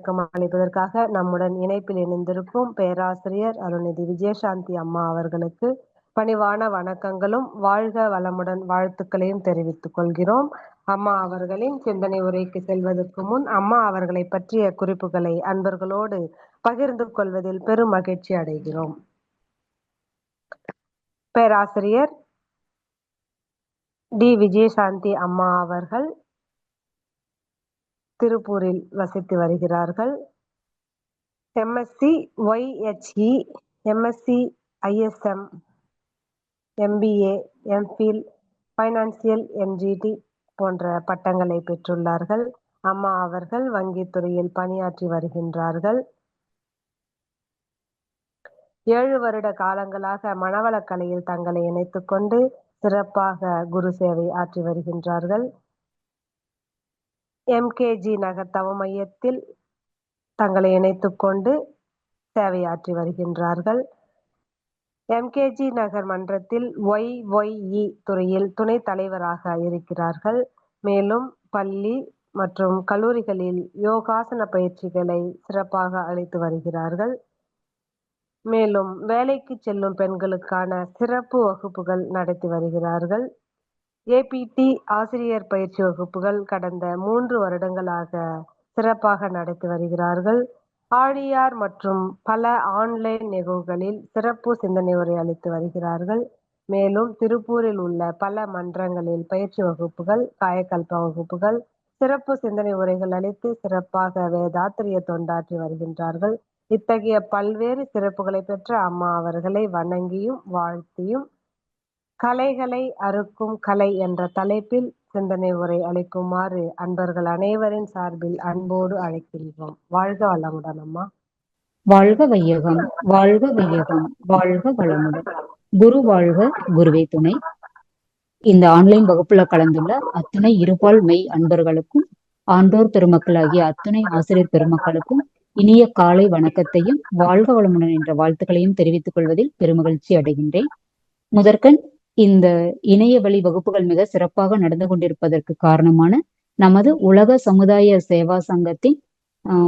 விளக்கம் அளிப்பதற்காக நம்முடன் இணைப்பில் இணைந்திருக்கும் பேராசிரியர் அருள்நிதி விஜயசாந்தி அம்மா அவர்களுக்கு பணிவான வணக்கங்களும் வாழ்க வளமுடன் வாழ்த்துக்களையும் தெரிவித்துக் கொள்கிறோம். அம்மா அவர்களின் சிந்தனை உரைக்கு செல்வதற்கு முன் அம்மா அவர்களை பற்றிய குறிப்புகளை அன்பர்களோடு பகிர்ந்து கொள்வதில் பெரும் மகிழ்ச்சி அடைகிறோம். பேராசிரியர் டி. விஜயசாந்தி அம்மா அவர்கள் திருப்பூரில் வசித்து வருகிறார்கள். MSc YHE, MSc ISM, MBA, MPhil, financial என்ஜிடி போன்ற பட்டங்களை பெற்றுள்ளார்கள். அம்மா அவர்கள் வங்கித்துறையில் பணியாற்றி வருகின்றார்கள். 7 வருட காலங்களாக மனவளக்கலையில் தங்களை இணைத்துக் கொண்டு சிறப்பாக குரு சேவை ஆற்றி வருகின்றார்கள். எம்கேஜி நகர் தவ மையத்தில் தங்களை இணைத்துக் கொண்டு சேவையாற்றி வருகின்றார்கள். எம்கேஜி நகர் மன்றத்தில் ஒய்ஒய்இ துறையில் துணை தலைவராக இருக்கிறார்கள். மேலும் பள்ளி மற்றும் கல்லூரிகளில் யோகாசன பயிற்சிகளை சிறப்பாக அளித்து வருகிறார்கள். மேலும் வேலைக்கு செல்லும் பெண்களுக்கான சிறப்பு வகுப்புகள் நடத்தி வருகிறார்கள். ஏபிடி ஆசிரியர் பயிற்சி வகுப்புகள் கடந்த 3 வருடங்களாக சிறப்பாக நடத்தி வருகிறார்கள். ஆழியார் மற்றும் பல ஆன்லைன் நிகழ்வுகளில் சிறப்பு சிந்தனை உரை அளித்து வருகிறார்கள். மேலும் திருப்பூரில் உள்ள பல மன்றங்களில் பயிற்சி வகுப்புகள், காயகல்ப வகுப்புகள், சிறப்பு சிந்தனை உரைகள் அளித்து சிறப்பாக வேதாத்திரிய தொண்டாற்றி வருகின்றார்கள். இத்தகைய பல்வேறு சிறப்புகளை பெற்ற அம்மா அவர்களை வணங்கியும் வாழ்த்தியும் கலைகளை அறுக்கும் கலை என்ற தலைப்பில் சிந்தனை உரை அளிக்குமாறு அன்பர்கள் அனைவரின் சார்பில் அன்போடு அழைக்கின்றோம். வாழ்க வளமுடன் அம்மா. வாழ்க வையகம், வாழ்க வையகம், வாழ்க வளமுடன். குரு வாழ்க, குருவே துணை. இந்த ஆன்லைன் வகுப்புல கலந்துள்ள அத்துணை இருபால் மெய் அன்பர்களுக்கும் ஆண்டோர் பெருமக்களாகிய அத்துணை ஆசிரியர் பெருமக்களுக்கும் இனிய காலை வணக்கத்தையும் வாழ்க வளமுடன் என்ற வாழ்த்துக்களையும் தெரிவித்துக் கொள்வதில் பெருமகிழ்ச்சி அடைகின்றேன். முதற்கண் இந்த இணைய வழி வகுப்புகள் மிக சிறப்பாக நடந்து கொண்டிருப்பதற்கு காரணமான நமது உலக சமுதாய சேவா சங்கத்தின்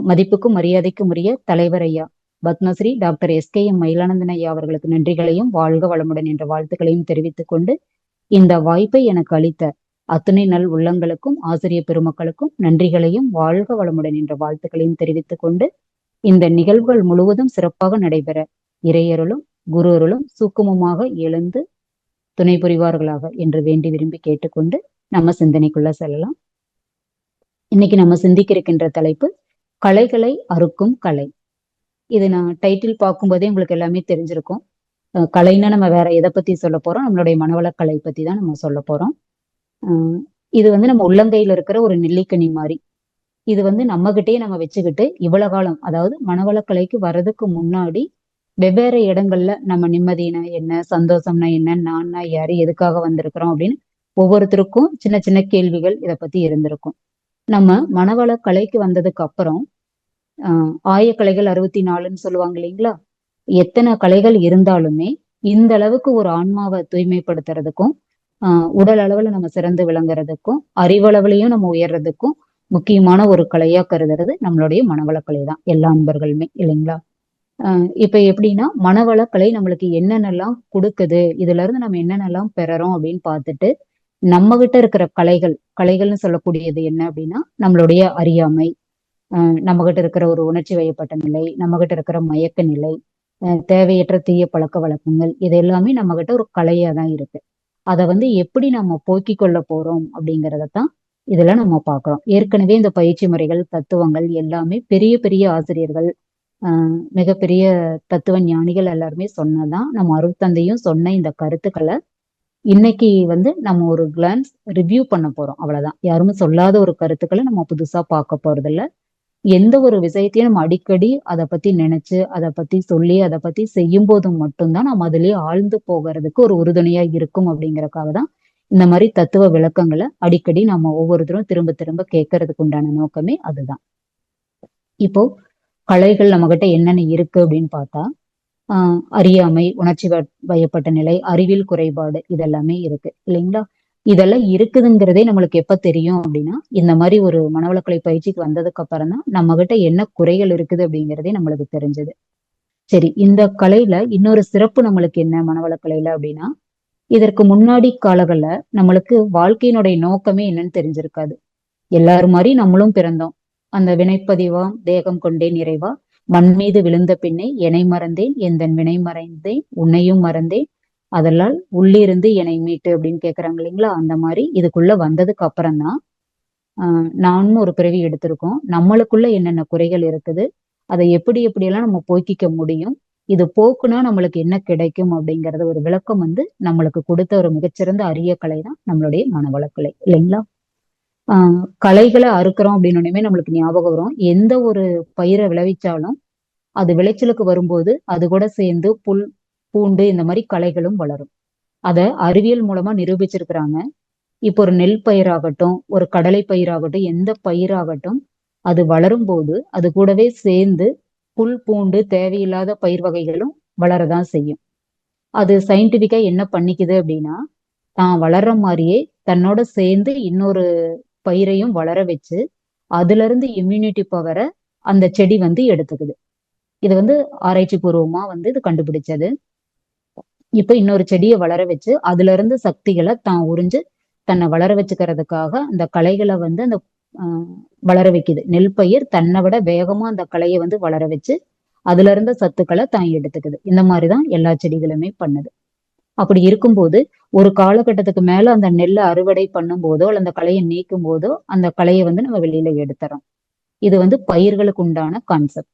மதிப்புக்கும் மரியாதைக்கும் உரிய தலைவர் ஐயா பத்மஸ்ரீ டாக்டர் எஸ்.கே.எம். மயிலானந்தன் ஐயா அவர்களுக்கு நன்றிகளையும் வாழ்க வளமுடன் என்ற வாழ்த்துக்களையும் தெரிவித்துக் கொண்டு இந்த வாய்ப்பை எனக்கு அளித்த அத்துணை நல் உள்ளங்களுக்கும் ஆசிரியர் பெருமக்களுக்கும் நன்றிகளையும் வாழ்க வளமுடன் என்ற வாழ்த்துக்களையும் தெரிவித்துக் கொண்டு இந்த நிகழ்வுகள் முழுவதும் சிறப்பாக நடைபெற இறையருளும் குரு அருளும் சூக்குமமாக எழுந்து துணை புரிவார்களாக என்று வேண்டி விரும்பி கேட்டுக்கொண்டு நம்ம சிந்தனைக்குள்ள செல்லலாம். இன்னைக்கு நம்ம சிந்திக்க இருக்கின்ற தலைப்பு கலைகளை அறுக்கும் கலை. இது நான் டைட்டில் பார்க்கும்போதே உங்களுக்கு எல்லாமே தெரிஞ்சிருக்கும். கலைன்னா நம்ம வேற எதை பத்தி சொல்ல போறோம்? நம்மளுடைய மனவளக்கலை பத்தி தான் நம்ம சொல்ல போறோம். இது நம்ம உள்ளங்கையில இருக்கிற ஒரு நெல்லிக்கனி மாதிரி. இது நம்ம கிட்டே நம்ம வச்சுக்கிட்டு இவ்வளவு காலம், அதாவது மனவளக்கலைக்கு வர்றதுக்கு முன்னாடி வெவ்வேறு இடங்கள்ல நம்ம நிம்மதினா என்ன, சந்தோஷம்னா என்ன, நான்னா யாரு, எதுக்காக வந்திருக்கிறோம் அப்படின்னு ஒவ்வொருத்தருக்கும் சின்ன சின்ன கேள்விகள் இதை பத்தி இருந்திருக்கும். நம்ம மனவளக்கலைக்கு வந்ததுக்கு அப்புறம் ஆயக்கலைகள் 64ன்னு சொல்லுவாங்க இல்லைங்களா? எத்தனை கலைகள் இருந்தாலுமே இந்த அளவுக்கு ஒரு ஆன்மாவை தூய்மைப்படுத்துறதுக்கும் உடல் அளவுல நம்ம சிறந்து விளங்குறதுக்கும் அறிவளவுலையும் நம்ம உயர்றதுக்கும் முக்கியமான ஒரு கலையா கருதுறது நம்மளுடைய மனவளக்கலை தான், எல்லா அன்பர்களுமே இல்லைங்களா? இப்ப எப்படின்னா மனவளக்கலை நம்மளுக்கு என்னென்னலாம் கொடுக்குது, இதுல இருந்து நம்ம என்னென்னலாம் பெறறோம் அப்படின்னு பார்த்துட்டு நம்ம கிட்ட இருக்கிற கலைகள்னு சொல்லக்கூடியது என்ன அப்படின்னா நம்மளுடைய அறியாமை, நம்ம கிட்ட இருக்கிற ஒரு உணர்ச்சி வயப்பட்ட நிலை, நம்ம கிட்ட இருக்கிற மயக்க நிலை, தேவையற்ற தீய பழக்க வழக்கங்கள், இது எல்லாமே நம்ம கிட்ட ஒரு கலையா தான் இருக்கு. அதை எப்படி நம்ம போக்கிக் கொள்ள போறோம் அப்படிங்கிறதான் இதுல நம்ம பார்க்கிறோம். ஏற்கனவே இந்த பயிற்சி முறைகள், தத்துவங்கள் எல்லாமே பெரிய பெரிய ஆசிரியர்கள், மிகப்பெரிய தத்துவ ஞானிகள் எல்லாருமே சொன்னதான். நம்ம அருட்தந்தையும் சொன்ன இந்த கருத்துக்களை இன்னைக்கு நம்ம ஒரு கிளான்ஸ் ரிவ்யூ பண்ண போறோம், அவ்வளவுதான். யாருமே சொல்லாத ஒரு கருத்துக்களை நம்ம புதுசா பார்க்க போறது இல்ல. எந்த ஒரு விஷயத்தையும் நம்ம அடிக்கடி அதை பத்தி நினைச்சு, அதை பத்தி சொல்லி, அதை பத்தி செய்யும் போதும் மட்டும்தான் நம்ம அதுலயே ஆழ்ந்து போகிறதுக்கு ஒரு உறுதுணையா இருக்கும். அப்படிங்கறக்காக தான் இந்த மாதிரி தத்துவ விளக்கங்களை அடிக்கடி நம்ம ஒவ்வொருத்தரும் திரும்ப திரும்ப கேட்கறதுக்கு உண்டான நோக்கமே அதுதான். இப்போ கலைகள் நம்ம கிட்ட என்னென்ன இருக்கு அப்படின்னு பார்த்தா, அறியாமை, உணர்ச்சி வயப்பட்ட நிலை, அறிவியல் குறைபாடு, இதெல்லாமே இருக்கு இல்லைங்களா? இதெல்லாம் இருக்குதுங்கிறதே நம்மளுக்கு எப்ப தெரியும் அப்படின்னா, இந்த மாதிரி ஒரு மனவளக்கலை பயிற்சிக்கு வந்ததுக்கு அப்புறம் தான் நம்ம கிட்ட என்ன குறைகள் இருக்குது அப்படிங்கிறதே நம்மளுக்கு தெரிஞ்சது. சரி, இந்த கலையில இன்னொரு சிறப்பு நம்மளுக்கு என்ன மனவளக்கலையில அப்படின்னா, இதற்கு முன்னாடி காலங்கள்ல நம்மளுக்கு வாழ்க்கையினுடைய நோக்கமே என்னன்னு தெரிஞ்சிருக்காது. எல்லாரும் மாதிரி நம்மளும் பிறந்தோம். அந்த வினைப்பதிவாம் தேகம் கொண்டேன் இறைவா, மண் மீது விழுந்த பின்னே எனை மறந்தேன் எந்தன் வினை மறைந்தேன் உன்னையும் மறந்தேன் அதெல்லாம் உள்ளிருந்து என்னை மீட்டு அப்படின்னு கேக்குறாங்க இல்லைங்களா? அந்த மாதிரி இதுக்குள்ள வந்ததுக்கு அப்புறம் தான் நானும் ஒரு பிறவி எடுத்திருக்கோம். நம்மளுக்குள்ள என்னென்ன குறைகள் இருக்குது, அதை எப்படி எப்படியெல்லாம் நம்ம போக்கிக்க முடியும், இது போக்குனா நம்மளுக்கு என்ன கிடைக்கும் அப்படிங்கறத ஒரு விளக்கம் நம்மளுக்கு கொடுத்த ஒரு மிகச்சிறந்த அரிய கலை தான் நம்மளுடைய மனவளக்கலை இல்லைங்களா? களைகளை அறுக்கிறோம் அப்படின்னோடனே நம்மளுக்கு ஞாபகம் வரும். எந்த ஒரு பயிரை விளைவிச்சாலும் அது விளைச்சலுக்கு வரும்போது அது கூட சேர்ந்து புல், பூண்டு இந்த மாதிரி களைகளும் வளரும். அத அறிவியல் மூலமா நிரூபிச்சிருக்கிறாங்க. இப்போ ஒரு நெல் பயிராகட்டும், ஒரு கடலை பயிராகட்டும், எந்த பயிராகட்டும், அது வளரும் போது அது கூடவே சேர்ந்து புல், பூண்டு தேவையில்லாத பயிர் வகைகளும் வளரதான் செய்யும். அது சயின்டிபிக்கா என்ன பண்ணிக்குது அப்படின்னா, தான் வளர்ற மாதிரியே தன்னோட சேர்ந்து இன்னொரு பயிரையும் வளர வச்சு அதுல இருந்து இம்யூனிட்டி பவரை அந்த செடி எடுத்துக்குது. இது ஆராய்ச்சி பூர்வமா இது கண்டுபிடிச்சது. இப்ப இன்னொரு செடியை வளர வச்சு அதுல இருந்து சக்திகளை தான் உறிஞ்சு தன்னை வளர வச்சுக்கிறதுக்காக அந்த களைகளை அந்த வளர வைக்குது. நெல் பயிர் தன்னை விட வேகமா அந்த களையை வளர வச்சு அதுல இருந்த சத்துக்களை தான் எடுத்துக்குது. இந்த மாதிரிதான் எல்லா செடிகளுமே பண்ணுது. அப்படி இருக்கும்போது ஒரு காலகட்டத்துக்கு மேல அந்த நெல்லை அறுவடை பண்ணும் போதோ அல்ல அந்த களையை நீக்கும் போதோ அந்த களையை நம்ம வெளியில எடுத்துறோம். இது பயிர்களுக்கு உண்டான கான்செப்ட்.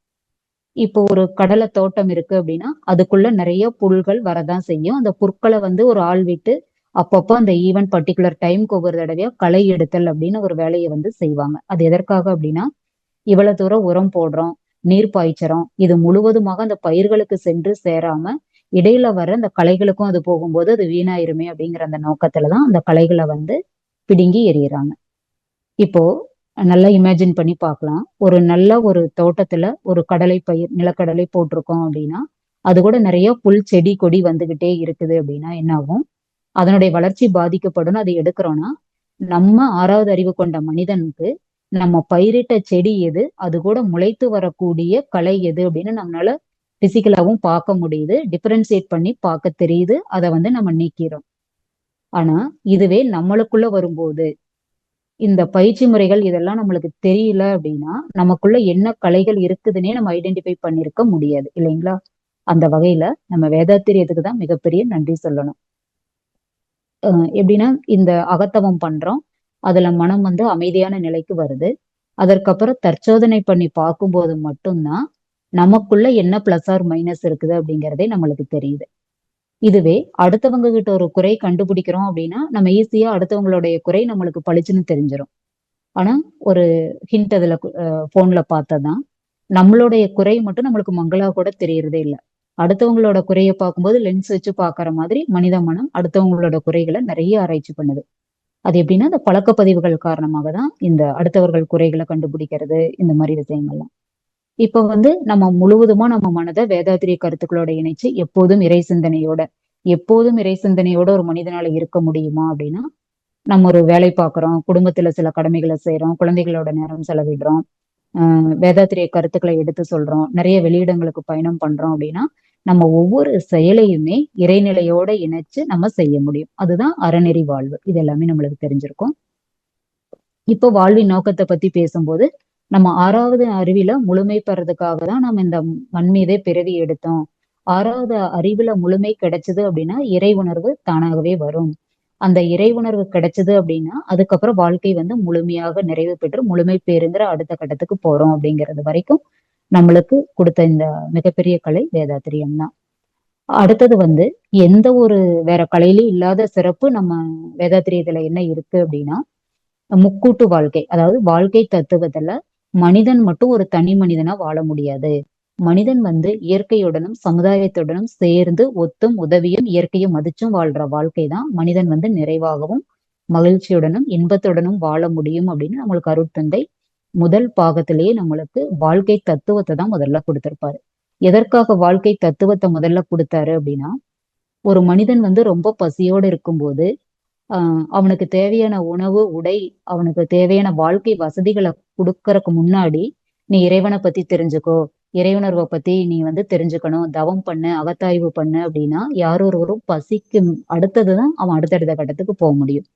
இப்போ ஒரு கடலை தோட்டம் இருக்கு அப்படின்னா அதுக்குள்ள நிறைய புல்கள் வரதான் செய்யும். அந்த புற்களை ஒரு ஆள் விட்டு அப்பப்போ அந்த ஈவன் பர்டிகுலர் டைம்க்கு ஒவ்வொரு தடவையா களை எடுத்தல் அப்படின்னு ஒரு வேலையை செய்வாங்க. அது எதற்காக அப்படின்னா, இவ்வளவு தூரம் உரம் போடுறோம், நீர் பாய்ச்சறோம், இது முழுவதுமாக அந்த பயிர்களுக்கு சென்று சேராம இடையில வர அந்த களைகளுக்கும் அது போகும்போது அது வீணாயிருமே அப்படிங்கிற அந்த நோக்கத்துலதான் அந்த களைகளை பிடுங்கி எறியறாங்க. இப்போ நல்லா இமேஜின் பண்ணி பார்க்கலாம். ஒரு நல்ல ஒரு தோட்டத்துல ஒரு கடலை பயிர், நிலக்கடலை போட்டிருக்கோம் அப்படின்னா அது கூட நிறைய புல், செடி, கொடி வந்துகிட்டே இருக்குது அப்படின்னா என்ன ஆகும்? அதனுடைய வளர்ச்சி பாதிக்கப்படும். அதை எடுக்கிறோம்னா நம்ம 6வது அறிவு கொண்ட மனிதனுக்கு நம்ம பயிரிட்ட செடி எது, அது கூட முளைத்து வரக்கூடிய களை எது அப்படின்னு நம்மளால பிசிக்கலாவும் பார்க்க முடியுது, டிஃபரன்சியேட் பண்ணி பார்க்க தெரியுது. அதை நம்ம நீக்கிறோம். ஆனா இதுவே நம்மளுக்குள்ள வரும்போது இந்த பயிற்சி முறைகள் இதெல்லாம் நம்மளுக்கு தெரியல அப்படின்னா நமக்குள்ள என்ன கலைகள் இருக்குதுன்னே நம்ம ஐடென்டிஃபை பண்ணிருக்க முடியாது இல்லைங்களா? அந்த வகையில நம்ம வேதாத்திரியத்துக்கு தான் மிகப்பெரிய நன்றி சொல்லணும். எப்படின்னா, இந்த அகத்தவம் பண்றோம், அதுல மனம் அமைதியான நிலைக்கு வருது. அதற்கப்புறம் தற்சோதனை பண்ணி பார்க்கும்போது மட்டும்தான் நமக்குள்ள என்ன பிளஸ் ஆர் மைனஸ் இருக்குது அப்படிங்கிறதே நம்மளுக்கு தெரியுது. இதுவே அடுத்தவங்க கிட்ட ஒரு குறை கண்டுபிடிக்கிறோம் அப்படின்னா நம்ம ஈஸியா அடுத்தவங்களுடைய குறை நம்மளுக்கு பளிச்சுன்னு தெரிஞ்சிடும். ஆனா ஒரு ஹிண்ட் அதுல போன்ல பார்த்ததான் நம்மளுடைய குறை மட்டும் நம்மளுக்கு மங்களா கூட தெரியறதே இல்லை. அடுத்தவங்களோட குறையை பார்க்கும்போது லென்ஸ் வச்சு பாக்குற மாதிரி மனித மனம் அடுத்தவங்களோட குறைகளை நிறைய ஆராய்ச்சி பண்ணுது. அது எப்படின்னா இந்த பழக்கப்பதிவுகள் காரணமாக தான் இந்த அடுத்தவர்கள் குறைகளை கண்டுபிடிக்கிறது, இந்த மாதிரி விஷயங்கள்லாம். இப்ப நம்ம முழுவதுமா நம்ம மனதை வேதாத்திரிய கருத்துக்களோட இணைச்சு எப்போதும் இறை சிந்தனையோட ஒரு மனிதனால இருக்க முடியுமா அப்படின்னா, நம்ம ஒரு வேலை பார்க்கிறோம், குடும்பத்துல சில கடமைகளை செய்யறோம், குழந்தைகளோட நேரம் செலவிடுறோம், வேதாத்திரிய கருத்துக்களை எடுத்து சொல்றோம், நிறைய வெளியிடங்களுக்கு பயணம் பண்றோம் அப்படின்னா நம்ம ஒவ்வொரு செயலையுமே இறைநிலையோட இணைச்சு நம்ம செய்ய முடியும். அதுதான் அறநெறி வாழ்வு. இது எல்லாமே நம்மளுக்கு தெரிஞ்சிருக்கும். இப்போ வாழ்வின் நோக்கத்தை பத்தி பேசும்போது நம்ம 6வது அறிவில முழுமை பெறதுக்காக தான் நம்ம இந்த மண் மீதே பிறவி எடுத்தோம். 6வது அறிவுல முழுமை கிடைச்சது அப்படின்னா இறை உணர்வு தானாகவே வரும். அந்த இறை உணர்வு கிடைச்சது அப்படின்னா அதுக்கப்புறம் வாழ்க்கை முழுமையாக நிறைவு பெற்று முழுமை பெறுங்கிற அடுத்த கட்டத்துக்கு போறோம் அப்படிங்கிறது வரைக்கும் நம்மளுக்கு கொடுத்த இந்த மிகப்பெரிய கலை வேதாத்திரியம் தான். அடுத்தது எந்த ஒரு வேற கலையிலும் இல்லாத சிறப்பு நம்ம வேதாத்திரியத்துல என்ன இருக்கு அப்படின்னா, முக்கூட்டு வாழ்க்கை. அதாவது வாழ்க்கை தத்துவத்துல மனிதன் மட்டும் ஒரு தனி மனிதனா வாழ முடியாது. மனிதன் இயற்கையுடனும் சமுதாயத்துடனும் சேர்ந்து ஒத்தும் உதவியும் இயற்கையை மதிச்சும் வாழ்ற வாழ்க்கை தான் மனிதன் நிறைவாகவும் மகிழ்ச்சியுடனும் இன்பத்துடனும் வாழ முடியும் அப்படின்னு நம்மளுக்கு அருட்தந்தை முதல் பாகத்திலேயே நம்மளுக்கு வாழ்க்கை தத்துவத்தை தான் முதல்ல கொடுத்திருப்பாரு. எதற்காக வாழ்க்கை தத்துவத்தை முதல்ல கொடுத்தாரு அப்படின்னா, ஒரு மனிதன் ரொம்ப பசியோடு இருக்கும்போது அவனுக்கு தேவையான உணவு, உடை, அவனுக்கு தேவையான வாழ்க்கை வசதிகளை கொடுக்கறதுக்கு முன்னாடி நீ இறைவனை பத்தி தெரிஞ்சுக்கோ, இறையுணர்வை பத்தி நீ தெரிஞ்சுக்கணும், தவம் பண்ணு, அகத்தாய்வு பண்ணு அப்படின்னா யார் ஒருவரும் பசிக்கும் அடுத்ததுதான் அவன் அடுத்தடுத்த கட்டத்துக்கு போக முடியும்.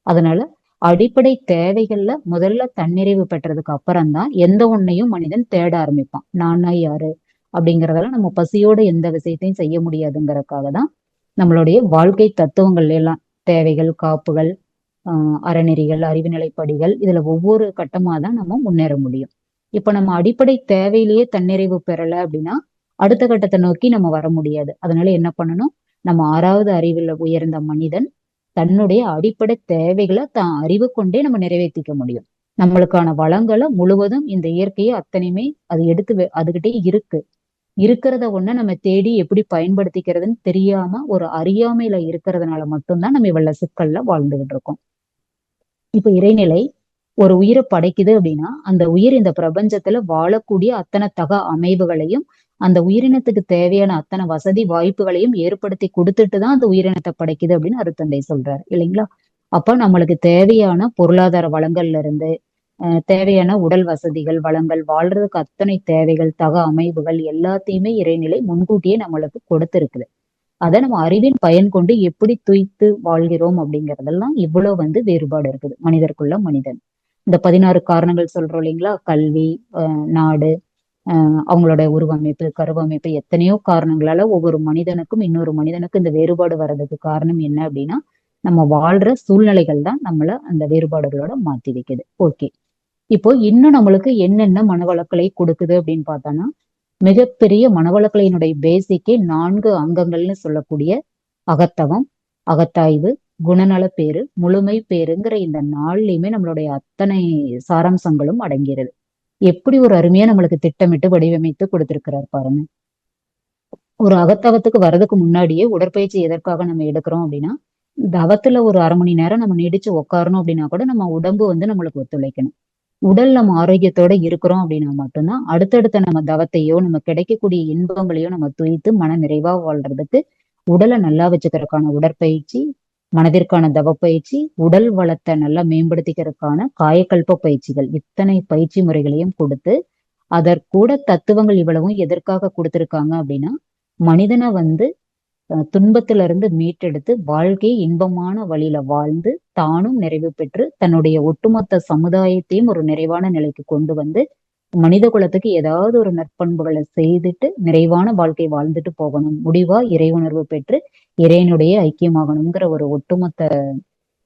அதனால அடிப்படை தேவைகள்ல முதல்ல தன்னிறைவு பெற்றதுக்கு அப்புறம் தான் எந்த ஒன்னையும் மனிதன் தேட ஆரம்பிப்பான். நானா யாரு அப்படிங்கறதெல்லாம் நம்ம பசியோட எந்த விஷயத்தையும் செய்ய முடியாதுங்கிறதுக்காக தான் நம்மளுடைய வாழ்க்கை தத்துவங்கள் எல்லாம் தேவைகள், காப்புகள், அறநெறிகள், அறிவு நிலைப்படிகள், இதுல ஒவ்வொரு கட்டமா தான் நம்ம முன்னேற முடியும். இப்ப நம்ம அடிப்படை தேவையிலேயே தன்னிறைவு பெறல அப்படின்னா அடுத்த கட்டத்தை நோக்கி நம்ம வர முடியாது. அதனால என்ன பண்ணணும், நம்ம 6வது அறிவுல உயர்ந்த மனிதன் தன்னுடைய அடிப்படை தேவைகளை தான் அறிவு கொண்டே நம்ம நிறைவேற்றிக்க முடியும். நம்மளுக்கான வளங்களை முழுவதும் இந்த இயற்கையை அத்தனையுமே அது எடுத்து அதுகிட்டே இருக்கு. இருக்கிறத ஒண்ண நம்ம தேடி எப்படி பயன்படுத்திக்கிறதுன்னு தெரியாம ஒரு அறியாமையில இருக்கிறதுனால மட்டும்தான் நம்ம இவ்வளவு சிக்கல்ல வாழ்ந்துகிட்டு இருக்கோம். இப்ப இறைநிலை ஒரு உயிரை படைக்குது அப்படின்னா அந்த உயிர் இந்த பிரபஞ்சத்துல வாழக்கூடிய அத்தனை அமைவுகளையும் அந்த உயிரினத்துக்கு தேவையான அத்தனை வசதி வாய்ப்புகளையும் ஏற்படுத்தி கொடுத்துட்டு தான் அந்த உயிரினத்தை படைக்குது அப்படின்னு அருத்தந்தை சொல்றாரு இல்லைங்களா. அப்ப நம்மளுக்கு தேவையான பொருளாதார வளங்கள்ல இருந்து தேவையான உடல் வசதிகள், வளங்கள், வாழ்றதுக்கு அத்தனை தேவைகள், அமைவுகள் எல்லாத்தையுமே இறைநிலை முன்கூட்டியே நம்மளுக்கு கொடுத்திருக்குது. அதை நம்ம அறிவின் பயன் கொண்டு எப்படி துய்த்து வாழ்கிறோம் அப்படிங்கறதெல்லாம் இவ்வளவு வேறுபாடு இருக்குது மனிதருக்குள்ள மனிதன். இந்த 16 காரணங்கள் சொல்றோம் இல்லைங்களா, கல்வி, நாடு, அவங்களோட உருவமைப்பு, கருவமைப்பு, எத்தனையோ காரணங்களால ஒவ்வொரு மனிதனுக்கும் இன்னொரு மனிதனுக்கும் இந்த வேறுபாடு வர்றதுக்கு காரணம் என்ன அப்படின்னா நம்ம வாழ்ற சூழ்நிலைகள் தான் நம்மள அந்த வேறுபாடுகளோட மாத்தி வைக்குது. ஓகே, இப்போ இன்னும் நம்மளுக்கு என்னென்ன மனவளக்கலை கொடுக்குது அப்படின்னு பார்த்தோம்னா மிகப்பெரிய மனவளக்கலையினுடைய பேசிக்கே 4 அங்கங்கள்னு சொல்லக்கூடிய அகத்தவம், அகத்தாய்வு, குணநல பேரு, முழுமை பேருங்கிற இந்த 4லயுமே நம்மளுடைய அத்தனை சாராம்சங்களும் அடங்கிறது. எப்படி ஒரு அருமையா நம்மளுக்கு திட்டமிட்டு வடிவமைத்து கொடுத்திருக்கிறார் பாருங்க. ஒரு அகத்தவத்துக்கு வர்றதுக்கு முன்னாடியே உடற்பயிற்சி எதற்காக நம்ம எடுக்கிறோம் அப்படின்னா தவத்துல ஒரு 1/2 மணி நேரம் நம்ம நீடிச்சு உட்காரணும் அப்படின்னா கூட நம்ம உடம்பு நம்மளுக்கு ஒத்துழைக்கணும். உடல் நம்ம ஆரோக்கியத்தோட இருக்கிறோம் அப்படின்னா மட்டும்தான் அடுத்தடுத்த நம்ம தவத்தையோ நம்ம கிடைக்கக்கூடிய இன்பங்களையோ நம்ம துய்த்து மன நிறைவா வாழ்றதுக்கு உடலை நல்லா வச்சுக்கிறதுக்கான உடற்பயிற்சி, மனதிற்கான தவப்பயிற்சி, உடல் வளத்தை நல்லா மேம்படுத்திக்கிறதுக்கான காயக்கல்ப பயிற்சிகள், இத்தனை பயிற்சி முறைகளையும் கொடுத்து அதற்கூட தத்துவங்கள் இவ்வளவும் எதற்காக கொடுத்திருக்காங்க அப்படின்னா மனிதனை துன்பத்துல இருந்து மீட்டெடுத்து வாழ்க்கையை இன்பமான வழியில வாழ்ந்து தானும் நிறைவு பெற்று தன்னுடைய ஒட்டுமொத்த சமுதாயத்தையும் ஒரு நிறைவான நிலைக்கு கொண்டு மனித குலத்துக்கு ஏதாவது ஒரு நற்பண்புகளை செய்துட்டு நிறைவான வாழ்க்கை வாழ்ந்துட்டு போகணும், முடிவா இறை உணர்வு பெற்று இறைவனுடைய ஐக்கியமாகணுங்கிற ஒரு ஒட்டுமொத்த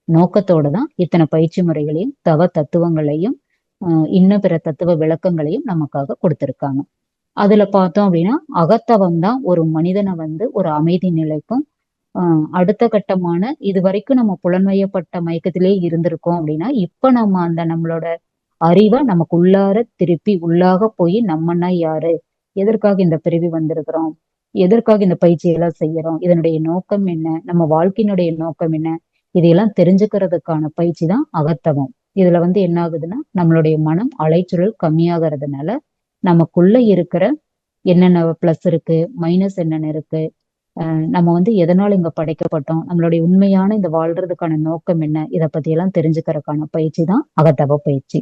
நோக்கத்தோட தான் இத்தனை பயிற்சி முறைகளையும் தவ தத்துவங்களையும் இன்னும் பிற தத்துவ விளக்கங்களையும் நமக்காக கொடுத்திருக்காங்க. அதுல பார்த்தோம் அப்படின்னா அகத்தவம் தான் ஒரு மனிதனை ஒரு அமைதி நிலைக்கும் அடுத்த கட்டமான இது வரைக்கும் நம்ம புலன்வயப்பட்ட மயக்கத்திலே இருந்திருக்கோம் அப்படின்னா இப்ப நம்ம அந்த நம்மளோட அறிவை நமக்கு உள்ளார திருப்பி உள்ளாக போய் நம்மன்னா யாரு, எதற்காக இந்த பிறவி வந்திருக்கிறோம், எதற்காக இந்த பயிற்சியெல்லாம் செய்யறோம், இதனுடைய நோக்கம் என்ன, நம்ம வாழ்க்கையினுடைய நோக்கம் என்ன, இதையெல்லாம் தெரிஞ்சுக்கிறதுக்கான பயிற்சி தான் அகத்தவம். இதுல என்ன ஆகுதுன்னா நம்மளுடைய மனம் அலைச்சூழல் கம்மியாகிறதுனால நமக்குள்ள இருக்கிற என்னென்ன பிளஸ் இருக்கு, மைனஸ் என்னென்ன இருக்கு, நம்ம எதனால இங்க படைக்கப்பட்டோம், நம்மளுடைய உண்மையான இந்த வாழ்றதுக்கான நோக்கம் என்ன, இதை பத்தி எல்லாம் தெரிஞ்சுக்கிறதுக்கான பயிற்சி தான் அகத்தவ பயிற்சி.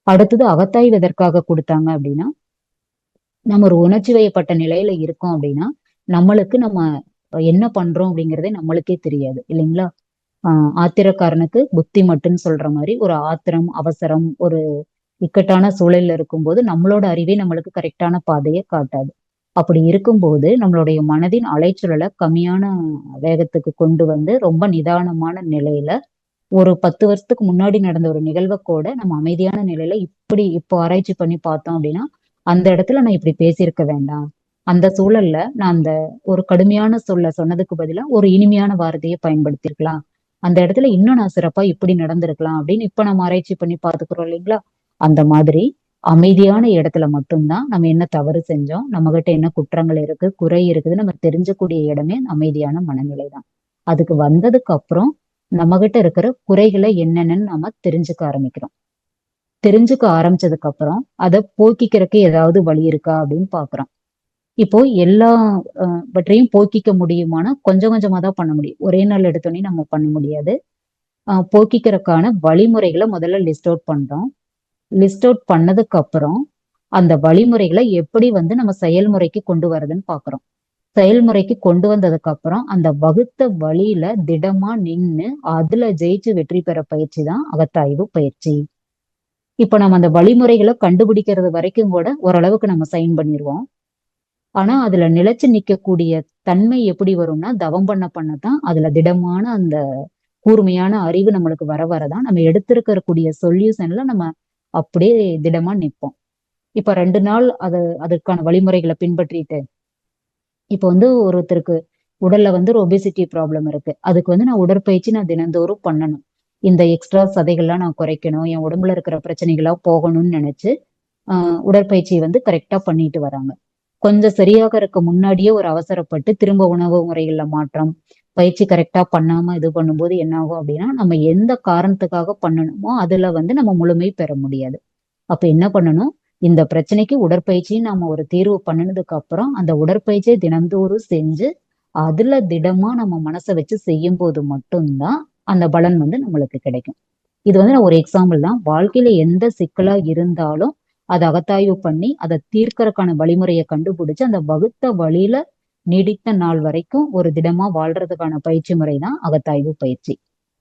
அடுத்தது அகத்தாய்வு எதற்காக கொடுத்தாங்க அப்படின்னா நம்ம ஒரு உணர்ச்சி வயப்பட்ட நிலையில இருக்கோம் அப்படின்னா நம்மளுக்கு நம்ம என்ன பண்றோம் அப்படிங்கிறதே நம்மளுக்கே தெரியாது இல்லைங்களா. ஆத்திரக்காரனுக்கு புத்தி மட்டுன்னு சொல்ற மாதிரி ஒரு ஆத்திரம், அவசரம், ஒரு இக்கட்டான சூழல்ல இருக்கும்போது நம்மளோட அறிவே நம்மளுக்கு கரெக்டான பாதையை காட்டாது. அப்படி இருக்கும்போது நம்மளுடைய மனதின் அலைச்சூழலை கம்மியான வேகத்துக்கு கொண்டு ரொம்ப நிதானமான நிலையில ஒரு 10 வருஷத்துக்கு முன்னாடி நடந்த ஒரு நிகழ்வை கூட நம்ம அமைதியான நிலையில இப்போ ஆராய்ச்சி பண்ணி பார்த்தோம் அப்படின்னா அந்த இடத்துல நான் இப்படி பேசியிருக்க வேண்டாம், அந்த சூழல்ல நான் அந்த ஒரு கடுமையான சொல்ல சொன்னதுக்கு பதிலா ஒரு இனிமையான வார்த்தையை பயன்படுத்தியிருக்கலாம், அந்த இடத்துல இன்னும் நான் சிறப்பா இப்படி நடந்திருக்கலாம் அப்படின்னு இப்ப நம்ம ஆராய்ச்சி பண்ணி பாத்துக்கிறோம் இல்லைங்களா. அந்த மாதிரி அமைதியான இடத்துல மட்டும்தான் நம்ம என்ன தவறு செஞ்சோம், நம்ம கிட்ட என்ன குற்றங்கள் இருக்கு, குறை இருக்குது நம்ம தெரிஞ்சக்கூடிய இடமே அமைதியான மனநிலை தான். அதுக்கு வந்ததுக்கு அப்புறம் நம்ம கிட்ட இருக்கிற குறைகளை என்னென்னு நாம தெரிஞ்சுக்க ஆரம்பிக்கிறோம். தெரிஞ்சுக்க ஆரம்பிச்சதுக்கு அப்புறம் அதை போக்கிக்கிறதுக்கு ஏதாவது வழி இருக்கா அப்படின்னு பாக்குறோம். இப்போ எல்லா பற்றையும் போக்கிக்க முடியுமானா கொஞ்சம் கொஞ்சமா தான் பண்ண முடியும், ஒரே நாள் எடுத்தோடனே நம்ம பண்ண முடியாது. போக்கிக்கிறதுக்கான வழிமுறைகளை முதல்ல லிஸ்ட் அவுட் பண்றோம். லிஸ்ட் அவுட் பண்ணதுக்கு அப்புறம் அந்த வழிமுறைகளை எப்படி நம்ம செயல்முறைக்கு கொண்டு வரதுன்னு பாக்குறோம். செயல்முறைக்கு கொண்டு வந்ததுக்கு அப்புறம் அந்த வகுத்த வழியில திடமா நின்னு அதுல ஜெயிச்சு வெற்றி பெற பயிற்சி தான் அகத்தாய்வு பயிற்சி. இப்ப நம்ம அந்த வழிமுறைகளை கண்டுபிடிக்கிறது வரைக்கும் கூட ஓரளவுக்கு நம்ம சைன் பண்ணிடுவோம். ஆனா அதுல நிலைச்சு நிக்கக்கூடிய தன்மை எப்படி வரும்னா தவம் பண்ணதான் அதுல திடமான அந்த கூர்மையான அறிவு நம்மளுக்கு வர வரதான் நம்ம எடுத்திருக்கக்கூடிய சொல்யூஷன்ல நம்ம அப்படியே திடமா நிற்போம். இப்ப 2 நாள் அதுக்கான வழிமுறைகளை பின்பற்றிட்டு இப்ப ஒருத்தருக்கு உடல்ல ஒரு ஒபேசிட்டி ப்ராப்ளம் இருக்கு. அதுக்கு நான் உடற்பயிற்சி நான் தினந்தோறும் பண்ணணும். இந்த எக்ஸ்ட்ரா சதைகள்லாம் நான் குறைக்கணும், என் உடம்புல இருக்கிற பிரச்சனைகளா போகணும்னு நினைச்சு உடற்பயிற்சியை கரெக்டா பண்ணிட்டு வராங்க. கொஞ்சம் சரியாக இருக்க முன்னாடியே ஒரு அவசரப்பட்டு திரும்ப உணவு முறைகள்ல மாற்றம், பயிற்சி கரெக்டா பண்ணாம இது பண்ணும்போது என்ன ஆகும் அப்படின்னா நம்ம எந்த காரணத்துக்காக பண்ணணுமோ அதுல நம்ம முழுமை பெற முடியாது. அப்ப என்ன பண்ணணும், இந்த பிரச்சனைக்கு உடற்பயிற்சியும் நாம ஒரு தீர்வு பண்ணினதுக்கு அப்புறம் அந்த உடற்பயிற்சியை தினந்தோறும் செஞ்சு அதுல திடமா நம்ம மனசை வச்சு செய்யும் போது மட்டும்தான் அந்த பலன் நம்மளுக்கு கிடைக்கும். இது நான் ஒரு எக்ஸாம்பிள் தான். வாழ்க்கையில எந்த சிக்கலா இருந்தாலும் அதை அகத்தாய்வு பண்ணி அதை தீர்க்கறதுக்கான வழிமுறையை கண்டுபிடிச்சு அந்த வகுத்த வழியில நீடித்த நாள் வரைக்கும் ஒரு திடமா வாழ்றதுக்கான பயிற்சி முறை தான் அகத்தாய்வு பயிற்சி.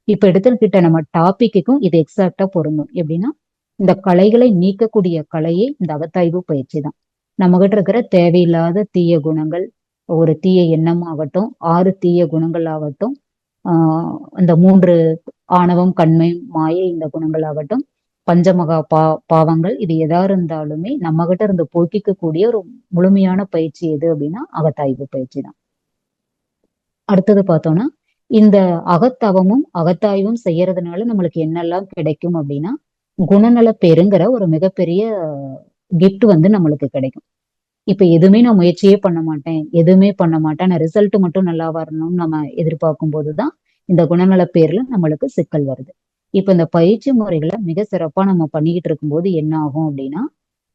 இப்ப எடுத்துக்கிட்ட நம்ம டாபிக்குக்கும் இது எக்ஸாக்டா பொருந்தும். எப்படின்னா இந்த கலைகளை நீக்கக்கூடிய கலையே இந்த அகத்தாய்வு பயிற்சி தான். நம்ம கிட்ட இருக்கிற தேவையில்லாத தீய குணங்கள், ஒரு தீய எண்ணம் ஆகட்டும், 6 தீய குணங்கள் ஆகட்டும், இந்த 3 ஆணவம், கண்மை, மாயை இந்த குணங்கள் ஆகட்டும், பஞ்சமகா பாவங்கள், இது எதா இருந்தாலுமே நம்ம கிட்ட இருந்து போக்கிக்கக்கூடிய ஒரு முழுமையான பயிற்சி எது அப்படின்னா அகத்தாய்வு பயிற்சி தான். அடுத்தது பார்த்தோம்னா இந்த அகத்தவமும் அகத்தாய்வும் செய்யறதுனால நம்மளுக்கு என்னெல்லாம் கிடைக்கும் அப்படின்னா குணநல பேருங்கிற ஒரு மிகப்பெரிய கிஃப்ட் நம்மளுக்கு கிடைக்கும். இப்ப எதுவுமே நான் முயற்சியே பண்ண மாட்டேன், எதுவுமே பண்ண மாட்டேன், நான் ரிசல்ட் மட்டும் நல்லா வரணும்னு நம்ம எதிர்பார்க்கும் போதுதான் இந்த குணநல பேர்ல நம்மளுக்கு சிக்கல் வருது. இப்ப இந்த பயிற்சி முறைகளை மிக சிறப்பா நம்ம பண்ணிக்கிட்டு இருக்கும்போது என்ன ஆகும் அப்படின்னா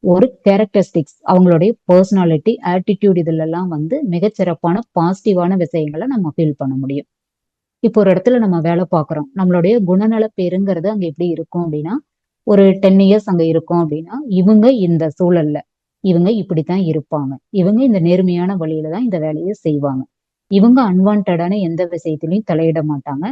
ஒரு கேரக்டரிஸ்டிக்ஸ், அவங்களுடைய பர்சனாலிட்டி, ஆட்டிடியூட் இதுல எல்லாம் மிகச்சிறப்பான பாசிட்டிவான விஷயங்களை நம்ம ஃபீல் பண்ண முடியும். இப்போ ஒரு இடத்துல நம்ம வேலை பார்க்குறோம், நம்மளுடைய குணநல பேருங்கிறது அங்க எப்படி இருக்கும் அப்படின்னா ஒரு 10 இயர்ஸ் அங்க இருக்கும் அப்படின்னா இவங்க இந்த சூழல்ல இவங்க இப்படித்தான் இருப்பாங்க, இவங்க இந்த நேர்மையான வழியில தான் இந்த வேலையை செய்வாங்க, இவங்க அன்வான்டான எந்த விஷயத்திலையும் தலையிட மாட்டாங்க,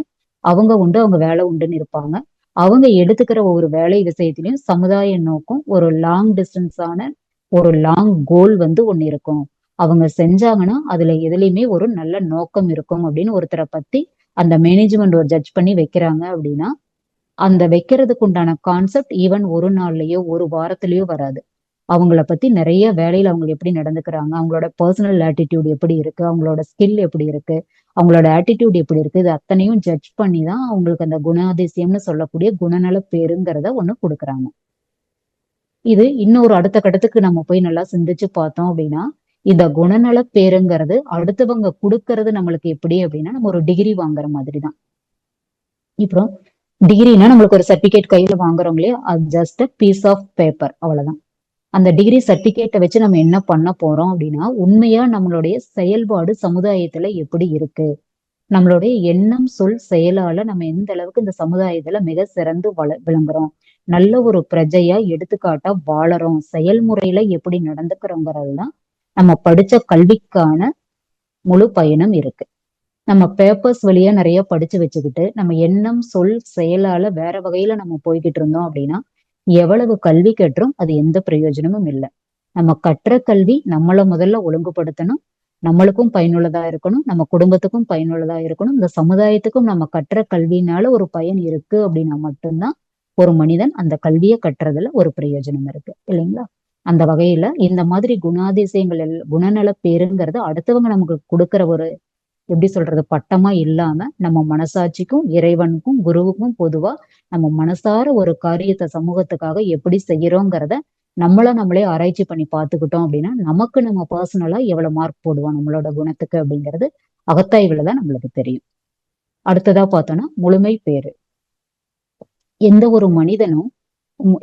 அவங்க உண்டு அவங்க வேலை உண்டுன்னு இருப்பாங்க, அவங்க எடுத்துக்கிற ஒரு வேலை விஷயத்திலையும் சமுதாய நோக்கம் ஒரு லாங் டிஸ்டன்ஸான ஒரு லாங் கோல் ஒண்ணு இருக்கும், அவங்க செஞ்சாங்கன்னா அதுல எதுலையுமே ஒரு நல்ல நோக்கம் இருக்கும் அப்படின்னு ஒருத்தரை பத்தி அந்த மேனேஜ்மெண்ட் ஒரு ஜட்ஜ் பண்ணி வைக்கிறாங்க அப்படின்னா அந்த வைக்கிறதுக்கு உண்டான கான்செப்ட் ஈவன் ஒரு நாள்லயோ ஒரு வாரத்திலயோ வராது. அவங்கள பத்தி நிறைய வேலையில அவங்க எப்படி நடந்துக்கிறாங்க, அவங்களோட பர்சனல் ஆட்டிடியூட் எப்படி இருக்கு, அவங்களோட ஸ்கில் எப்படி இருக்கு, அவங்களோட ஆட்டிடியூட் எப்படி இருக்கு, இது அத்தனையும் ஜட்ஜ் பண்ணி தான் அவங்களுக்கு அந்த குணாதிசயம்னு சொல்லக்கூடிய குணநல பேருங்கிறத ஒண்ணு கொடுக்குறாங்க. இது இன்னொரு அடுத்த கட்டத்துக்கு நம்ம போய் நல்லா சிந்திச்சு பார்த்தோம் அப்படின்னா இந்த குணநல பேருங்கிறது அடுத்தவங்க கொடுக்கறது நம்மளுக்கு எப்படி அப்படின்னா நம்ம ஒரு டிகிரி வாங்குற மாதிரி தான். இப்போ டிகிரினா நம்மளுக்கு ஒரு சர்டிபிகேட் கையில வாங்குறோம் இல்லையா, அது ஜஸ்ட் பீஸ் ஆஃப் பேப்பர், அவ்வளவுதான். அந்த டிகிரி சர்டிபிகேட்டை வச்சு நம்ம என்ன பண்ண போறோம் அப்படின்னா உண்மையா நம்மளுடைய செயல்பாடு சமுதாயத்துல எப்படி இருக்கு, நம்மளுடைய எண்ணம் சொல் செயலால நம்ம எந்த அளவுக்கு இந்த சமுதாயத்துல மிக சிறந்து விளங்குறோம், நல்ல ஒரு பிரஜையா எடுத்துக்காட்டா வாழறோம், செயல்முறையில எப்படி நடந்துக்கிறோங்கிறதுதான் நம்ம படிச்ச கல்விக்கான முழு பயணம் இருக்கு. நம்ம பேப்பர்ஸ் வழியா நிறைய படிச்சு வச்சுக்கிட்டு நம்ம எண்ணம் சொல் செயலால வேற வகையில நம்ம போய்கிட்டு இருந்தோம் அப்படின்னா எவ்வளவு கல்வி கற்றோம் அது எந்த பிரயோஜனமும் இல்லை. நம்ம கற்ற கல்வி நம்மளை முதல்ல ஒழுங்குபடுத்தணும், நம்மளுக்கும் பயனுள்ளதா இருக்கணும், நம்ம குடும்பத்துக்கும் பயனுள்ளதா இருக்கணும், இந்த சமுதாயத்துக்கும் நம்ம கற்ற கல்வியினால ஒரு பயன் இருக்கு அப்படின்னா மட்டும்தான் ஒரு மனிதன் அந்த கல்வியை கட்டுறதுல ஒரு பிரயோஜனம் இருக்கு இல்லைங்களா. அந்த வகையில இந்த மாதிரி குணாதிசயங்கள் குணநல பேருங்கிறது அடுத்தவங்க நமக்கு கொடுக்கிற ஒரு எப்படி சொல்றது பட்டமா இல்லாம நம்ம மனசாட்சிக்கும் இறைவனுக்கும் குருவுக்கும் பொதுவா நம்ம மனசார ஒரு காரியத்தை சமூகத்துக்காக எப்படி செய்யறோங்கிறத நம்மளே ஆராய்ச்சி பண்ணி பார்த்துக்கிட்டோம் அப்படின்னா நமக்கு நம்ம பர்சனலா எவ்வளவு மார்க் போடுவோம் நம்மளோட குணத்துக்கு அப்படிங்கிறது அகத்தாய்வுலதான் நம்மளுக்கு தெரியும். அடுத்ததா பார்த்தோம்னா முழுமை பேரு. எந்த ஒரு மனிதனும்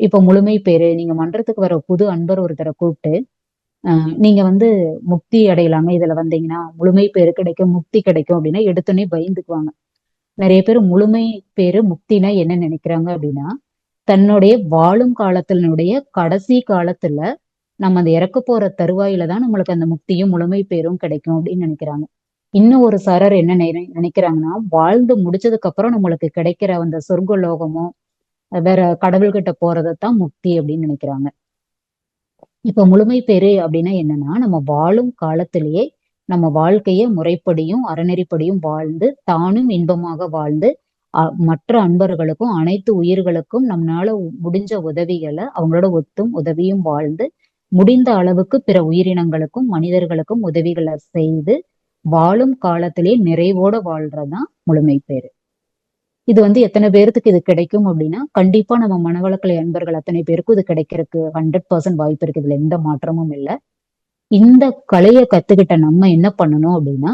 இப்ப முழுமை பேரு, நீங்க மன்றத்துக்கு வர புது அன்பர் ஒருத்தரை கூப்பிட்டு நீங்க முக்தி அடையலாங்க, இதுல வந்தீங்கன்னா முழுமை பேரு கிடைக்கும், முக்தி கிடைக்கும் அப்படின்னா எடுத்தோடனே பயந்துக்குவாங்க. நிறைய பேர் முழுமை பேரு முக்தினா என்ன நினைக்கிறாங்க அப்படின்னா, தன்னுடைய வாழும் காலத்தினுடைய கடைசி காலத்துல நம்ம அந்த இறக்க போற தருவாயில தான் நம்மளுக்கு அந்த முக்தியும் முழுமை பேரும் கிடைக்கும் அப்படின்னு நினைக்கிறாங்க. இன்னும் ஒரு சாரர் என்ன நினைக்கிறாங்கன்னா, வாழ்ந்து முடிச்சதுக்கு அப்புறம் நம்மளுக்கு கிடைக்கிற அந்த சொர்க்க லோகமோ வேற கடவுள்கிட்ட போறதைத்தான் முக்தி அப்படின்னு நினைக்கிறாங்க. இப்ப முழுமை பெறு அப்படின்னா என்னன்னா, நம்ம வாழும் காலத்திலேயே நம்ம வாழ்க்கைய முறைப்படியும் அறநெறிப்படியும் வாழ்ந்து தானும் இன்பமாக வாழ்ந்து மற்ற அன்பர்களுக்கும் அனைத்து உயிர்களுக்கும் நம்மளால முடிஞ்ச உதவிகளை அவங்களோட ஒத்தும் உதவியும் வாழ்ந்து முடிந்த அளவுக்கு பிற உயிரினங்களுக்கும் மனிதர்களுக்கும் உதவிகளை செய்து வாழும் காலத்திலேயே நிறைவோட வாழ்றதுதான் முழுமை பேறு. இது எத்தனை பேர்த்துக்கு இது கிடைக்கும் அப்படின்னா, கண்டிப்பா நம்ம மனவளக்கலை அன்பர்கள் அத்தனை பேருக்கும் இது கிடைக்கிறதுக்கு 100% வாய்ப்பு இருக்கு. இதுல எந்த மாற்றமும் இல்லை. இந்த கலையை கத்துக்கிட்ட நம்ம என்ன பண்ணணும் அப்படின்னா,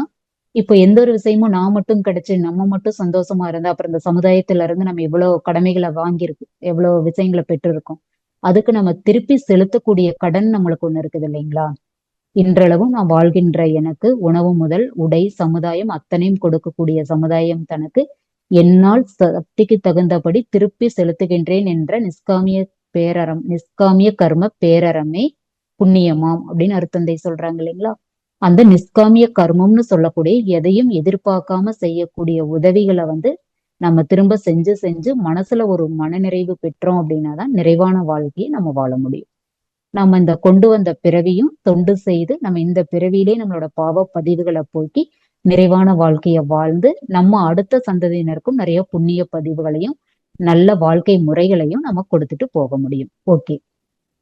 இப்ப எந்த ஒரு விஷயமும் நான் மட்டும் கிடைச்சு நம்ம மட்டும் சந்தோஷமா இருந்தா அப்புறம் இந்த சமுதாயத்துல இருந்து நம்ம எவ்வளவு கடமைகளை வாங்கியிருக்கு, எவ்வளவு விஷயங்களை பெற்றிருக்கோம். அதுக்கு நம்ம திருப்பி செலுத்தக்கூடிய கடன் நம்மளுக்கு ஒண்ணு இருக்குது இல்லைங்களா? இன்றளவும் நான் வாழ்கின்ற எனக்கு உணவு முதல் உடை சமுதாயம் அத்தனையும் கொடுக்கக்கூடிய சமுதாயம் தனக்கு என்னால் சக்திக்கு தகுந்தபடி திருப்பி செலுத்துகின்றேன் என்ற நிஷ்காமிய கர்ம பேரறமே புண்ணியமாம் அப்படின்னு அருத்தந்தை சொல்றாங்க இல்லைங்களா? அந்த நிஷ்காமிய கர்மம்னு சொல்லக்கூடிய எதையும் எதிர்பார்க்காம செய்யக்கூடிய உதவிகளை நம்ம திரும்ப செஞ்சு செஞ்சு மனசுல ஒரு மனநிறைவு பெற்றோம் அப்படின்னாதான் நிறைவான வாழ்க்கையை நம்ம வாழ முடியும். நம்ம இந்த கொண்டு வந்த பிறவியும் தொண்டு செய்து நம்ம இந்த பிறவியிலே நம்மளோட பாவ பதிவுகளை போக்கி நிறைவான வாழ்க்கைய வாழ்ந்து நம்ம அடுத்த சந்ததியினருக்கும் நிறைய புண்ணிய பதிவுகளையும் நல்ல வாழ்க்கை முறைகளையும் நம்ம கொடுத்துட்டு போக முடியும். ஓகே,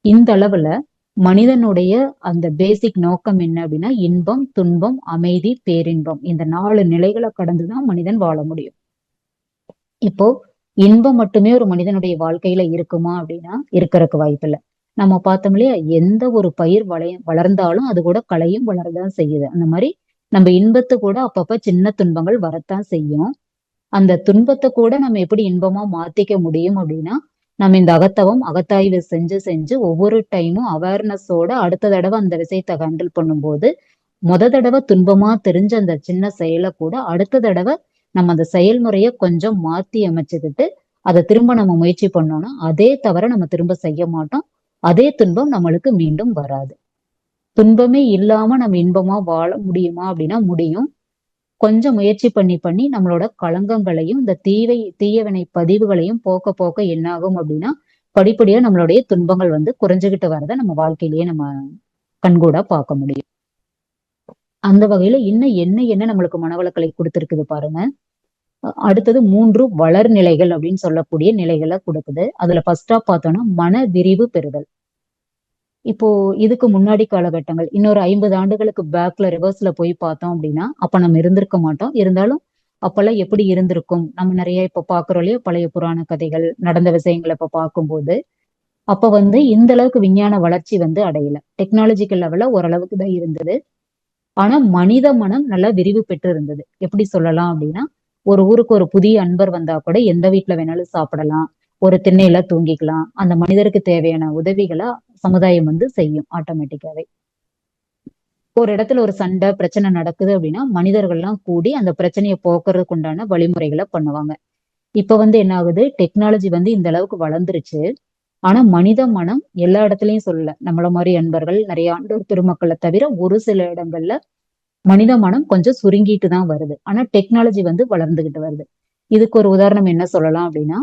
இந்த அளவுல மனிதனுடைய அந்த பேசிக் நோக்கம் என்ன அப்படின்னா, இன்பம் துன்பம் அமைதி பேரின்பம் இந்த 4 நிலைகளை கடந்துதான் மனிதன் வாழ முடியும். இப்போ இன்பம் மட்டுமே ஒரு மனிதனுடைய வாழ்க்கையில இருக்குமா அப்படின்னா இருக்கிறதுக்கு வாய்ப்பு இல்லை. நம்ம பார்த்தோம் இல்லையா, எந்த ஒரு பயிர் வளர்ந்தாலும் அது கூட களையும் வளரதான் செய்யுது. அந்த மாதிரி நம்ம இன்பத்தை கூட அப்பப்ப சின்ன துன்பங்கள் வரத்தான் செய்யும். அந்த துன்பத்தை கூட நம்ம எப்படி இன்பமா மாத்திக்க முடியும் அப்படின்னா, நம்ம இந்த அகத்தாய்வு செஞ்சு செஞ்சு ஒவ்வொரு டைமும் அவேர்னஸோட அடுத்த தடவை அந்த விஷயத்தை ஹேண்டில் பண்ணும்போது தடவை துன்பமா தெரிஞ்ச அந்த சின்ன செயலை கூட அடுத்த தடவை நம்ம அந்த செயல்முறைய கொஞ்சம் மாத்தி அமைச்சுக்கிட்டு அதை திரும்ப நம்ம முயற்சி பண்ணோம்னா அதே தவிர நம்ம திரும்ப செய்ய மாட்டோம். அதே துன்பம் நம்மளுக்கு மீண்டும் வராது. துன்பமே இல்லாம நம்ம இன்பமா வாழ முடியுமா அப்படின்னா முடியும். கொஞ்சம் முயற்சி பண்ணி பண்ணி நம்மளோட களங்கங்களையும் இந்த தீயவினை பதிவுகளையும் போக்க போக்க என்ன ஆகும் அப்படின்னா படிப்படியா நம்மளுடைய துன்பங்கள் குறைஞ்சுகிட்டு வரதை நம்ம வாழ்க்கையிலேயே நம்ம கண்கூடா பார்க்க முடியும். அந்த வகையில இன்னும் என்ன நம்மளுக்கு மனவளக்கலை கொடுத்திருக்குது பாருங்க. அடுத்தது 3 வளர்நிலைகள் அப்படின்னு சொல்லக்கூடிய நிலைகளை கொடுக்குது. அதுல ஃபர்ஸ்டா பார்த்தோம்னா மன விரிவு பெறுதல். இப்போ இதுக்கு முன்னாடி காலகட்டங்கள் இன்னொரு 50 ஆண்டுகளுக்கு பேக்ல ரிவர்ஸ்ல போய் பார்த்தோம் அப்படின்னா அப்ப நம்ம இருந்திருக்க மாட்டோம். இருந்தாலும் அப்பெல்லாம் எப்படி இருந்திருக்கும், நம்ம நிறைய இப்ப பாக்குறோம் இல்லையா பழைய புராண கதைகள் நடந்த விஷயங்களை இப்ப பார்க்கும்போது அப்ப இந்த அளவுக்கு விஞ்ஞான வளர்ச்சி அடையல. டெக்னாலஜிக்கல் லெவல்ல ஓரளவுக்கு தான் இருந்தது. ஆனா மனித மனம் நல்லா விரிவு பெற்று இருந்தது. எப்படி சொல்லலாம் அப்படின்னா, ஒரு ஊருக்கு ஒரு புதிய அன்பர் வந்தா கூட எந்த வீட்டுல வேணாலும் சாப்பிடலாம், ஒரு திண்ணையில தூங்கிக்கலாம். அந்த மனிதருக்கு தேவையான உதவிகளை சமுதாயம் செய்யும் ஆட்டோமேட்டிக்காவே. ஒரு இடத்துல ஒரு சண்டை பிரச்சனை நடக்குது அப்படின்னா மனிதர்கள்லாம் கூடி அந்த பிரச்சனையை போக்குறதுக்கு உண்டான வழிமுறைகளை பண்ணுவாங்க. இப்ப என்ன ஆகுது, டெக்னாலஜி இந்த அளவுக்கு வளர்ந்துருச்சு. ஆனா மனித மனம் எல்லா இடத்துலயும் சொல்லல, நம்மள மாதிரி அன்பர்கள் நிறைய ஆண்டோர் பெருமக்களை தவிர ஒரு சில இடங்கள்ல மனித மனம் கொஞ்சம் சுருங்கிட்டு தான் வருது. ஆனா டெக்னாலஜி வளர்ந்துகிட்டு வருது. இதுக்கு ஒரு உதாரணம் என்ன சொல்லலாம் அப்படின்னா,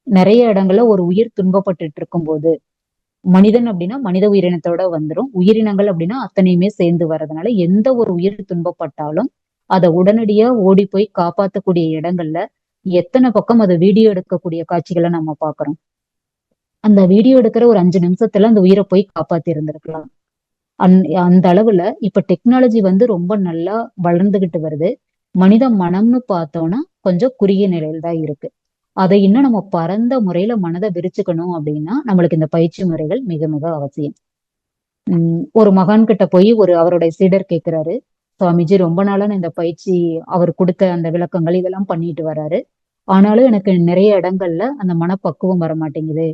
நிறைய இடங்கள்ல ஒரு உயிர் துன்பப்பட்டுட்டு இருக்கும் போது மனிதன் அப்படின்னா மனித உயிரினத்தோட வந்துரும், உயிரினங்கள் அப்படின்னா அத்தனையுமே சேர்ந்து வர்றதுனால எந்த ஒரு உயிர் துன்பப்பட்டாலும் அதை உடனடியா ஓடி போய் காப்பாற்றக்கூடிய இடங்கள்ல எத்தனை பக்கம் அதை வீடியோ எடுக்கக்கூடிய காட்சிகளை நம்ம பாக்குறோம். அந்த வீடியோ எடுக்கிற ஒரு 5 நிமிஷத்துல அந்த உயிரை போய் காப்பாத்தி இருந்திருக்கலாம். அந்த அளவுல இப்ப டெக்னாலஜி ரொம்ப நல்லா வளர்ந்துகிட்டு வருது. மனித மனம்னு பார்த்தோம்னா கொஞ்சம் குறுகிய நிலையில தான் இருக்கு. அதை இன்னும் நம்ம பரந்த முறையில மனதை விரிச்சுக்கணும் அப்படின்னா நம்மளுக்கு இந்த பயிற்சி முறைகள் மிக மிக அவசியம். ஒரு மகான் கிட்ட போய் அவருடைய சீடர் கேட்கிறாரு, சுவாமிஜி ரொம்ப நாளா நான் இந்த பயிற்சி அவர் கொடுத்த அந்த விளக்கங்கள் இதெல்லாம் பண்ணிட்டு வர்றாரு. ஆனாலும் எனக்கு நிறைய இடங்கள்ல அந்த மனப்பக்குவம் வர மாட்டேங்குது,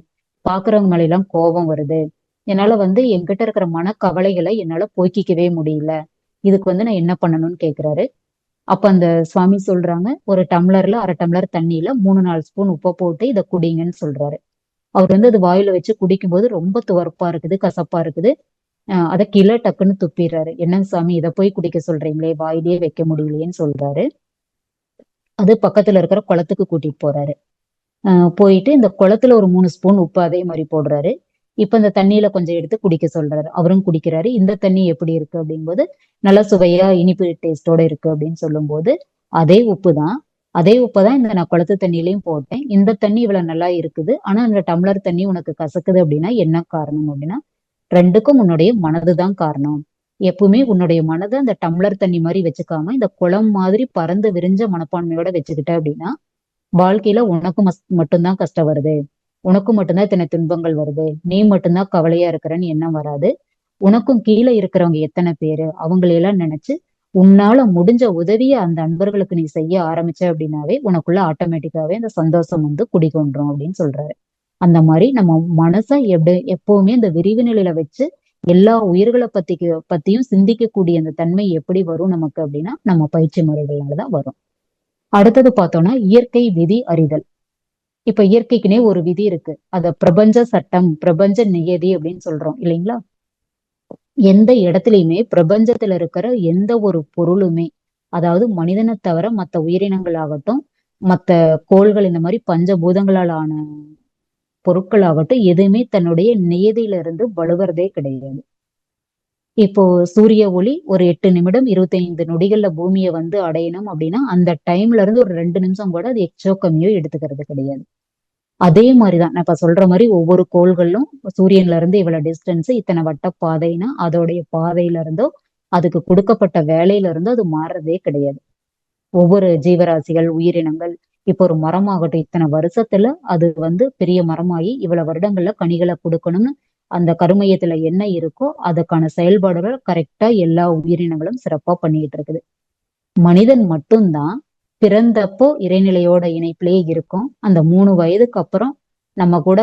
பாக்குறவங்க மேல எல்லாம் கோபம் வருது, என்னால என்கிட்ட இருக்கிற மனக்கவலைகளை என்னால போக்கிக்கவே முடியல, இதுக்கு நான் என்ன பண்ணணும்னு கேக்குறாரு. அப்ப அந்த சுவாமி சொல்றாங்க, ஒரு டம்ளர்ல 1/2 டம்ளர் தண்ணியில 3-4 ஸ்பூன் உப்ப போட்டு இத குடிங்கன்னு சொல்றாரு. அவர் வந்து அது வாயில வச்சு குடிக்கும்போது ரொம்ப துவர்ப்பா இருக்குது, கசப்பா இருக்குது. அத கீழ டக்குன்னு துப்பிடுறாரு. என்னங்க சாமி இத போய் குடிக்க சொல்றீங்களே, வாயிலேயே வைக்க முடியலையேன்னு சொல்றாரு. அது பக்கத்துல இருக்கிற குளத்துக்கு கூட்டிட்டு போறாரு. போயிட்டு இந்த குளத்துல ஒரு 3 ஸ்பூன் உப்பு அதே மாரி போடுறாரு. இப்ப இந்த தண்ணியில கொஞ்சம் எடுத்து குடிக்க சொல்றாரு. அவரும் குடிக்கிறாரு. இந்த தண்ணி எப்படி இருக்கு அப்படிங்கும்போது, நல்லா சுவையா இனிப்பு டேஸ்ட்டோட இருக்கு அப்படின்னு சொல்லும்போது, அதே உப்பு தான். அதே உப்ப தான் இந்த நான் குளத்து தண்ணியிலயும் போட்டேன். இந்த தண்ணி இவ்வளவு நல்லா இருக்குது. ஆனா அந்த டம்ளர் தண்ணி உனக்கு கசக்குது அப்படின்னா என்ன காரணம் அப்படின்னா, 2க்கும் உன்னுடைய மனதுதான் காரணம். எப்பவுமே உன்னுடைய மனத அந்த டம்ளர் தண்ணி மாரி வச்சுக்காம, இந்த குளம் மாதிரி பரந்து விரிஞ்ச மனப்பான்மையோட வச்சுக்கிட்ட அப்படின்னா, வாழ்க்கையில உனக்கு மட்டும்தான் கஷ்டம் வருது. உனக்கு மட்டும்தான் இத்தனை துன்பங்கள் வருது. நீ மட்டும்தான் கவலையா இருக்கிறன்னு எண்ணம் வராது. உனக்கும் கீழே இருக்கிறவங்க எத்தனை பேரு அவங்களையெல்லாம் நினைச்சு உன்னால முடிஞ்ச உதவிய அந்த அன்பர்களுக்கு நீ செய்ய ஆரம்பிச்ச அப்படின்னாவே உனக்குள்ள ஆட்டோமேட்டிக்காவே அந்த சந்தோஷம் வந்து குடிகொண்டுரும் அப்படின்னு சொல்றாரு. அந்த மாதிரி நம்ம மனச எப்பவுமே இந்த விரிவு நிலையில வச்சு எல்லா உயிர்களை பத்தியும் சிந்திக்கக்கூடிய அந்த தன்மை எப்படி வரும் நமக்கு அப்படின்னா நம்ம பயிற்சி முறைகள்னாலதான் வரும். அடுத்தது பார்த்தோம்னா இயற்கை விதி அறிதல். இப்ப இயற்கைக்குனே ஒரு விதி இருக்கு. அத பிரபஞ்ச சட்டம், பிரபஞ்ச நியதி அப்படின்னு சொல்றோம் இல்லைங்களா? எந்த இடத்துலயுமே பிரபஞ்சத்துல இருக்கிற எந்த ஒரு பொருளுமே, அதாவது மனிதனை தவிர மத்த உயிரினங்கள் ஆகட்டும், மத்த கோள்கள் இந்த மாதிரி பஞ்சபூதங்களால் ஆன பொருட்கள் ஆகட்டும், எதுவுமே தன்னுடைய நியதியில இருந்து வலுவறதே கிடையாது. இப்போ சூரிய ஒளி ஒரு 8 நிமிடம் 25 நொடிகள்ல பூமியை வந்து அடையணும் அப்படின்னா அந்த டைம்ல இருந்து ஒரு 2 நிமிஷம் கூட அது எச்சோ கம்மியோ எடுத்துக்கிறது கிடையாது. அதே மாதிரிதான் நான் இப்ப சொல்ற மாதிரி ஒவ்வொரு கோள்களும் சூரியன்ல இருந்து இவ்வளவு டிஸ்டன்ஸ் இத்தனை வட்ட பாதைன்னா அதோடைய பாதையில இருந்தோ அதுக்கு கொடுக்கப்பட்ட வேலையில இருந்தோ அது மாறுறதே கிடையாது. ஒவ்வொரு ஜீவராசிகள் உயிரினங்கள் இப்போ ஒரு மரமாகட்டும் இத்தனை வருஷத்துல அது வந்து பெரிய மரமாகி இவ்வளவு வருடங்கள்ல கனிகளை கொடுக்கணும்னு அந்த கருமையத்துல என்ன இருக்கோ அதுக்கான செயல்பாடுகள் கரெக்டா எல்லா உயிரினங்களும் சிறப்பா பண்ணிட்டு இருக்குது. மனிதன் மட்டும்தான் பிறந்தப்போ இறைநிலையோட இணைப்பிலேயே இருக்கும். அந்த 3 வயதுக்கு அப்புறம் நம்ம கூட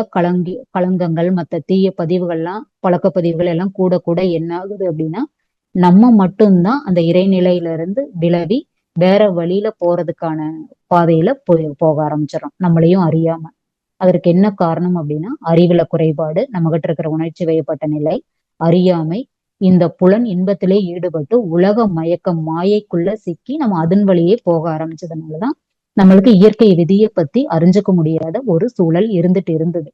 களங்கங்கள் மத்த தீய பதிவுகள்லாம் பழக்க பதிவுகள் எல்லாம் கூட கூட என்ன ஆகுது அப்படின்னா நம்ம மட்டும்தான் அந்த இறைநிலையில இருந்து விலவி வேற வழியில போறதுக்கான பாதையில போக ஆரம்பிச்சிடறோம் நம்மளையும் அறியாம. அதற்கு என்ன காரணம் அப்படின்னா அறிவுல குறைபாடு, நம்ம கிட்ட இருக்கிற உணர்ச்சி வயப்பட்ட நிலை, அறியாமை, இந்த புலன் இன்பத்திலே ஈடுபட்டு உலக மயக்கம் மாயைக்குள்ள சிக்கி நம்ம அதன் வழியே போக ஆரம்பிச்சதுனாலதான் நம்மளுக்கு இயற்கை விதியை பத்தி அறிஞ்சுக்க முடியாத ஒரு சூழல் இருந்துட்டு இருந்தது.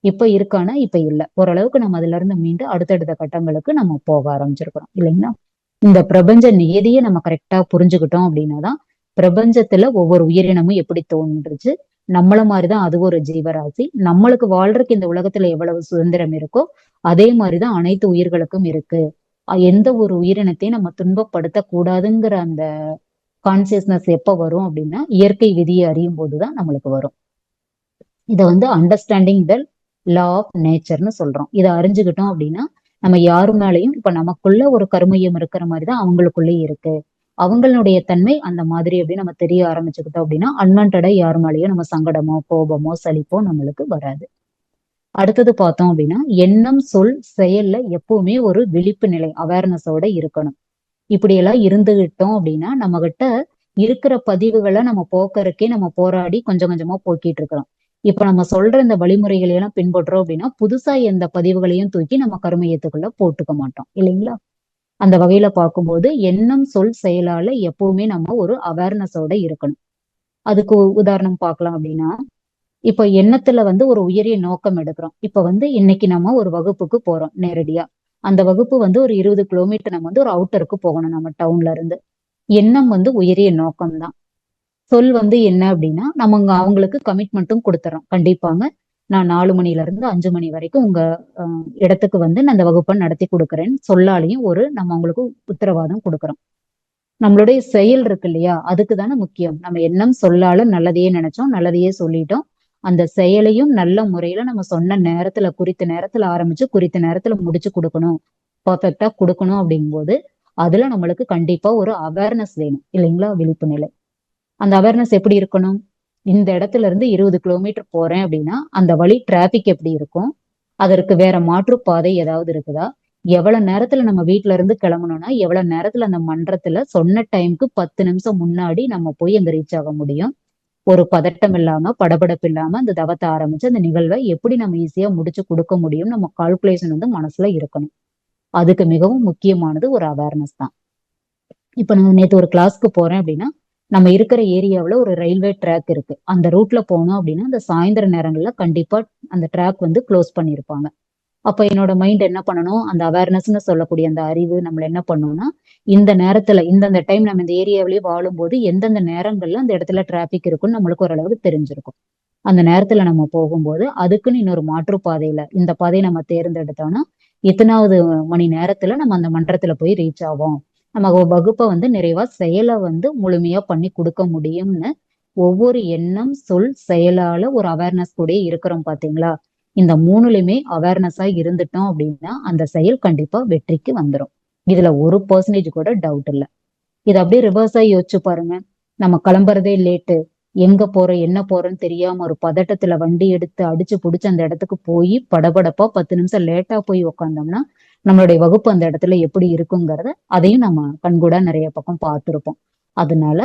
இப்ப இருக்கானா இப்ப இல்ல. ஓரளவுக்கு நம்ம அதுல இருந்து மீண்டு அடுத்தடுத்த கட்டங்களுக்கு நம்ம போக ஆரம்பிச்சிருக்கிறோம் இல்லைங்களா? இந்த பிரபஞ்ச நியதியை நம்ம கரெக்டா புரிஞ்சுக்கிட்டோம் அப்படின்னாதான் பிரபஞ்சத்துல ஒவ்வொரு உயிரினமும் எப்படி தோன்றுச்சு, நம்மள மாதிரிதான் அது ஒரு ஜீவராசி, நம்மளுக்கு வாழ்றதுக்கு இந்த உலகத்துல எவ்வளவு சுதந்திரம் இருக்கோ அதே மாதிரிதான் அனைத்து உயிர்களுக்கும் இருக்கு. எந்த ஒரு உயிரினத்தையும் நம்ம துன்பப்படுத்த கூடாதுங்கிற அந்த கான்சியஸ்னஸ் எப்ப வரும் அப்படின்னா இயற்கை விதியை அறியும் போதுதான் நம்மளுக்கு வரும். இதை வந்து அண்டர்ஸ்டாண்டிங் த லா ஆஃப் நேச்சர்னு சொல்றோம். இதை அறிஞ்சுக்கிட்டோம் அப்படின்னா நம்ம யாரு மேலையும் இப்ப நமக்குள்ள ஒரு கருமையம் இருக்கிற மாதிரிதான் அவங்களுக்குள்ளேயே இருக்கு. அவங்களுடைய தன்மை அந்த மாதிரி அப்படின்னு நம்ம தெரிய ஆரம்பிச்சுக்கிட்டோம் அப்படின்னா அன்வான்டா யாரு மேலேயும் நம்ம சங்கடமோ கோபமோ சலிப்போ நம்மளுக்கு வராது. அடுத்தது பார்த்தோம் அப்படின்னா எண்ணம் சொல் செயல்ல எப்பவுமே ஒரு விழிப்பு நிலை அவேர்னஸோட இருக்கணும். இப்படி எல்லாம் இருந்துகிட்டோம் அப்படின்னா நம்ம கிட்ட இருக்கிற பதிவுகளை நம்ம போக்குறதுக்கே நம்ம போராடி கொஞ்சம் கொஞ்சமா போக்கிட்டு இருக்கிறோம். இப்ப நம்ம சொல்ற இந்த வழிமுறைகளை எல்லாம் பின்பற்றோம் அப்படின்னா புதுசா எந்த பதிவுகளையும் தூக்கி நம்ம கருமையத்துக்குள்ள போட்டுக்க மாட்டோம் இல்லைங்களா? அந்த வகையில பார்க்கும்போது எண்ணம் சொல் செயலால எப்பவுமே நம்ம ஒரு அவேர்னஸோட இருக்கணும். அதுக்கு உதாரணம் பார்க்கலாம் அப்படின்னா இப்ப எண்ணத்துல வந்து ஒரு உயரிய நோக்கம் எடுக்கிறோம். இப்ப வந்து இன்னைக்கு நம்ம ஒரு வகுப்புக்கு போறோம் நேரடியா. அந்த வகுப்பு வந்து ஒரு 20 கிலோமீட்டர் நம்ம வந்து ஒரு அவுட்டருக்கு போகணும் நம்ம டவுன்ல இருந்து. எண்ணம் வந்து உயரிய நோக்கம் தான். சொல் வந்து என்ன அப்படின்னா நம்ம அவங்களுக்கு கமிட்மெண்ட்டும் கொடுத்துறோம். கண்டிப்பாங்க நான் 4 மணில இருந்து 5 மணி வரைக்கும் உங்க இடத்துக்கு வந்து நான் அந்த வகுப்பை நடத்தி கொடுக்குறேன்னு சொல்லாலையும் ஒரு நம்ம அவங்களுக்கு உத்தரவாதம் கொடுக்குறோம். நம்மளுடைய செயல் இருக்கு இல்லையா, அதுக்கு தானே முக்கியம். நம்ம எண்ணம் சொல்லால நல்லதையே நினைச்சோம், நல்லதையே சொல்லிட்டோம். அந்த செயலையும் நல்ல முறையில நம்ம சொன்ன நேரத்துல குறித்த நேரத்துல ஆரம்பிச்சு குறித்த நேரத்துல முடிச்சு கொடுக்கணும், பர்ஃபெக்டா கொடுக்கணும் அப்படிங்கும்போது அதுல நம்மளுக்கு கண்டிப்பா ஒரு அவேர்னஸ் வேணும் இல்லைங்களா? விழிப்பு நிலை. அந்த அவேர்னஸ் எப்படி இருக்கணும்? இந்த இடத்துல இருந்து 20 கிலோமீட்டர் போறேன் அப்படின்னா அந்த வழி டிராபிக் எப்படி இருக்கும், அதற்கு வேற மாற்றுப்பாதை ஏதாவது இருக்குதா, எவ்வளவு நேரத்துல நம்ம வீட்ல இருந்து கிளம்பணும்னா எவ்வளவு நேரத்துல அந்த மன்றத்துல சொன்ன டைம்க்கு 10 நிமிஷம் முன்னாடி நம்ம போய் அங்க ரீச் ஆக முடியும். ஒரு பதட்டம் இல்லாம படபடப்பு இல்லாம அந்த தவத்தை ஆரம்பிச்சு அந்த நிகழ்வை எப்படி நம்ம ஈஸியா முடிச்சு கொடுக்க முடியும் நம்ம கால்குலேஷன் வந்து மனசுல இருக்கணும். அதுக்கு மிகவும் முக்கியமானது ஒரு அவேர்னஸ் தான். இப்ப நான் நேத்து ஒரு கிளாஸ்க்கு போறேன் அப்படின்னா நம்ம இருக்கிற ஏரியாவுல ஒரு ரயில்வே ட்ராக் இருக்கு. அந்த ரூட்ல போனோம் அப்படின்னா அந்த சாயந்தர நேரங்கள்ல கண்டிப்பா அந்த ட்ராக் வந்து க்ளோஸ் பண்ணியிருப்பாங்க. அப்ப என்னோட மைண்ட் என்ன பண்ணணும், அந்த அவேர்னஸ்ன்னு சொல்லக்கூடிய அந்த அறிவு நம்மள என்ன பண்ணும்னா, இந்த நேரத்துல இந்தந்த டைம் நம்ம இந்த ஏரியாவிலேயே வாழும்போது எந்தெந்த நேரங்கள்ல அந்த இடத்துல டிராபிக் இருக்குன்னு நம்மளுக்கு ஓரளவுக்கு தெரிஞ்சிருக்கும். அந்த நேரத்துல நம்ம போகும்போது அதுக்குன்னு இன்னொரு மாற்றுப்பாதையில இந்த பாதையை நம்ம தேர்ந்தெடுத்தோம்னா இத்தனாவது மணி நேரத்துல நம்ம அந்த மன்றத்துல போய் ரீச் ஆவோம். நம்ம வகுப்பை வந்து நிறைவா செயலை வந்து முழுமையா பண்ணி கொடுக்க முடியும்னு ஒவ்வொரு எண்ணம் சொல் செயலால ஒரு அவேர்னஸ் கூட இருக்கிறோம் பாத்தீங்களா. இந்த மூணுலயுமே அவேர்னஸா இருந்துட்டோம் அப்படின்னா அந்த செயல் கண்டிப்பா வெற்றிக்கு வந்துடும். இதுல 1% கூட டவுட் இல்லை. இது அப்படியே ரிவர்ஸா யோசிச்சு பாருங்க. நம்ம கிளம்புறதே லேட்டு, எங்க போறோம் என்ன போறோம்னு தெரியாம ஒரு பதட்டத்துல வண்டி எடுத்து அடிச்சு புடிச்சு அந்த இடத்துக்கு போய் படபடப்பா 10 நிமிஷம் லேட்டா போய் உக்காந்தோம்னா நம்மளுடைய வகுப்பு அந்த இடத்துல எப்படி இருக்குங்கிறத அதையும் நம்ம கண்கூடா நிறைய பக்கம் பார்த்திருப்போம். அதனால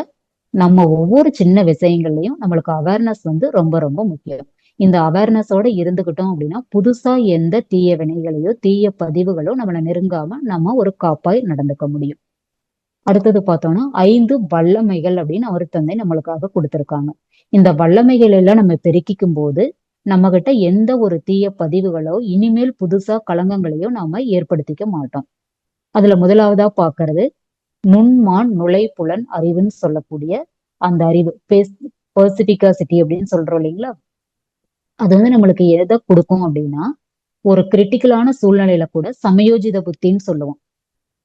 நம்ம ஒவ்வொரு சின்ன விஷயங்கள்லயும் நம்மளுக்கு அவேர்னஸ் வந்து ரொம்ப ரொம்ப முக்கியம். இந்த அவேர்னஸோட இருந்துகிட்டோம் அப்படின்னா புதுசா எந்த தீய வினைகளையோ தீய பதிவுகளோ நம்மளை நெருங்காம நம்ம ஒரு காப்பாய் நடந்துக்க முடியும். அடுத்தது பார்த்தோம்னா 5 வல்லமைகள் அப்படின்னு அவர் தந்தை நம்மளுக்காக கொடுத்திருக்காங்க. இந்த வல்லமைகள் எல்லாம் நம்ம பெருக்கிக்கும் போது நம்ம கிட்ட எந்த ஒரு தீய பதிவுகளோ இனிமேல் புதுசா களங்கங்களையோ நாம ஏற்படுத்திக்க மாட்டோம். அதுல முதலாவதா பாக்குறது நுண்மான் நுழைப்புலன் அறிவுன்னு சொல்லக்கூடிய அந்த அறிவு பெர்சிபிகாசிட்டி அப்படின்னு சொல்றோம் இல்லைங்களா. அது வந்து நம்மளுக்கு எதை கொடுக்கும் அப்படின்னா ஒரு கிரிட்டிக்கலான சூழ்நிலையில கூட சமயோஜித புத்தின்னு சொல்லுவோம்.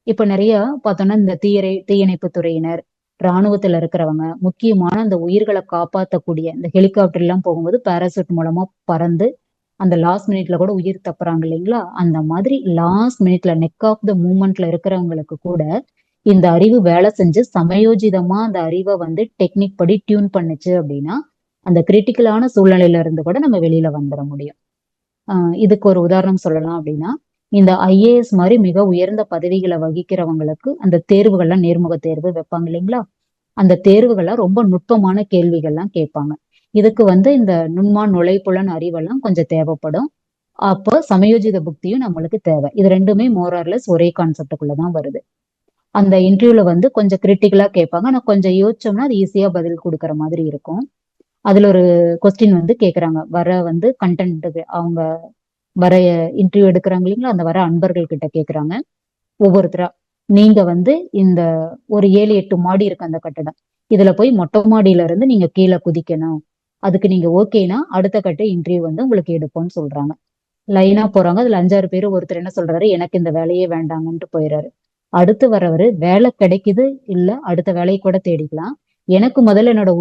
இப்ப நிறைய பார்த்தோம்னா இந்த தீயணைப்பு துறையினர், இராணுவத்துல இருக்கிறவங்க, முக்கியமான அந்த உயிர்களை காப்பாற்றக்கூடிய இந்த ஹெலிகாப்டர் எல்லாம் போகும்போது பாராசூட் மூலமா பறந்து அந்த லாஸ்ட் மினிட்ல கூட உயிர் தப்புறாங்க இல்லைங்களா. அந்த மாதிரி லாஸ்ட் மினிட்ல நெக் ஆஃப் த மூமெண்ட்ல இருக்கிறவங்களுக்கு கூட இந்த அறிவு வேலை செஞ்சு சமயோஜிதமா அந்த அறிவை வந்து டெக்னிக் படி டியூன் பண்ணுச்சு அப்படின்னா அந்த கிரிட்டிக்கலான சூழ்நிலையில இருந்து கூட நம்ம வெளியில வந்துட முடியும். இதுக்கு ஒரு உதாரணம் சொல்லலாம் அப்படின்னா இந்த ஐஏஎஸ் மாதிரி மிக உயர்ந்த பதவிகளை வகிக்கிறவங்களுக்கு அந்த தேர்வுகள்லாம் நேர்முக தேர்வு வைப்பாங்க இல்லைங்களா. அந்த தேர்வுகள்லாம் ரொம்ப நுட்பமான கேள்விகள்லாம் கேட்பாங்க. இதுக்கு வந்து இந்த நுண்மான் நுழைப்புலன் அறிவெல்லாம் கொஞ்சம் தேவைப்படும். அப்போ சமயோஜித புக்தியும் நம்மளுக்கு தேவை. இது ரெண்டுமே மோரார்லெஸ் ஒரே கான்செப்டுக்குள்ளதான் வருது. அந்த இன்டர்வியூல வந்து கொஞ்சம் கிரிட்டிக்கலா கேட்பாங்க. ஆனா கொஞ்சம் யோசிச்சோம்னா அது ஈஸியா பதில் கொடுக்குற மாதிரி இருக்கும். அதுல ஒரு கொஸ்டின் வந்து கேக்குறாங்க. வர வந்து கண்டென்ட்டுக்கு அவங்க வர இன்டர்வியூ எடுக்கிறாங்க இல்லைங்களா, அந்த வர அன்பர்கள் கிட்ட கேக்குறாங்க ஒவ்வொருத்தரா. நீங்க வந்து இந்த ஒரு 7-8 மாடி இருக்கு அந்த கட்டடம், இதுல போய் மொட்டை மாடியில இருந்து நீங்க கீழே குதிக்கணும், அதுக்கு நீங்க ஓகேனா அடுத்த கட்ட இன்டர்வியூ வந்து உங்களுக்கு எடுப்போம்னு சொல்றாங்க. லைனா போறாங்க. அதுல 5-6 பேர். ஒருத்தர் என்ன சொல்றாரு, எனக்கு இந்த வேலையே வேண்டாங்கன்ட்டு போயிடுறாரு. அடுத்து வரவரு வேலை கிடைக்குது இல்ல அடுத்த வேலையை கூட தேடிக்கலாம், எனக்கு முதல்ல என்னோட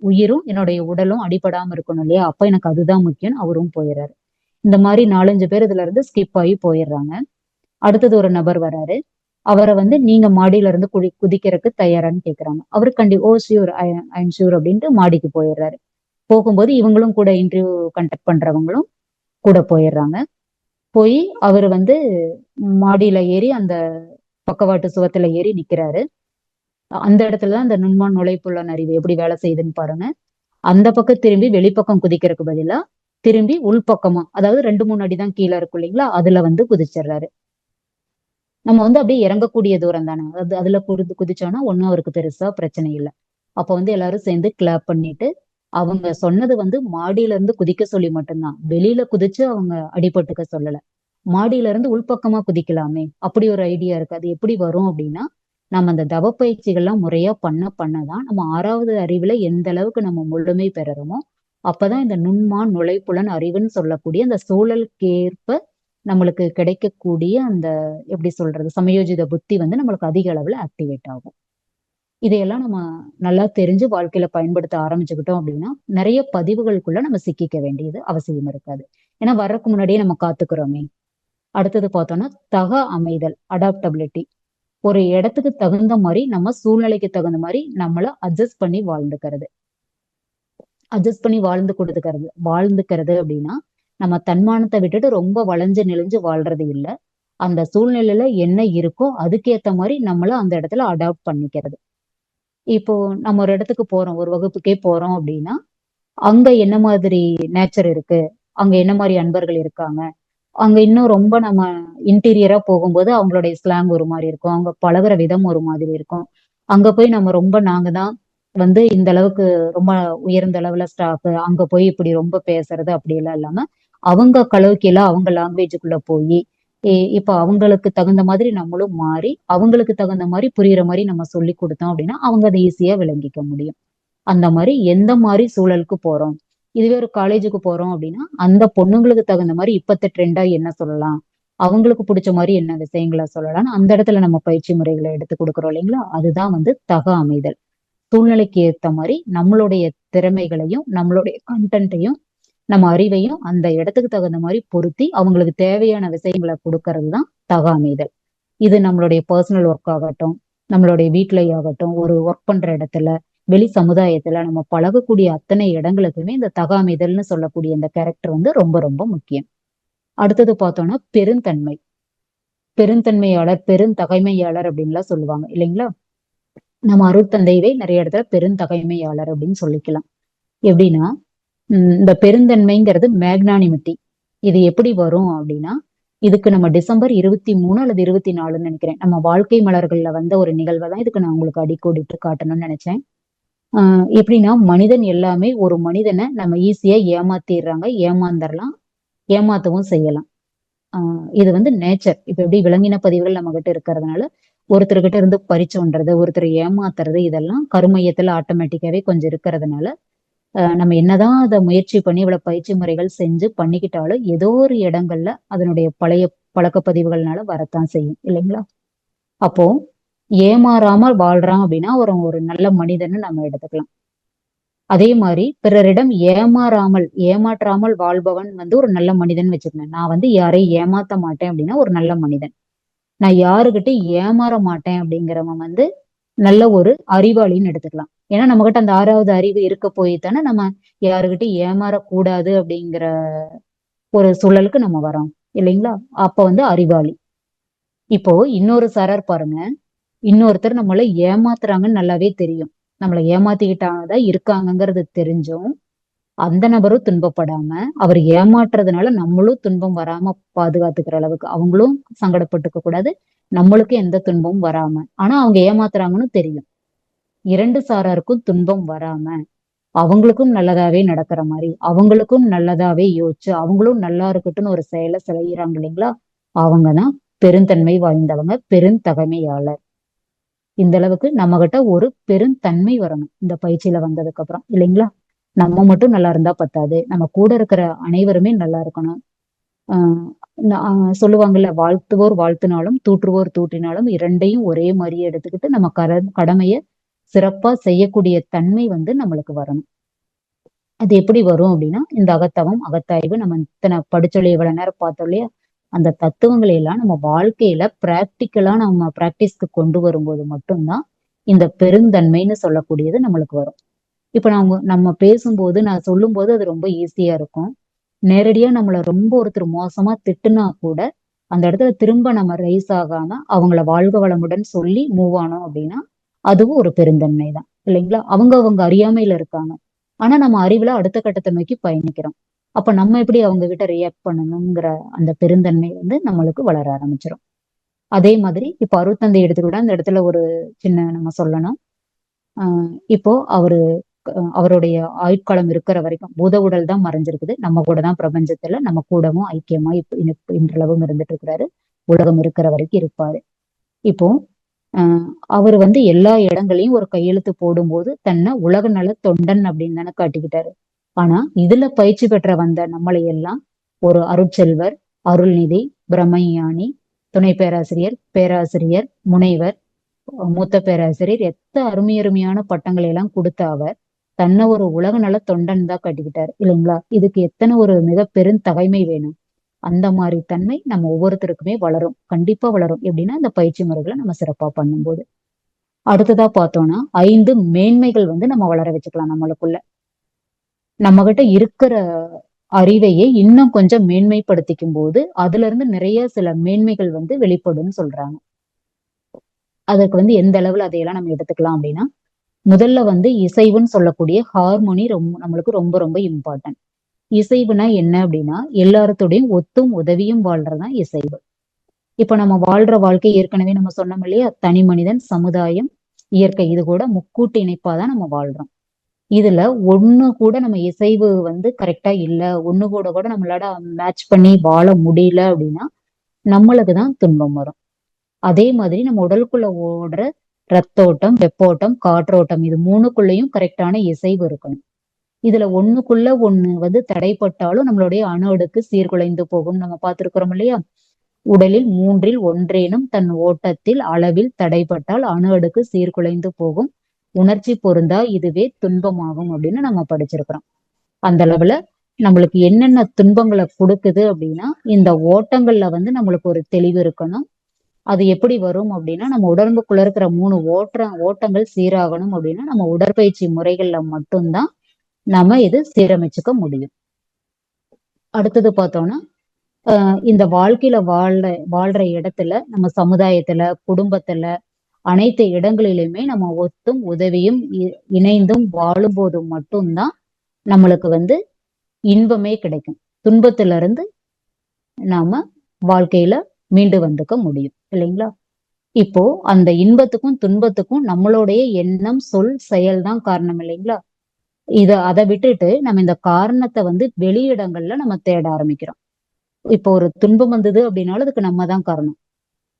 உயிரும் என்னுடைய உடலும் அடிபடாம இருக்கணும் இல்லையா, அப்ப எனக்கு அதுதான் முக்கியம், அவரும் போயிடுறாரு. இந்த மாதிரி 4-5 பேர் இதுல இருந்து ஸ்கிப் ஆகி போயிடுறாங்க. அடுத்தது ஒரு நபர் வராரு. அவரை வந்து நீங்க மாடியில இருந்து குதிக்கிறதுக்கு தயாரான்னு கேக்குறாங்க. அவரு ஓ ஷியூர், ஐ எம் ஷியூர் அப்படின்ட்டு மாடிக்கு போயிடுறாரு. போகும்போது இவங்களும் கூட இன்டர்வியூ கண்டக்ட் பண்றவங்களும் கூட போயிடுறாங்க. போய் அவர் வந்து மாடியில ஏறி அந்த பக்கவாட்டு சுவத்துல ஏறி நிக்கிறாரு. அந்த இடத்துலதான் அந்த நுண்மான் நுழைப்புலன் அறிவு எப்படி வேலை செய்யுதுன்னு பாருங்க. அந்த பக்கம் திரும்பி வெளிப்பக்கம் குதிக்கிறதுக்கு பதிலா திரும்பி உள்பக்கமா, அதாவது 2-3 அடிதான் கீழே இருக்கும் இல்லைங்களா, அதுல வந்து குதிச்சிடுறாரு. நம்ம வந்து அப்படியே இறங்கக்கூடிய தூரம் தானே, அதுல குதிச்சோம்னா ஒன்னும் அவருக்கு பெருசா பிரச்சனை இல்லை. அப்ப வந்து எல்லாரும் சேர்ந்து கிளாப் பண்ணிட்டு, அவங்க சொன்னது வந்து மாடியில இருந்து குதிக்க சொல்லி மட்டும்தான், வெளியில குதிச்சு அவங்க அடிபட்டுக்க சொல்லல. மாடியில இருந்து உள்பக்கமா குதிக்கலாமே, அப்படி ஒரு ஐடியா இருக்கு. அது எப்படி வரும் அப்படின்னா நம்ம அந்த தவ பயிற்சிகள்லாம் முறையா பண்ணதான் நம்ம 6வது அறிவுல எந்த அளவுக்கு நம்ம முழுமை பெறறோமோ அப்பதான் இந்த நுண்மான் நுழைப்புலன் அறிவுன்னு சொல்லக்கூடிய அந்த சூழலுக்கேற்ப நம்மளுக்கு கிடைக்கக்கூடிய அந்த எப்படி சொல்றது சமயோஜித புத்தி வந்து நம்மளுக்கு அதிக அளவுல ஆக்டிவேட் ஆகும். இதையெல்லாம் நம்ம நல்லா தெரிஞ்சு வாழ்க்கையில பயன்படுத்த ஆரம்பிச்சுக்கிட்டோம் அப்படின்னா நிறைய பதிவுகளுக்குள்ள நம்ம சிக்கிக்க வேண்டியது அவசியம் இருக்காது. ஏன்னா வர்றதுக்கு முன்னாடியே நம்ம காத்துக்கிறோமே. அடுத்தது பார்த்தோம்னா அமைதல், அடாப்டபிலிட்டி. ஒரு இடத்துக்கு தகுந்த மாதிரி நம்ம சூழ்நிலைக்கு தகுந்த மாதிரி நம்மள அட்ஜஸ்ட் பண்ணி வாழ்ந்துக்கிறது அப்படின்னா நம்ம தன்மானத்தை விட்டுட்டு ரொம்ப வளைஞ்சு நெளிஞ்சு வாழ்றது இல்லை. அந்த சூழ்நிலையில என்ன இருக்கோ அதுக்கேத்த மாதிரி நம்மள அந்த இடத்துல அடாப்ட் பண்ணிக்கிறது. இப்போ நம்ம ஒரு இடத்துக்கு போறோம், ஒரு வகுப்புக்கே போறோம் அப்படின்னா அங்க என்ன மாதிரி நேச்சர் இருக்கு, அங்க என்ன மாதிரி அன்பர்கள் இருக்காங்க, அங்க இன்னும் ரொம்ப நம்ம இன்டீரியரா போகும்போது அவங்களுடைய ஸ்லாங் ஒரு மாதிரி இருக்கும், அவங்க பழகுற விதம் ஒரு மாதிரி இருக்கும். அங்க போய் நம்ம ரொம்ப நாங்க தான் இந்த அளவுக்கு ரொம்ப உயர்ந்த அளவுல ஸ்டாஃப் அங்க போய் இப்படி ரொம்ப பேசுறது அப்படி எல்லாம் இல்லாம அவங்க கலோக்கியில அவங்க லாங்குவேஜுக்குள்ள போய் இப்ப அவங்களுக்கு தகுந்த மாதிரி நம்மளும் மாறி அவங்களுக்கு தகுந்த மாதிரி புரியுற மாதிரி நம்ம சொல்லி கொடுத்தோம் அப்படின்னா அவங்க அதை ஈஸியா விளங்கிக்க முடியும். அந்த மாதிரி எந்த மாதிரி சூழலுக்கு போறோம். இதுவே ஒரு காலேஜுக்கு போறோம் அப்படின்னா அந்த பொண்ணுங்களுக்கு தகுந்த மாதிரி இப்பத்த ட்ரெண்டா என்ன சொல்லலாம், அவங்களுக்கு பிடிச்ச மாதிரி என்ன விஷயங்களை சொல்லலாம், அந்த இடத்துல நம்ம பயிற்சி முறைகளை எடுத்து கொடுக்குறோம் இல்லைங்களா. அதுதான் தக அமைதல். சூழ்நிலைக்கு ஏத்த மாதிரி நம்மளுடைய திறமைகளையும் நம்மளுடைய கண்டென்ட்டையும் நம்ம அறிவையும் அந்த இடத்துக்கு தகுந்த மாதிரி பொருத்தி அவங்களுக்கு தேவையான விஷயங்களை கொடுக்கறது தான் தக அமைதல். இது நம்மளுடைய பர்சனல் ஒர்க் ஆகட்டும், நம்மளுடைய வீட்லயே ஆகட்டும், ஒரு ஒர்க் பண்ற இடத்துல, வெளி சமுதாயத்துல நம்ம பழகக்கூடிய அத்தனை இடங்களுக்குமே இந்த தக அமைதல்னு சொல்லக்கூடிய இந்த கேரக்டர் ரொம்ப ரொம்ப முக்கியம். அடுத்தது பார்த்தோம்னா பெருந்தன்மை. பெருந்தன்மையாளர் பெருந்தகைமையாளர் அப்படின்லாம் சொல்லுவாங்க இல்லைங்களா. நம்ம அருட்தந்தையவே நிறைய இடத்துல பெருந்தகைமையாளர் அப்படின்னு சொல்லிக்கலாம். எப்படின்னா இந்த பெருந்தன்மைங்கிறது மேக்னானிமிட்டி. இது எப்படி வரும் அப்படின்னா இதுக்கு நம்ம டிசம்பர் 23 அல்லது 24ன்னு நினைக்கிறேன், நம்ம வாழ்க்கை மலர்கள்ல ஒரு நிகழ்வை தான் இதுக்கு நான் உங்களுக்கு அடிக்கோடிட்டு காட்டணும்னு நினைச்சேன். எப்படின்னா மனிதன் எல்லாமே ஒரு மனிதனை நம்ம ஈஸியா ஏமாத்திடுறாங்க, ஏமாந்துடலாம், ஏமாத்தவும் செய்யலாம். இது நேச்சர். இப்ப எப்படி விலங்கின பதிவுகள் நம்ம கிட்ட இருக்கிறதுனால ஒருத்தர்கிட்ட இருந்து பறிச்சோன்றது, ஒருத்தர் ஏமாத்துறது, இதெல்லாம் கருமையத்துல ஆட்டோமேட்டிக்காவே கொஞ்சம் இருக்கிறதுனால நம்ம என்னதான் அதை முயற்சி பண்ணி இவ்வளவு பயிற்சி முறைகள் செஞ்சு பண்ணிக்கிட்டாலும் ஏதோ ஒரு இடங்கள்ல அதனுடைய பழைய பழக்க பதிவுகள்னால வரத்தான் செய்யும் இல்லைங்களா. அப்போ ஏமாறாமல் வாழ்றான் அப்படின்னா ஒரு ஒரு நல்ல மனிதன்னு நம்ம எடுத்துக்கலாம். அதே மாதிரி பிறரிடம் ஏமாற்றாமல் வாழ்பவன் ஒரு நல்ல மனிதன் வச்சுக்கணும். நான் யாரையும் ஏமாத்த மாட்டேன் அப்படின்னா ஒரு நல்ல மனிதன். நான் யாருகிட்ட ஏமாற மாட்டேன் அப்படிங்கிறவன் நல்ல ஒரு அறிவாளின்னு எடுத்துக்கலாம். ஏன்னா நம்ம கிட்ட அந்த 6வது அறிவு இருக்க போய் தானே நம்ம யாருகிட்ட ஏமாறக்கூடாது அப்படிங்கிற ஒரு சூழலுக்கு நம்ம வரோம் இல்லைங்களா. அப்ப அறிவாளி. இப்போ இன்னொரு சாரார் பாருங்க, இன்னொருத்தர் நம்மள ஏமாத்துறாங்கன்னு நல்லாவே தெரியும், நம்மளை ஏமாத்திக்கிட்டாதான் இருக்காங்கங்கிறது தெரிஞ்சும் அந்த நபரும் துன்பப்படாம அவர் ஏமாற்றுறதுனால நம்மளும் துன்பம் வராம பாதுகாத்துக்கிற அளவுக்கு அவங்களும் சங்கடப்பட்டுக்க கூடாது, நம்மளுக்கு எந்த துன்பமும் வராம, ஆனா அவங்க ஏமாத்துறாங்கன்னு தெரியும், 2 சாராருக்கும் துன்பம் வராம அவங்களுக்கும் நல்லதாவே நடக்கிற மாதிரி அவங்களுக்கும் நல்லதாவே யோசிச்சு அவங்களும் நல்லா இருக்கட்டும்னு ஒரு செயலை செய்யறாங்க இல்லைங்களா. அவங்கதான் பெருந்தன்மை வாய்ந்தவங்க, பெருந்தகைமையாளர். இந்த அளவுக்கு நம்ம கிட்ட ஒரு பெருந்தன்மை வரணும் இந்த பயிற்சியில வந்ததுக்கு அப்புறம் இல்லைங்களா. நம்ம மட்டும் நல்லா இருந்தா பத்தாது, நம்ம கூட இருக்கிற அனைவருமே நல்லா இருக்கணும். சொல்லுவாங்கல்ல, வாழ்த்துவோர் வாழ்த்தினாலும் தூற்றுவோர் தூற்றினாலும் இரண்டையும் ஒரே மாதிரியே எடுத்துக்கிட்டு நம்ம கடமையை சிறப்பா செய்யக்கூடிய தன்மை நம்மளுக்கு வரணும். அது எப்படி வரும் அப்படின்னா இந்த அகத்தவம் அகத்தாய்வு நம்ம இத்தனை படிச்சொல்லி இவ்வளவு நேரம் பார்த்தோம் இல்லையா, அந்த தத்துவங்களை எல்லாம் நம்ம வாழ்க்கையில பிராக்டிக்கலா நம்ம பிராக்டிஸ்க்கு கொண்டு வரும்போது மட்டும்தான் இந்த பெருந்தன்மைன்னு சொல்லக்கூடியது நம்மளுக்கு வரும். இப்ப நம்ம பேசும்போது நான் சொல்லும் போது அது ரொம்ப ஈஸியா இருக்கும். நேரடியா நம்மள ரொம்ப ஒருத்தர் மோசமா திட்டுனா கூட அந்த இடத்துல திரும்ப நம்ம ரைஸ் ஆகாம அவங்கள வாழ்க வளமுடன் சொல்லி மூவ் ஆனோம் அப்படின்னா அதுவும் ஒரு பெருந்தன்மை தான் இல்லைங்களா. அவங்க அறியாமையில இருக்காங்க, ஆனா நம்ம அறிவுல அடுத்த கட்டத்தை நோக்கி பயணிக்கிறோம். அப்ப நம்ம எப்படி அவங்க கிட்ட ரியாக்ட் பண்ணணுங்கிற அந்த பெருந்தன்மை நம்மளுக்கு வளர ஆரம்பிச்சிடும். அதே மாதிரி இப்ப அருட்தந்தை எடுத்துக்கிட்டா அந்த இடத்துல ஒரு சின்ன நம்ம சொல்லணும். இப்போ அவருடைய ஆயுட்காலம் இருக்கிற வரைக்கும் பூத உடல் தான் மறைஞ்சிருக்குது, நம்ம கூட தான் பிரபஞ்சத்துல நம்ம கூடவும் ஐக்கியமா இன்றளவும் இருந்துட்டு இருக்கிறாரு, உலகம் இருக்கிற வரைக்கும் இருப்பாரு. இப்போ அவர் எல்லா இடங்களையும் ஒரு கையெழுத்து போடும்போது தன்னை உலக நல தொண்டன் அப்படின்னு தானே காட்டிக்கிட்டாரு. ஆனா இதுல பயிற்சி பெற்ற வந்த நம்மளை எல்லாம் ஒரு அருட்செல்வர், அருள்நிதி, பிரம்மஞானி, துணை பேராசிரியர், பேராசிரியர், முனைவர், மூத்த பேராசிரியர், அருமையான பட்டங்களை எல்லாம் கொடுத்த அவர் தன்னை ஒரு உலக நல தொண்டன் தான் கட்டிக்கிட்டாரு இல்லைங்களா. இதுக்கு எத்தனை ஒரு மிக பெருந்தகைமை வேணும். அந்த மாதிரி தன்மை நம்ம ஒவ்வொருத்தருக்குமே வளரும், கண்டிப்பா வளரும். எப்படின்னா இந்த பயிற்சி முறைகளை நம்ம சிறப்பா பண்ணும்போது. அடுத்ததா பார்த்தோம்னா 5 மேன்மைகள் நம்ம வளர வச்சுக்கலாம் நம்மளுக்குள்ள. நம்ம கிட்ட இருக்கிற அறிவையே இன்னும் கொஞ்சம் மேன்மைப்படுத்திக்கும் போது அதுல இருந்து நிறைய சில மேன்மைகள் வெளிப்படும்னு சொல்றாங்க. அதுக்கு எந்த அளவுல அதையெல்லாம் நம்ம எடுத்துக்கலாம் அப்படின்னா, முதல்ல இசைவுன்னு சொல்லக்கூடிய ஹார்மோனி நம்மளுக்கு ரொம்ப ரொம்ப இம்பார்ட்டன்ட். இசைவுனா என்ன அப்படின்னா, எல்லாரத்தோடையும் ஒத்தும் உதவியும் வாழ்றதுதான் இசைவு. இப்ப நம்ம வாழ்ற வாழ்க்கை ஏற்கனவே நம்ம சொன்னோம் இல்லையா, தனி மனிதன், சமுதாயம், இயற்கை, இது கூட முக்கூட்டு இணைப்பாதான் நம்ம வாழ்றோம். இதுல ஒண்ணு கூட நம்ம இசைவு கரெக்டா இல்ல, ஒண்ணு கூட கூட நம்மளால மேட்ச் பண்ணி வாழ முடியல அப்படின்னா நம்மளுக்குதான் துன்பம் வரும். அதே மாதிரி நம்ம உடலுக்குள்ள ஓடுற ரத்தோட்டம், வெப்போட்டம், காற்றோட்டம், இது மூணுக்குள்ளேயும் கரெக்டான இசைவு இருக்கணும். இதுல ஒண்ணுக்குள்ள ஒண்ணு தடைப்பட்டாலும் நம்மளுடைய அணு அடுக்கு சீர்குலைந்து போகும். நம்ம பார்த்திருக்கிறோம் இல்லையா, உடலில் மூன்றில் ஒன்றேனும் தன் ஓட்டத்தில் அளவில் தடைப்பட்டால் அணு அடுக்கு சீர்குலைந்து போகும், உணர்ச்சி பொருந்தா இதுவே துன்பமாகும் அப்படின்னு நம்ம படிச்சிருக்கிறோம். அந்த அளவுல நம்மளுக்கு என்னென்ன துன்பங்களை கொடுக்குது அப்படின்னா, இந்த ஓட்டங்கள்ல நம்மளுக்கு ஒரு தெளிவு இருக்கணும். அது எப்படி வரும் அப்படின்னா, நம்ம உடம்புக்குள்ள இருக்கிற 3 ஓட்டங்கள் சீராகணும் அப்படின்னா நம்ம உடற்பயிற்சி முறைகள்ல மட்டும்தான் நம்ம இது சீரமைச்சுக்க முடியும். அடுத்தது பார்த்தோம்னா, இந்த வாழ்க்கையில வாழ்ற இடத்துல, நம்ம சமுதாயத்துல, குடும்பத்துல, அனைத்து இடங்களிலுமே நம்ம ஒத்தும் உதவியும் இணைந்தும் வாழும்போது மட்டும்தான் நம்மளுக்கு இன்பமே கிடைக்கும். துன்பத்துல இருந்து நாம வாழ்க்கையில மீண்டு வந்துக்க முடியும் இல்லைங்களா? இப்போ அந்த இன்பத்துக்கும் துன்பத்துக்கும் நம்மளுடைய எண்ணம், சொல், செயல் தான் காரணம் இல்லைங்களா? அதை விட்டுட்டு நம்ம இந்த காரணத்தை வெளியிடங்கள்ல நம்ம தேட ஆரம்பிக்கிறோம். இப்போ ஒரு துன்பம் வந்தது அப்படின்னாலும் அதுக்கு நம்ம தான் காரணம்.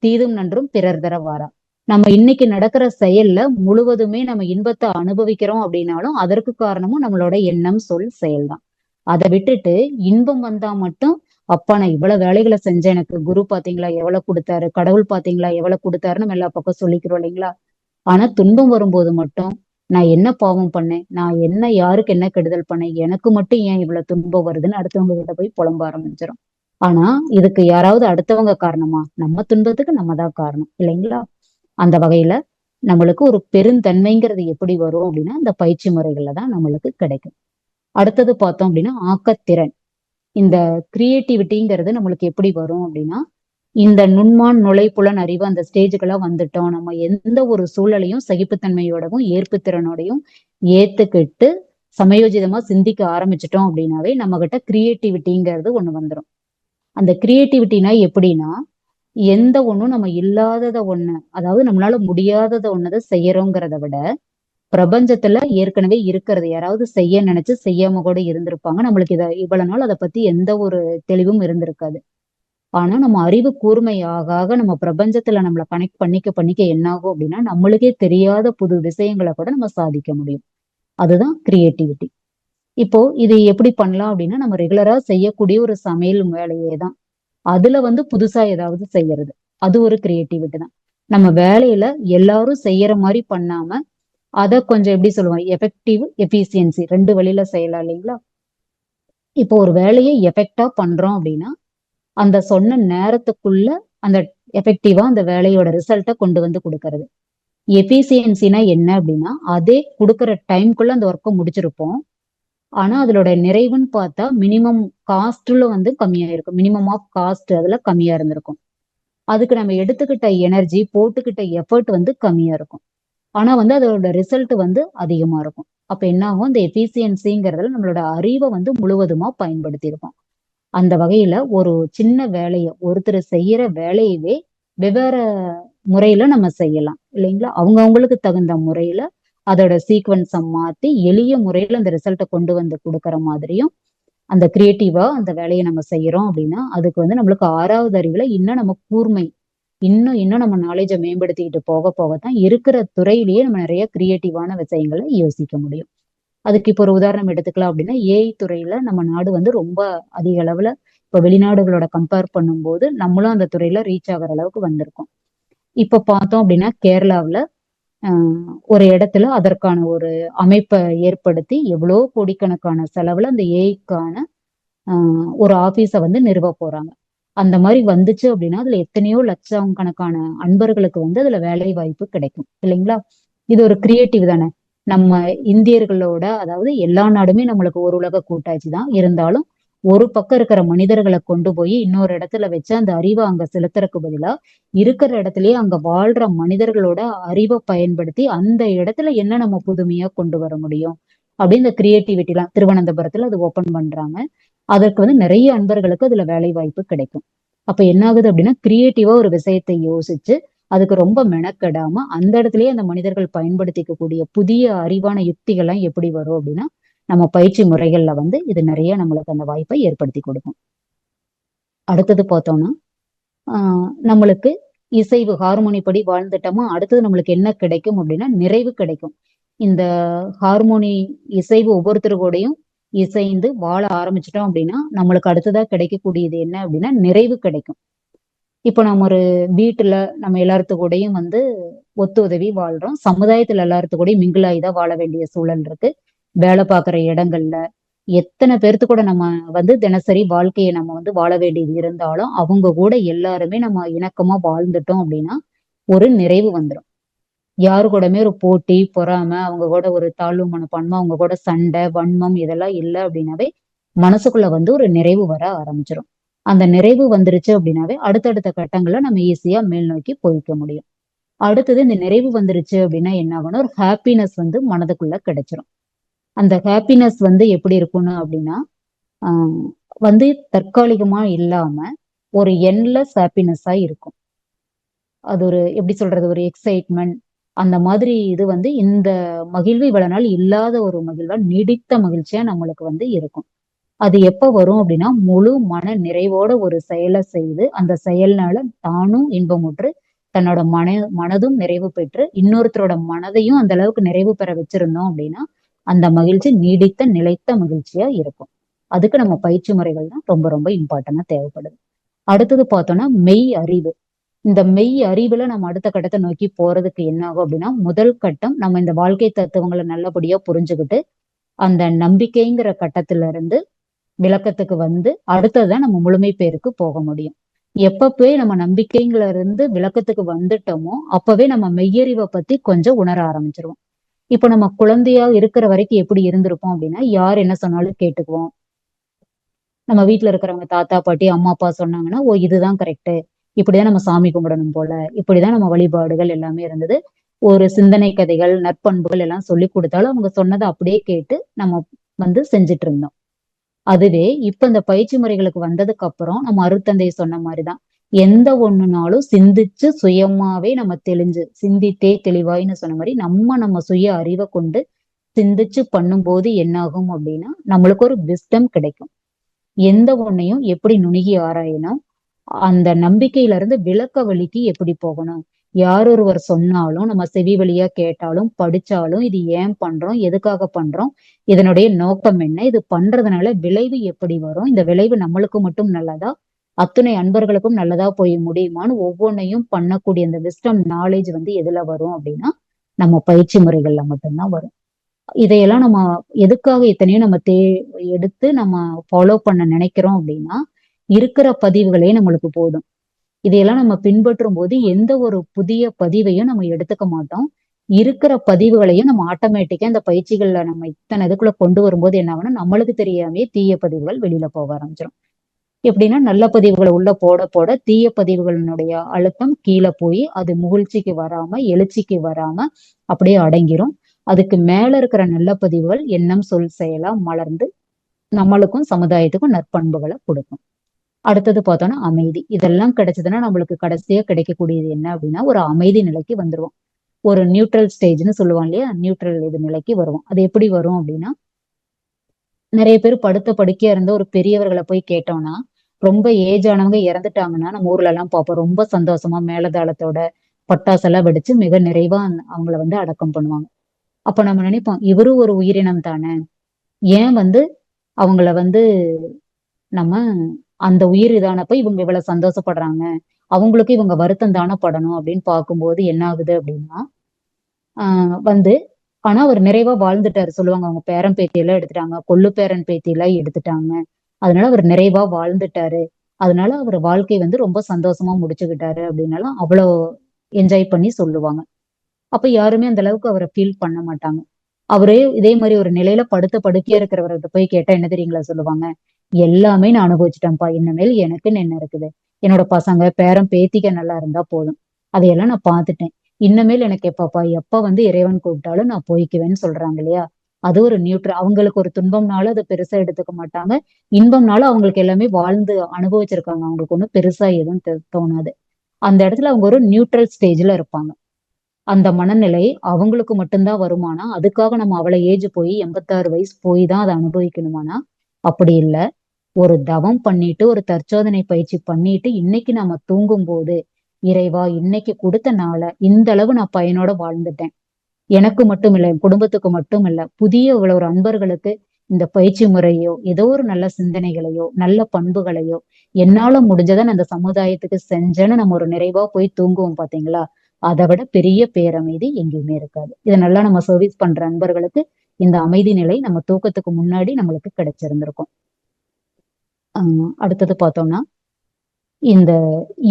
தீதும் நன்றும் பிறர் தர வாரா. நம்ம இன்னைக்கு நடக்கிற செயல்ல முழுவதுமே நம்ம இன்பத்தை அனுபவிக்கிறோம் அப்படின்னாலும் அதற்கு காரணமும் நம்மளோட எண்ணம், சொல், செயல் தான். அதை விட்டுட்டு இன்பம் வந்தா மட்டும், அப்பா நான் இவ்வளவு வேலைகளை செஞ்சேன், எனக்கு குரு பாத்தீங்களா எவ்வளவு கொடுத்தாரு, கடவுள் பாத்தீங்களா எவ்வளவு கொடுத்தாருன்னு நம்ம எல்லா பக்கம் சொல்லிக்கிறோம் இல்லைங்களா? ஆனா துன்பம் வரும்போது மட்டும், நான் என்ன பாவம் பண்ணேன், நான் யாருக்கு என்ன கெடுதல் பண்ணேன், எனக்கு மட்டும் ஏன் இவ்வளவு துன்பம் வருதுன்னு அடுத்தவங்க கிட்ட போய் புலம்ப ஆரம்பிச்சிடும். ஆனா இதுக்கு யாராவது அடுத்தவங்க காரணமா? நம்ம துன்பத்துக்கு நம்ம தான் காரணம் இல்லைங்களா? அந்த வகையில நம்மளுக்கு ஒரு பெருந்தன்மைங்கிறது எப்படி வரும் அப்படின்னா, இந்த பயிற்சி முறைகள்ல தான் நம்மளுக்கு கிடைக்கும். அடுத்தது பார்த்தோம் அப்படின்னா, ஆக்கத்திறன். இந்த கிரியேட்டிவிட்டிங்கிறது நம்மளுக்கு எப்படி வரும் அப்படின்னா, இந்த நுண்மான் நுழைப்புலன் அறிவு அந்த ஸ்டேஜுக்கெல்லாம் வந்துட்டோம், நம்ம எந்த ஒரு சூழலையும் சகிப்புத்தன்மையோடவும் ஏற்புத்திறனோடையும் ஏத்துக்கிட்டு சமயோஜிதமா சிந்திக்க ஆரம்பிச்சிட்டோம் அப்படின்னாவே நம்ம கிட்ட கிரியேட்டிவிட்டிங்கிறது ஒண்ணு வந்துடும். அந்த கிரியேட்டிவிட்டினா எப்படின்னா, எந்த ஒண்ணும் நம்ம இல்லாதத ஒண்ணு, அதாவது நம்மளால முடியாதத ஒண்ணதை செய்யறோங்கிறத விட, பிரபஞ்சத்துல ஏற்கனவே இருக்கிறது யாராவது செய்ய நினைச்சு செய்யாம கூட இருந்திருப்பாங்க. நம்மளுக்கு இவ்வளவு நாள் அதை பத்தி எந்த ஒரு தெளிவும் இருந்திருக்காது. ஆனா நம்ம அறிவு கூர்மை ஆக நம்ம பிரபஞ்சத்துல நம்மளை கனெக்ட் பண்ணிக்க என்ன ஆகும் அப்படின்னா, நம்மளுக்கே தெரியாத புது விஷயங்களை கூட நம்ம சாதிக்க முடியும். அதுதான் கிரியேட்டிவிட்டி. இப்போ இது எப்படி பண்ணலாம் அப்படின்னா, நம்ம ரெகுலரா செய்யக்கூடிய ஒரு சமையல் வேலையே தான், அதுல புதுசா ஏதாவது செய்யறது, அது ஒரு கிரியேட்டிவிட்டி தான். நம்ம வேலையில எல்லாரும் செய்யற மாதிரி பண்ணாம அதை கொஞ்சம் எப்படி சொல்லுவோம், எஃபெக்டிவ், எஃபிசியன்சி, 2 வழியில செய்யலாம் இல்லைங்களா? இப்போ ஒரு வேலையை எஃபெக்டா பண்றோம் அப்படின்னா, அந்த சொன்ன நேரத்துக்குள்ள அந்த எஃபெக்டிவா அந்த வேலையோட ரிசல்ட்டை கொண்டு கொடுக்கறது. எஃபிசியன்சினா என்ன அப்படின்னா, அதே கொடுக்குற டைம்குள்ள அந்த ஒர்க்கை முடிச்சிருப்போம். ஆனா அதோட நிறைவுன்னு பார்த்தா மினிமம் காஸ்ட்ல கம்மியா இருக்கும். மினிமம் ஆஃப் காஸ்ட் அதுல கம்மியா இருந்திருக்கும். அதுக்கு நம்ம எடுத்துக்கிட்ட எனர்ஜி, போட்டுக்கிட்ட எஃபர்ட் கம்மியா இருக்கும். ஆனா அதோட ரிசல்ட் அதிகமா இருக்கும். அப்ப என்ன ஆகும், இந்த எஃபிசியன்சிங்கிறதுல நம்மளோட அறிவை முழுவதுமா பயன்படுத்தி இருக்கோம். அந்த வகையில ஒரு சின்ன வேலையை, ஒருத்தர் செய்யற வேலையவே வெவ்வேறு முறையில நம்ம செய்யலாம் இல்லைங்களா? அவங்களுக்கு தகுந்த முறையில அதோட சீக்வன்ஸை மாத்தி எளிய முறையில அந்த ரிசல்ட்டை கொண்டு கொடுக்கற மாதிரியும் அந்த கிரியேட்டிவா அந்த வேலையை நம்ம செய்யறோம் அப்படின்னா, அதுக்கு நம்மளுக்கு 6வது அறிவுல இன்னும் நம்ம கூர்மை, இன்னும் நம்ம நாலேஜை மேம்படுத்திக்கிட்டு போக போகத்தான் இருக்கிற துறையிலேயே நம்ம நிறைய கிரியேட்டிவான விஷயங்களை யோசிக்க முடியும். அதுக்கு இப்போ ஒரு உதாரணம் எடுத்துக்கலாம் அப்படின்னா, ஏஐ துறையில நம்ம நாடு ரொம்ப அதிக அளவுல இப்போ வெளிநாடுகளோட கம்பேர் பண்ணும்போது நம்மளும் அந்த துறையில ரீச் ஆகிற அளவுக்கு வந்திருக்கோம். இப்ப பார்த்தோம் அப்படின்னா, கேரளாவுல ஒரு இடத்துல அதற்கான ஒரு அமைப்பை ஏற்படுத்தி எவ்வளோ கோடிக்கணக்கான செலவுல அந்த ஏஐக்கான ஒரு ஆபீஸை நிறுவ போறாங்க. அந்த மாதிரி வந்துச்சு அப்படின்னா அதுல எத்தனையோ லட்சம் கணக்கான அன்பர்களுக்கு அதுல வேலை வாய்ப்பு கிடைக்கும் இல்லைங்களா? இது ஒரு கிரியேட்டிவ் தானே. நம்ம இந்தியர்களோட, அதாவது எல்லா நாடுமே நம்மளுக்கு ஒரு உலக கூட்டாட்சி தான் இருந்தாலும் ஒரு பக்கம் இருக்கிற மனிதர்களை கொண்டு போய் இன்னொரு இடத்துல வச்சு அந்த அறிவை அங்க செலுத்துறதுக்கு பதிலா இருக்கிற இடத்துலயே அங்க வாழ்ற மனிதர்களோட அறிவை பயன்படுத்தி அந்த இடத்துல என்ன நம்ம புதுமையா கொண்டு வர முடியும் அப்படின்னு இந்த கிரியேட்டிவிட்டி எல்லாம் திருவனந்தபுரத்துல அது ஓபன் பண்றாங்க. அதற்கு நிறைய அன்பர்களுக்கு அதுல வேலை வாய்ப்பு கிடைக்கும். அப்ப என்ன ஆகுது அப்படின்னா கிரியேட்டிவா ஒரு விஷயத்தை யோசிச்சு அதுக்கு ரொம்ப மெனக்கெடாம அந்த இடத்துலயே அந்த மனிதர்கள் பயன்படுத்திக்க கூடிய புதிய அறிவான யுக்திகள்லாம் எப்படி வரும் அப்படின்னா நம்ம பயிற்சி முறைகள்ல இது நிறைய நம்மளுக்கு அந்த வாய்ப்பை ஏற்படுத்தி கொடுக்கும். அடுத்தது பார்த்தோம்னா நம்மளுக்கு இசைவு ஹார்மோனி படி வாழ்ந்துட்டோமா அடுத்தது நம்மளுக்கு என்ன கிடைக்கும் அப்படின்னா நிறைவு கிடைக்கும். இந்த ஹார்மோனி இசைவு ஒவ்வொருத்தருக்கூடையும் இசைந்து வாழ ஆரம்பிச்சிட்டோம் அப்படின்னா நம்மளுக்கு அடுத்ததா கிடைக்கக்கூடியது என்ன அப்படின்னா நிறைவு கிடைக்கும். இப்ப நம்ம ஒரு வீட்டுல நம்ம எல்லாத்துக்கூடையும் ஒத்து உதவி வாழ்றோம். சமுதாயத்துல எல்லாத்துக்கூடையும் மிங்கிலாயிதான் வாழ வேண்டிய சூழல் இருக்கு. வேலை பார்க்குற இடங்கள்ல எத்தனை பேர்த்து கூட நம்ம தினசரி வாழ்க்கையை நம்ம வாழ வேண்டியது இருந்தாலும் அவங்க கூட எல்லாருமே நம்ம இணக்கமா வாழ்ந்துட்டோம் அப்படின்னா ஒரு நிறைவு வந்துடும். யாரு கூடமே ஒரு போட்டி பொறாமை அவங்க கூட ஒரு தாழ்வு மனப்பான்மை அவங்க கூட சண்டை வன்மம் இதெல்லாம் இல்லை அப்படின்னாவே மனசுக்குள்ள ஒரு நிறைவு வர ஆரம்பிச்சிடும். அந்த நிறைவு வந்துருச்சு அப்படின்னாவே அடுத்தடுத்த கட்டங்களை நம்ம ஈஸியா மேல் நோக்கி போய்க்க முடியும். அடுத்தது இந்த நிறைவு வந்துருச்சு அப்படின்னா என்ன ஆகும்னா ஒரு ஹாப்பினஸ் மனதுக்குள்ள கிடைச்சிரும். அந்த ஹாப்பினஸ் எப்படி இருக்கும்னு அப்படின்னா தற்காலிகமா இல்லாம ஒரு என்லெஸ் ஹாப்பினஸா இருக்கும். அது ஒரு எப்படி சொல்றது ஒரு எக்ஸைட்மெண்ட் அந்த மாதிரி இது இந்த மகிழ்வு இவ்வளவு நாள் இல்லாத ஒரு மகிழ்வா நீடித்த மகிழ்ச்சியா நம்மளுக்கு இருக்கும். அது எப்ப வரும் அப்படின்னா முழு மன நிறைவோட ஒரு செயலை செய்து அந்த செயல்னால தானும் இன்பமுற்று தன்னோட மனதும் நிறைவு பெற்று இன்னொருத்தரோட மனதையும் அந்த அளவுக்கு நிறைவு பெற வச்சிருந்தோம் அப்படின்னா அந்த மகிழ்ச்சி நீடித்த நிலைத்த மகிழ்ச்சியா இருக்கும். அதுக்கு நம்ம பயிற்சி முறைகள் தான் ரொம்ப ரொம்ப இம்பார்ட்டன்டா தேவைப்படுது. அடுத்தது பார்த்தோம்னா மெய் அறிவு. இந்த மெய் அறிவுல நம்ம அடுத்த கட்டத்தை நோக்கி போறதுக்கு என்ன ஆகும் அப்படின்னா முதல் கட்டம் நம்ம இந்த வாழ்க்கை தத்துவங்களை நல்லபடியா புரிஞ்சுக்கிட்டு அந்த நம்பிக்கைங்கிற கட்டத்துல இருந்து விளக்கத்துக்கு அடுத்ததுதான் நம்ம முழுமை பேருக்கு போக முடியும். எப்ப போய் நம்ம நம்பிக்கைங்கள இருந்து விளக்கத்துக்கு வந்துட்டோமோ அப்பவே நம்ம மெய்யறிவை பத்தி கொஞ்சம் உணர ஆரம்பிச்சிருவோம். இப்ப நம்ம குழந்தையா இருக்கிற வரைக்கும் எப்படி இருந்திருப்போம் அப்படின்னா யார் என்ன சொன்னாலும் கேட்டுக்குவோம். நம்ம வீட்டுல இருக்கிறவங்க தாத்தா பாட்டி அம்மா அப்பா சொன்னாங்கன்னா ஓ இதுதான் கரெக்டு இப்படிதான் நம்ம சாமி கும்பிடணும் போல இப்படிதான் நம்ம வழிபாடுகள் எல்லாமே இருந்தது. ஒரு சிந்தனை கதைகள் நற்பண்புகள் எல்லாம் சொல்லி கொடுத்தாலும் அவங்க சொன்னதை அப்படியே கேட்டு நம்ம செஞ்சுட்டு இருந்தோம். அதுவே இப்ப இந்த பயிற்சி முறைகளுக்கு வந்ததுக்கு அப்புறம் நம்ம அருட்தந்தை சொன்ன மாதிரிதான் எந்த ஒண்ணுனாலும் சிந்திச்சு சுயமாவே நம்ம தெளிஞ்சு சிந்தித்தே தெளிவாயின்னு சொன்ன மாதிரி நம்ம சுய அறிவை கொண்டு சிந்திச்சு பண்ணும்போது என்னாகும் அப்படின்னா நம்மளுக்கு ஒரு விஸ்டம் கிடைக்கும். எந்த ஒன்னையும் எப்படி நுணுகி ஆராயணும் அந்த நம்பிக்கையில இருந்து விளக்க வழிக்கு எப்படி போகணும். யார் ஒருவர் சொன்னாலும் நம்ம செவி வழியா கேட்டாலும் படிச்சாலும் இது ஏன் பண்றோம் எதுக்காக பண்றோம் இதனுடைய நோக்கம் என்ன இது பண்றதுனால விளைவு எப்படி வரும் இந்த விளைவு நம்மளுக்கு மட்டும் நல்லதா அத்துணை அன்பர்களுக்கும் நல்லதா போய் முடியுமான்னு ஒவ்வொன்னையும் பண்ணக்கூடிய அந்த விஸ்டம் நாலேஜ் எதுல வரும் அப்படின்னா நம்ம பயிற்சி முறைகள்ல மட்டும்தான் வரும். இதையெல்லாம் நம்ம எதுக்காக இத்தனையும் நம்ம எடுத்து நம்ம ஃபாலோ பண்ண நினைக்கிறோம் அப்படின்னா இருக்கிற பதிவுகளே நம்மளுக்கு போதும். இதையெல்லாம் நம்ம பின்பற்றும் போது எந்த ஒரு புதிய பதிவையும் நம்ம எடுத்துக்க மாட்டோம். இருக்கிற பதிவுகளையும் நம்ம ஆட்டோமேட்டிக்கா இந்த பயிற்சிகள்ல நம்ம இத்தனை இதுக்குள்ள கொண்டு வரும்போது என்ன ஆகும்னா நம்மளுக்கு தெரியாமே தீய பதிவுகள் வெளியில போக ஆரம்பிச்சிடும். எப்படின்னா நல்ல பதிவுகளை உள்ள போட போட தீய பதிவுகளினுடைய அழுத்தம் கீழே போய் அது முகிழ்ச்சிக்கு வராம எழுச்சிக்கு வராம அப்படியே அடங்கிரும். அதுக்கு மேல இருக்கிற நல்ல பதிவுகள் எண்ணம் சொல் செயலா மலர்ந்து நம்மளுக்கும் சமுதாயத்துக்கும் நற்பண்புகளை கொடுக்கும். அடுத்தது பார்த்தோம்னா அமைதி. இதெல்லாம் கிடைச்சதுன்னா நம்மளுக்கு கடைசியா கிடைக்கக்கூடியது என்ன அப்படின்னா ஒரு அமைதி நிலைக்கு வந்துருவோம். ஒரு நியூட்ரல் ஸ்டேஜ்னு சொல்லுவாங்க இல்லையா நியூட்ரல் இது நிலைக்கு வருவோம். அது எப்படி வரும் அப்படின்னா நிறைய பேர் படுத்த படுக்கையா இருந்த ஒரு பெரியவர்களை போய் கேட்டோம்னா ரொம்ப ஏஜ் ஆனவங்க இறந்துட்டாங்கன்னா நம்ம ஊர்ல எல்லாம் பார்ப்போம் ரொம்ப சந்தோஷமா மேலதாளத்தோட பட்டாசெல்லாம் வெடிச்சு மிக நிறைவா அவங்கள அடக்கம் பண்ணுவாங்க. அப்ப நம்ம நினைப்போம் இவரும் ஒரு உயிரினம் தானே ஏன் அவங்கள நம்ம அந்த உயிர் இதானப்ப இவங்க இவ்வளவு சந்தோஷப்படுறாங்க அவங்களுக்கு இவங்க வருத்தம் தானே படணும் அப்படின்னு பார்க்கும்போது என்ன ஆகுது அப்படின்னா ஆனா அவர் நிறைவா வாழ்ந்துட்டாரு சொல்லுவாங்க. அவங்க பேரன் பேத்தி எல்லாம் எடுத்துட்டாங்க கொள்ளு பேரன் பேத்தி எல்லாம் எடுத்துட்டாங்க அதனால அவர் நிறைவா வாழ்ந்துட்டாரு அதனால அவர் வாழ்க்கை ரொம்ப சந்தோஷமா முடிச்சுக்கிட்டாரு அப்படின்னாலும் அவ்வளோ என்ஜாய் பண்ணி சொல்லுவாங்க. அப்ப யாருமே அந்த அளவுக்கு அவரை ஃபீல் பண்ண மாட்டாங்க. அவரே இதே மாதிரி ஒரு நிலையில படுத்த படுக்கையா இருக்கிறவர்கிட்ட போய் கேட்டா என்ன தெரியுங்களா சொல்லுவாங்க எல்லாமே நான் அனுபவிச்சுட்டேன்ப்பா. இனிமேல் எனக்குன்னு என்ன இருக்குது? என்னோட பசங்க, பேரன், பேத்திக நல்லா இருந்தா போதும். அதையெல்லாம் நான் பார்த்துட்டேன். இன்னமேல் எனக்கு எப்பப்பா, எப்ப வந்து இறைவன் கூப்பிட்டாலும் நான் போய்க்குவேன்னு சொல்றாங்க இல்லையா? அது ஒரு அவங்களுக்கு ஒரு துன்பம்னாலும் அத பெருசா எடுத்துக்க மாட்டாங்க. இன்பம்னாலும் அவங்களுக்கு எல்லாமே வாழ்ந்து அனுபவிச்சிருக்காங்க. அவங்களுக்கு ஒண்ணும் பெருசா எதுவும் தோணாது. அந்த இடத்துல அவங்க ஒரு நியூட்ரல் ஸ்டேஜ்ல இருப்பாங்க. அந்த மனநிலை அவங்களுக்கு மட்டும்தான் வருமானா, அதுக்காக நம்ம அவ்வளவு ஏஜ் போய் 86 வயசு போய் தான் அதை அனுபவிக்கணுமானா, அப்படி இல்ல. ஒரு தவம் பண்ணிட்டு, ஒரு தற்சோதனை பயிற்சி பண்ணிட்டு, இன்னைக்கு நாம தூங்கும்போது, இறைவா இன்னைக்கு கொடுத்த நாள இந்த அளவு நான் பயனோட வாழ்ந்துட்டேன். எனக்கு மட்டும் இல்ல, என் குடும்பத்துக்கு மட்டும் இல்ல, புதிய ஒரு அன்பர்களுக்கு இந்த பயிற்சி முறையோ, ஏதோ ஒரு நல்ல சிந்தனைகளையோ, நல்ல பண்புகளையோ, என்னால முடிஞ்சதை நான் அந்த சமுதாயத்துக்கு செஞ்சேன்னு நம்ம ஒரு நிறைவா போய் தூங்குவோம் பாத்தீங்களா? அதை விட பெரிய பேரமைதி எங்கேயுமே இருக்காது. இதை நல்லா நம்ம சர்வீஸ் பண்ற அன்பர்களுக்கு இந்த அமைதி நிலை நம்ம தூக்கத்துக்கு முன்னாடி நம்மளுக்கு கிடைச்சிருந்திருக்கும். அடுத்தது பார்த்தோம்னா, இந்த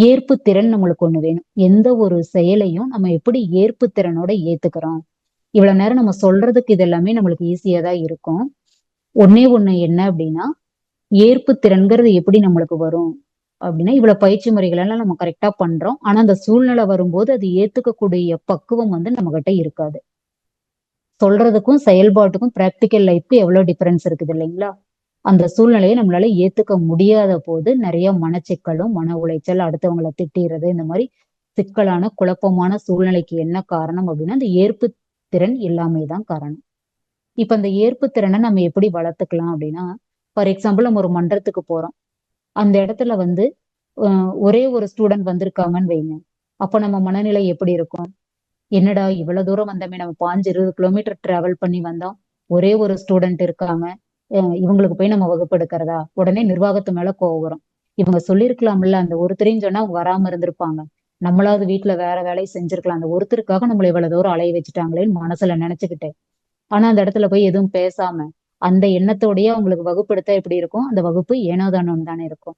ஏற்பு திறன் நம்மளுக்கு ஒண்ணு வேணும். எந்த ஒரு செயலையும் நம்ம எப்படி ஏற்பு திறனோட ஏத்துக்கிறோம். இவ்வளவு நேரம் நம்ம சொல்றதுக்கு இது எல்லாமே நம்மளுக்கு ஈஸியா தான் இருக்கும். ஒண்ணே ஒண்ணு என்ன அப்படின்னா, ஏற்பு திறன்கிறது எப்படி நம்மளுக்கு வரும் அப்படின்னா, இவ்வளவு பயிற்சி முறைகள் எல்லாம் நம்ம கரெக்டா பண்றோம். ஆனா அந்த சூழ்நிலை வரும்போது அது ஏத்துக்கக்கூடிய பக்குவம் வந்து நம்ம கிட்ட இருக்காது. சொல்றதுக்கும் செயல்பாட்டுக்கும் பிராக்டிக்கல் லைஃப்க்கு எவ்வளவு டிஃபரன்ஸ் இருக்குது இல்லைங்களா? அந்த சூழ்நிலையை நம்மளால ஏத்துக்க முடியாத போது நிறைய மனச்சிக்கலும், மன உளைச்சல், அடுத்தவங்களை திட்டிறது, இந்த மாதிரி சிக்கலான குழப்பமான சூழ்நிலைக்கு என்ன காரணம் அப்படின்னா, அந்த ஏற்பு திறன் இல்லாமை தான் காரணம். இப்ப அந்த ஏற்பு திறனை நம்ம எப்படி வளர்த்துக்கலாம் அப்படின்னா, ஃபார் எக்ஸாம்பிள் நம்ம ஒரு மன்றத்துக்கு போறோம். அந்த இடத்துல வந்து ஒரே ஒரு ஸ்டூடெண்ட் வந்திருக்காங்கன்னு வைங்க. அப்ப நம்ம மனநிலை எப்படி இருக்கும்? என்னடா இவ்வளவு தூரம் வந்தோமே, நம்ம 15, 20 கிலோமீட்டர் டிராவல் பண்ணி வந்தோம். ஒரே ஒரு ஸ்டூடெண்ட் இருக்காங்க. இவங்களுக்கு போய் நம்ம வகுப்பு எடுக்கிறதா? உடனே நிர்வாகத்து மேல கோவம் வரும். இவங்க சொல்லியிருக்கலாம்ல, அந்த ஒருத்தரையும் சொன்னா அவங்க வராம இருந்திருப்பாங்க. நம்மளாவது வீட்டுல வேற வேலையை செஞ்சிருக்கலாம். அந்த ஒருத்தருக்காக நம்மள இவ்வளவு தூரம் அலைய வச்சுட்டாங்களேன்னு மனசுல நினைச்சுக்கிட்டு. ஆனா அந்த இடத்துல போய் எதுவும் பேசாம, அந்த எண்ணத்தோடயே அவங்களுக்கு வகுப்பு எடுத்தா எப்படி இருக்கும்? அந்த வகுப்பு ஏனோதானோன்னு தானே இருக்கும்.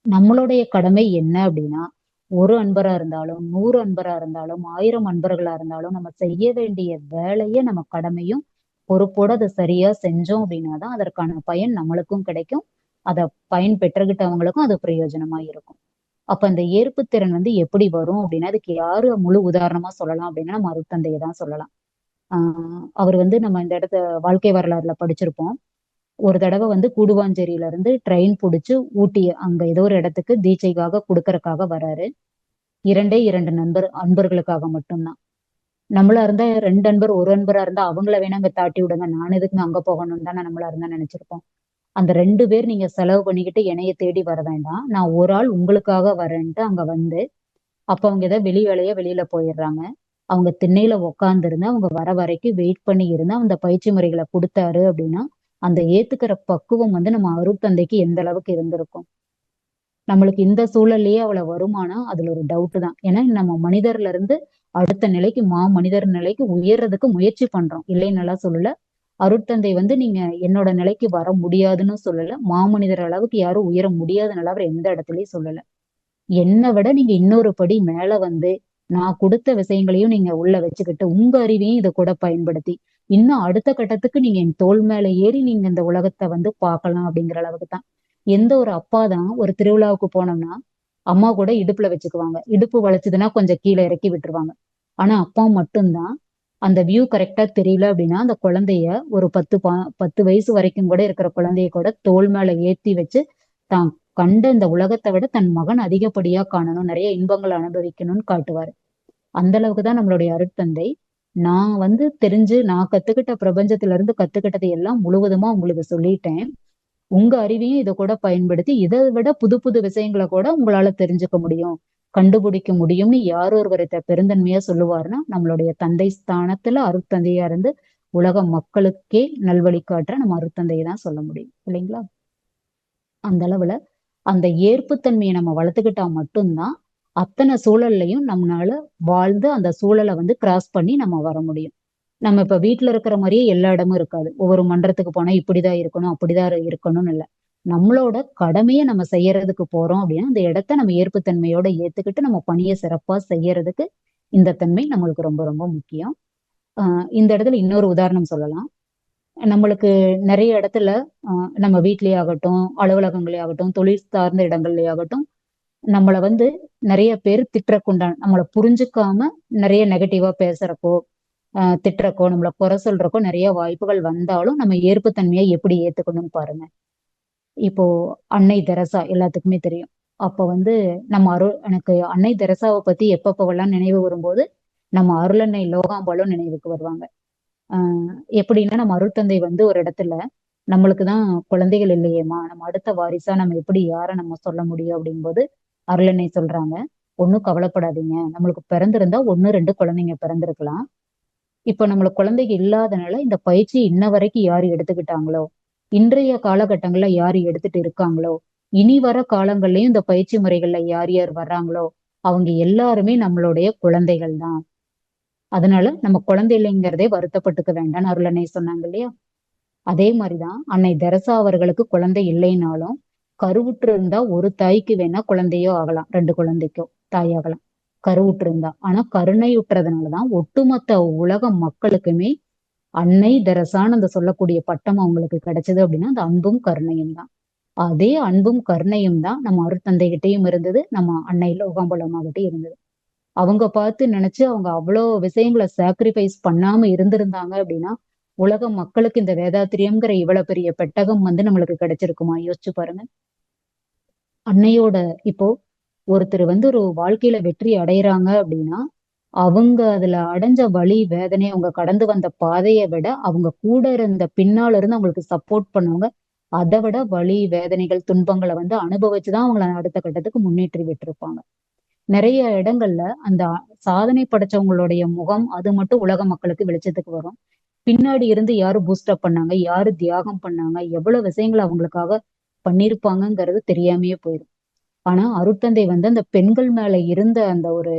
நம்மளுடைய கடமை என்ன அப்படின்னா, ஒரு அன்பரா இருந்தாலும், 100 அன்பரா இருந்தாலும், 1000 அன்பர்களா இருந்தாலும், நம்ம செய்ய வேண்டிய வேலையை நம்ம கடமையும் பொறுப்போட அதை சரியா செஞ்சோம் அப்படின்னாதான் அதற்கான பயன் நம்மளுக்கும் கிடைக்கும். அதை பயன் பெற்றுக்கிட்டவங்களுக்கும் அது பிரயோஜனமா இருக்கும். அப்ப அந்த ஏற்புத்திறன் வந்து எப்படி வரும் அப்படின்னா, அதுக்கு யாரு முழு உதாரணமா சொல்லலாம் அப்படின்னா, நம்ம அருட்தந்தையை தான் சொல்லலாம். அவர் வந்து நம்ம இந்த இடத்த வாழ்க்கை வரலாறுல படிச்சிருப்போம். ஒரு தடவை வந்து கூடுவாஞ்சேரியில இருந்து ட்ரெயின் புடிச்சு ஊட்டி அங்க ஏதோ ஒரு இடத்துக்கு தீட்சைக்காக கொடுக்கறக்காக வராரு. 2 அன்பர்களுக்காக மட்டும்தான். நம்மளா இருந்தா 2 அன்பர், ஒரு அன்பரா இருந்தா அவங்கள வேணா அங்க தாட்டி விடுங்க, நான் எதுக்குங்க அங்க போகணும்னு தானே நம்மளா இருந்தா நினைச்சிருப்போம். அந்த 2 பேர் நீங்க செலவு பண்ணிக்கிட்டு என்னைய தேடி வர வேண்டாம், நான் ஒரு ஆள் உங்களுக்காக வரேன்ட்டு அங்க வந்து, அப்ப அவங்க ஏதோ வெளி வேலையா வெளியில போயிடுறாங்க. அவங்க திண்ணையில உட்கார்ந்து இருந்து அவங்க வர வரைக்கும் வெயிட் பண்ணி இருந்து அந்த பயிற்சி முறைகளை கொடுத்தாரு அப்படின்னா, அந்த ஏத்துக்கிற பக்குவம் வந்து நம்ம அருட்தந்தைக்கு எந்த அளவுக்கு இருந்திருக்கும். நம்மளுக்கு இந்த சூழல்லயே அவ்வளவு வருமானா அதுல ஒரு டவுட் தான். ஏன்னா நம்ம மனிதர்ல இருந்து அடுத்த நிலைக்கு மனிதர் நிலைக்கு உயர்றதுக்கு முயற்சி பண்றோம், இல்லைன்னு சொல்லல. அருட்தந்தை வந்து நீங்க என்னோட நிலைக்கு வர முடியாதுன்னு சொல்லல, மாமனிதர் அளவுக்கு யாரும் உயர முடியாதுன்னு அவர் எந்த இடத்துலயும் சொல்லல. என்னை விட நீங்க இன்னொரு படி மேல வந்து நான் கொடுத்த விஷயங்களையும் நீங்க உள்ள வச்சுக்கிட்டு உங்க அறிவையும் இதை கூட பயன்படுத்தி இன்னும் அடுத்த கட்டத்துக்கு நீங்க என் தோள் மேல ஏறி நீங்க இந்த உலகத்தை வந்து பார்க்கலாம் அப்படிங்கிற அளவுக்கு தான். எந்த ஒரு அப்பா தான் ஒரு திருவிழாவுக்கு போனோம்னா அம்மா கூட இடுப்புல வச்சுக்குவாங்க, இடுப்பு வளைச்சதுன்னா கொஞ்சம் கீழே இறக்கி விட்டுருவாங்க. ஆனா அப்பா மட்டும்தான் அந்த வியூ கரெக்டா தெரியல அப்படின்னா அந்த குழந்தைய ஒரு 10 வயசு வரைக்கும் கூட இருக்கிற குழந்தைய கூட தோள் மேல ஏத்தி வச்சு தான் கண்ட இந்த உலகத்தை விட தன் மகன் அதிகப்படியா காணணும், நிறைய இன்பங்களை அனுபவிக்கணும்னு காட்டுவாரு. அந்த அளவுக்கு தான் நம்மளுடைய அருட்தந்தை. நான் வந்து தெரிஞ்சு நான் கத்துக்கிட்ட பிரபஞ்சத்துல இருந்து கத்துக்கிட்டதை எல்லாம் முழுவதுமா உங்களுக்கு சொல்லிட்டேன். உங்க அறிவையும் இதை கூட பயன்படுத்தி இதை விட புது புது விஷயங்களை கூட உங்களால தெரிஞ்சுக்க முடியும், கண்டுபிடிக்க முடியும்னு யார் ஒருவர் பெருந்தன்மையா சொல்லுவாருன்னா, நம்மளுடைய தந்தை ஸ்தானத்துல அருட்தந்தையா இருந்து உலக மக்களுக்கே நல்வழி காட்டுற நம்ம அருட்தந்தையை தான் சொல்ல முடியும், இல்லைங்களா? அந்த அளவுல அந்த ஏற்புத்தன்மையை நம்ம வளர்த்துக்கிட்டா மட்டும்தான் அத்தனை சூழல்லையும் நம்மளால வாழ்ந்து அந்த சூழலை வந்து கிராஸ் பண்ணி நம்ம வர முடியும். நம்ம இப்ப வீட்டுல இருக்கிற மாதிரியே எல்லா இடமும் இருக்காது. ஒவ்வொரு மன்றத்துக்கு போனா இப்படிதான் இருக்கணும், அப்படிதான் இருக்கணும்னு இல்லை. நம்மளோட கடமையை நம்ம செய்யறதுக்கு போறோம் அப்படின்னா அந்த இடத்த நம்ம ஏற்புத்தன்மையோட ஏத்துக்கிட்டு நம்ம பணியை சிறப்பா செய்யறதுக்கு இந்த தன்மை நம்மளுக்கு ரொம்ப ரொம்ப முக்கியம். இந்த இடத்துல இன்னொரு உதாரணம் சொல்லலாம். நம்மளுக்கு நிறைய இடத்துல நம்ம வீட்லயே ஆகட்டும், அலுவலகங்களே ஆகட்டும், தொழில் சார்ந்த இடங்கள்லயே ஆகட்டும், நம்மள வந்து நிறைய பேர் திட்டுறக்குண்டான, நம்மள புரிஞ்சுக்காம நிறைய நெகட்டிவா பேசுறக்கோ, திட்டுறக்கோ, நம்மள குறை சொல்றக்கோ நிறைய வாய்ப்புகள் வந்தாலும் நம்ம ஏற்புத்தன்மையை எப்படி ஏத்துக்கணும்னு பாருங்க. இப்போ அன்னை தெரசா எல்லாத்துக்குமே தெரியும். அப்ப வந்து எனக்கு அன்னை தெரசாவை பத்தி எப்பப்பவெல்லாம் நினைவு வரும்போது நம்ம அருளன்னை லோகாம்பாளும் நினைவுக்கு வருவாங்க. எப்படின்னா நம்ம அருட்தந்தை வந்து ஒரு இடத்துல நம்மளுக்கு தான் குழந்தைகள் இல்லையேம்மா, நம்ம அடுத்த வாரிசா நம்ம எப்படி யாரை நம்ம சொல்ல முடியும் அப்படிங்கும்போது அருளன்னை சொல்றாங்க, ஒன்னும் கவலைப்படாதீங்க, நம்மளுக்கு பிறந்திருந்தா 1 2 குழந்தைங்க பிறந்திருக்கலாம். இப்ப நம்மளுக்கு குழந்தைங்க இல்லாதனால இந்த பயிற்சி இன்ன வரைக்கும் யாரு எடுத்துக்கிட்டாங்களோ, இன்றைய காலகட்டங்கள்ல யாரு எடுத்துட்டு இருக்காங்களோ, இனி வர காலங்கள்லயும் இந்த பயிற்சி முறைகள்ல யார் யார் வர்றாங்களோ அவங்க எல்லாருமே நம்மளுடைய குழந்தைகள் தான். அதனால நம்ம குழந்தை இல்லைங்கிறதே வருத்தப்பட்டுக்க வேண்டாம்னு அருளன்னை சொன்னாங்க இல்லையா? அதே மாதிரிதான் அன்னை தெரசா அவர்களுக்கு குழந்தை இல்லைனாலும் கருவுற்று இருந்தா ஒரு தாய்க்கு வேணா குழந்தையோ ஆகலாம், 2 குழந்தைக்கோ தாயாகலாம் கருவுற்று இருந்தா. ஆனா கருணையுற்றதுனாலதான் ஒட்டுமொத்த உலக மக்களுக்குமே அன்னை தெரசான்னு அந்த சொல்லக்கூடிய பட்டம் அவங்களுக்கு கிடைச்சது. அப்படின்னா அந்த அன்பும் கருணையும் தான். அதே அன்பும் கருணையும் தான் நம்ம அருட்தந்தைகிட்டையும் இருந்தது, நம்ம அன்னை லோகாம்பலமாகிட்டையும் இருந்தது. அவங்க பார்த்து நினைச்சு அவங்க அவ்வளோ விஷயங்களை சாக்ரிஃபைஸ் பண்ணாம இருந்திருந்தாங்க அப்படின்னா உலக மக்களுக்கு இந்த வேதாத்திரியம்ங்கிற இவ்வளவு பெரிய பெட்டகம் வந்து நம்மளுக்கு கிடைச்சிருக்குமா? யோசிச்சு பாருங்க. அன்னையோட இப்போ ஒருத்தர் வந்து ஒரு வாழ்க்கையில வெற்றி அடையறாங்க அப்படின்னா அவங்க அதுல அடைஞ்ச வலி வேதனை, அவங்க கடந்து வந்த பாதையை விட அவங்க கூட இருந்த பின்னால இருந்து அவங்களுக்கு சப்போர்ட் பண்ணவங்க அதை விட வலி வேதனைகள் துன்பங்களை வந்து அனுபவிச்சுதான் அவங்கள அடுத்த கட்டத்துக்கு முன்னேற்றி விட்டுருப்பாங்க. நிறைய இடங்கள்ல அந்த சாதனை படைச்சவங்களுடைய முகம் அது மட்டும் உலக மக்களுக்கு வெளிச்சத்துக்கு வரும். பின்னாடி இருந்து யாரு பூஸ்டப் பண்ணாங்க, யாரு தியாகம் பண்ணாங்க, எவ்வளவு விஷயங்களை அவங்களுக்காக பண்ணிருப்பாங்கங்கிறது தெரியாமையே போயிடும். ஆனா அருட்தந்தை வந்து அந்த பெண்கள் மேல இருந்த அந்த ஒரு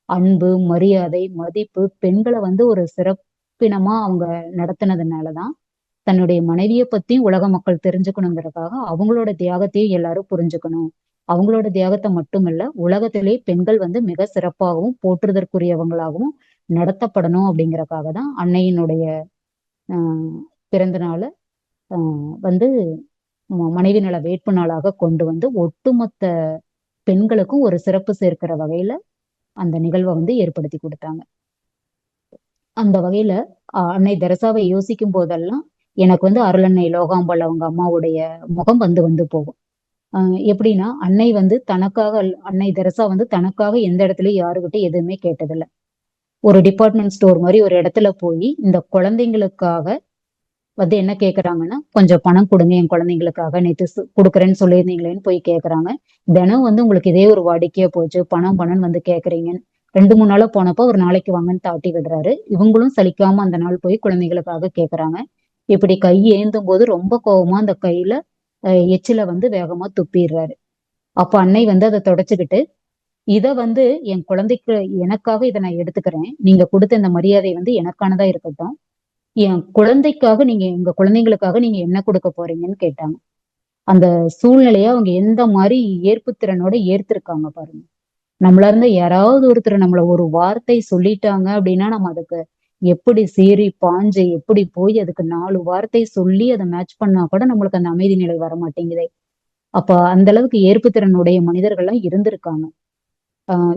அன்பு, மரியாதை, மதிப்பு, பெண்களை வந்து ஒரு சிறப்பினமா அவங்க நடத்தினதுனாலதான் தன்னுடைய மனைவியை பத்தியும் உலக மக்கள் தெரிஞ்சுக்கணுங்கிறதுக்காக அவங்களோட தியாகத்தையும் எல்லாரும் புரிஞ்சுக்கணும். அவங்களோட தியாகத்தை மட்டுமல்ல, உலகத்திலே பெண்கள் வந்து மிக சிறப்பாகவும் போற்றுதற்குரியவங்களாகவும் நடத்தப்படணும் அப்படிங்கறக்காக தான் அன்னையினுடைய ஆஹ் பிறந்த நாளை வந்து மனைவி நல வேட்பு நாளாக கொண்டு வந்து ஒட்டுமொத்த பெண்களுக்கும் ஒரு சிறப்பு சேர்க்கிற வகையில அந்த நிகழ்வை வந்து ஏற்படுத்தி கொடுத்தாங்க. அந்த வகையில அன்னை தெரசாவை யோசிக்கும் போதெல்லாம் எனக்கு வந்து அருளன்னை லோகாம்பாள் அவங்க அம்மாவுடைய முகம் வந்து வந்து போகும். எப்படின்னா அன்னை வந்து அன்னை தெரசா வந்து தனக்காக எந்த இடத்துலயும் யாருக்கிட்ட எதுவுமே கேட்டதில்லை. ஒரு டிபார்ட்மெண்ட் ஸ்டோர் மாதிரி ஒரு இடத்துல போய் இந்த குழந்தைங்களுக்காக வந்து என்ன கேக்குறாங்கன்னா, கொஞ்சம் பணம் கொடுங்க என் குழந்தைங்களுக்காக, நேத்து கொடுக்குறேன்னு சொல்லியிருந்தீங்களேன்னு போய் கேக்குறாங்க. தினம் வந்து உங்களுக்கு இதே ஒரு வாடிக்கையா போச்சு, பணம் பணம்னு வந்து கேக்குறீங்கன்னு 2 3 நாளா போனப்போ ஒரு நாளைக்கு வாங்கன்னு தாட்டி விடுறாரு. இவங்களும் சலிக்காம அந்த நாள் போய் குழந்தைகளுக்காக கேக்குறாங்க. இப்படி கை ஏந்தும் போது ரொம்ப கோபமா அந்த கையில எச்சில வந்து வேகமா துப்பிடுறாரு. அப்ப அன்னை வந்து அதை தொடச்சுக்கிட்டு, இத வந்து என் குழந்தைக்கு எனக்காக இதை நான் எடுத்துக்கிறேன், நீங்க கொடுத்த இந்த மரியாதை வந்து எனக்கானதா இருக்கட்டும், என் குழந்தைக்காக நீங்க எங்க குழந்தைங்களுக்காக நீங்க என்ன கொடுக்க போறீங்கன்னு கேட்டாங்க. அந்த சூழ்நிலைய அவங்க எந்த மாதிரி ஏற்புத்திறனோட ஏத்திருக்காங்க பாருங்க. நம்மள இருந்து யாராவது ஒருத்தர் நம்மள ஒரு வார்த்தை சொல்லிட்டாங்க அப்படின்னா நம்ம அதுக்கு எப்படி சீறி பாஞ்சு எப்படி போய் அதுக்கு 4 வார்த்தை சொல்லி அதை மேட்ச் பண்ணா கூட நம்மளுக்கு அந்த அமைதி நிலை வர மாட்டேங்குதே. அப்ப அந்த அளவுக்கு ஏற்புத்திறனுடைய மனிதர்கள்லாம் இருந்திருக்காங்க.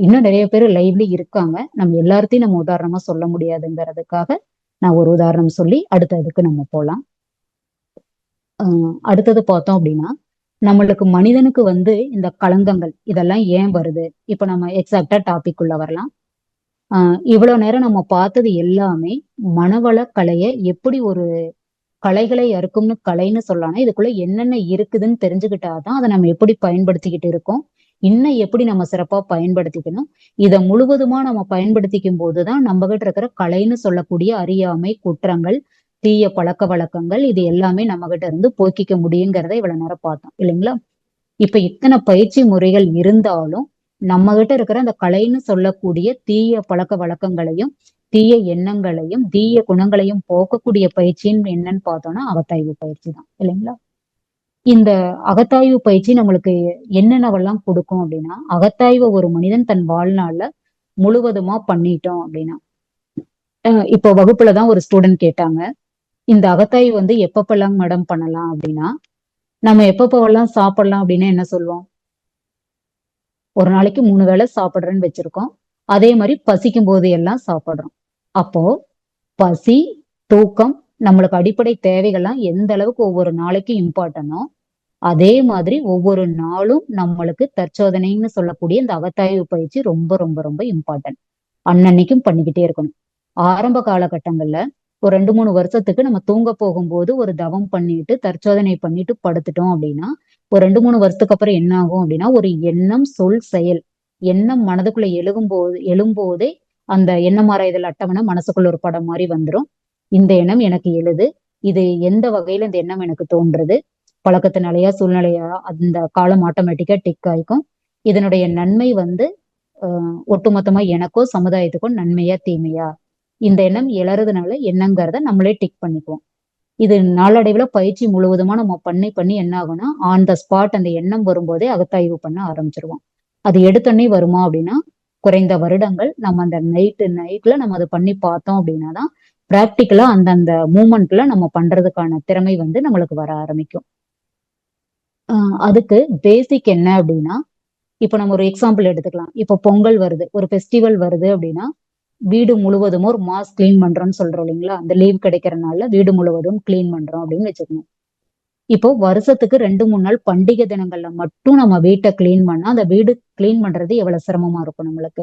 இன்னும் நிறைய பேர் லைவ்லி இருக்காங்க. நம்ம எல்லாத்தையும் நம்ம உதாரணமா சொல்ல முடியாதுங்கிறதுக்காக நான் ஒரு உதாரணம் சொல்லி அடுத்ததுக்கு நம்ம போலாம். அடுத்தது பார்த்தோம் அப்படின்னா நம்மளுக்கு மனிதனுக்கு வந்து இந்த களங்கங்கள் இதெல்லாம் ஏன் வருது? இப்ப நம்ம எக்ஸாக்டா டாபிக் உள்ள வரலாம். இவ்வளவு நேரம் நம்ம பார்த்தது எல்லாமே மனவள கலைய எப்படி ஒரு கலைகளை அறுக்கும்னு கலைன்னு சொல்லலாம். இதுக்குள்ள என்னென்ன இருக்குதுன்னு தெரிஞ்சுக்கிட்டாதான் அதை நம்ம எப்படி பயன்படுத்திக்கிட்டு இருக்கோம், இன்னும் எப்படி நம்ம சிறப்பா பயன்படுத்திக்கணும். இதை முழுவதுமா நம்ம பயன்படுத்திக்கும் போதுதான் நம்ம கிட்ட இருக்கிற கலைன்னு சொல்லக்கூடிய அறியாமை, குற்றங்கள், தீய பழக்க வழக்கங்கள் இது எல்லாமே நம்ம கிட்ட இருந்து போக்கிக்க முடியுங்கிறத இவ்வளவு நேரம் பார்த்தோம் இல்லைங்களா? இப்ப இத்தனை பயிற்சி முறைகள் இருந்தாலும் நம்ம கிட்ட இருக்கிற அந்த கலைன்னு சொல்லக்கூடிய தீய பழக்க வழக்கங்களையும் தீய எண்ணங்களையும் தீய குணங்களையும் போக்கக்கூடிய பயிற்சின்னு என்னன்னு பார்த்தோம்னா அகத்தாய்வு பயிற்சி தான் இல்லைங்களா? இந்த அகத்தாய்வு பயிற்சி நம்மளுக்கு என்னென்னவெல்லாம் கொடுக்கும் அப்படின்னா, அகத்தாய்வு ஒரு மனிதன் தன் வாழ்நாள்ல முழுவதுமா பண்ணிட்டோம் அப்படின்னா, இப்போ வகுப்புலதான் ஒரு ஸ்டூடெண்ட் கேட்டாங்க, இந்த அகத்தாய்வு வந்து எப்பப்பெல்லாம் மேடம் பண்ணலாம் அப்படின்னா, நம்ம எப்பப்பெல்லாம் சாப்பிடலாம் அப்படின்னா என்ன சொல்லுவோம்? ஒரு நாளைக்கு 3 வேளை சாப்பிடுறேன்னு வச்சிருக்கோம். அதே மாதிரி பசிக்கும் போது எல்லாம் சாப்பிடுறோம். அப்போ பசி, தூக்கம், நம்மளுக்கு அடிப்படை தேவைகள்லாம் எந்த அளவுக்கு ஒவ்வொரு நாளைக்கு இம்பார்ட்டனோ, அதே மாதிரி ஒவ்வொரு நாளும் நம்மளுக்கு தற்சோதனைன்னு சொல்லக்கூடிய இந்த அகத்தாய்வு பயிற்சி ரொம்ப ரொம்ப ரொம்ப இம்பார்ட்டன்ட். அன்னன்னைக்கும் பண்ணிக்கிட்டே இருக்கணும். ஆரம்ப காலகட்டங்கள்ல ஒரு 2, 3 வருஷத்துக்கு நம்ம தூங்க போகும்போது ஒரு தவம் பண்ணிட்டு, தற்சோதனை பண்ணிட்டு படுத்துட்டோம் அப்படின்னா, ஒரு 2, 3 வருஷத்துக்கு அப்புறம் என்ன ஆகும் அப்படின்னா, ஒரு எண்ணம், சொல், செயல். எண்ணம் மனதுக்குள்ள எழும்போதே அந்த எண்ணமாராய்தல் அட்டவணை மனசுக்குள்ள ஒரு படம் மாரி வந்துரும். இந்த எண்ணம் எனக்கு எழுது. இது எந்த வகையில இந்த எண்ணம் எனக்கு தோன்றுது? பழக்கத்தினாலயா, சூழ்நிலையா அந்த காலம் ஆட்டோமேட்டிக்கா டிக் ஆயிக்கும். இதனுடைய நன்மை வந்து ஒட்டுமொத்தமா எனக்கோ, சமுதாயத்துக்கோ நன்மையா, தீமையா? இந்த எண்ணம் எழறதுனால என்னங்கிறத நம்மளே டிக் பண்ணிக்குவோம். இது நாளடைவுல பயிற்சி முழுவதுமா நம்ம பண்ணி பண்ணி என்ன ஆகும்னா, ஆன் த ஸ்பாட் அந்த எண்ணம் வரும்போதே அகத்தாய்வு பண்ண ஆரம்பிச்சிருவோம். அது எடுத்தோனே வருமா அப்படின்னா, குறைந்த வருடங்கள் நம்ம அந்த நைட்ல நம்ம அதை பண்ணி பார்த்தோம் அப்படின்னா தான் பிராக்டிக்கலா அந்தந்த மூமெண்ட்ல நம்ம பண்றதுக்கான திறமை வந்து நம்மளுக்கு வர ஆரம்பிக்கும். அதுக்கு பேசிக் என்ன அப்படின்னா, இப்ப நம்ம ஒரு எக்ஸாம்பிள் எடுத்துக்கலாம். இப்ப பொங்கல் வருது, ஒரு ஃபெஸ்டிவல் வருது அப்படின்னா, வீடு முழுவதும் ஒரு மாஸ் கிளீன் பண்றோம்னு சொல்றோம் இல்லைங்களா? அந்த லீவ் கிடைக்கிற நாள்ல வீடு முழுவதும் கிளீன் பண்றோம் அப்படின்னு வச்சுக்கணும். இப்போ வருஷத்துக்கு 2, 3 நாள் பண்டிகை தினங்கள்ல மட்டும் நம்ம வீட்டை கிளீன் பண்ணா, அந்த வீடு கிளீன் பண்றது எவ்வளவு சிரமமா இருக்கும் நம்மளுக்கு.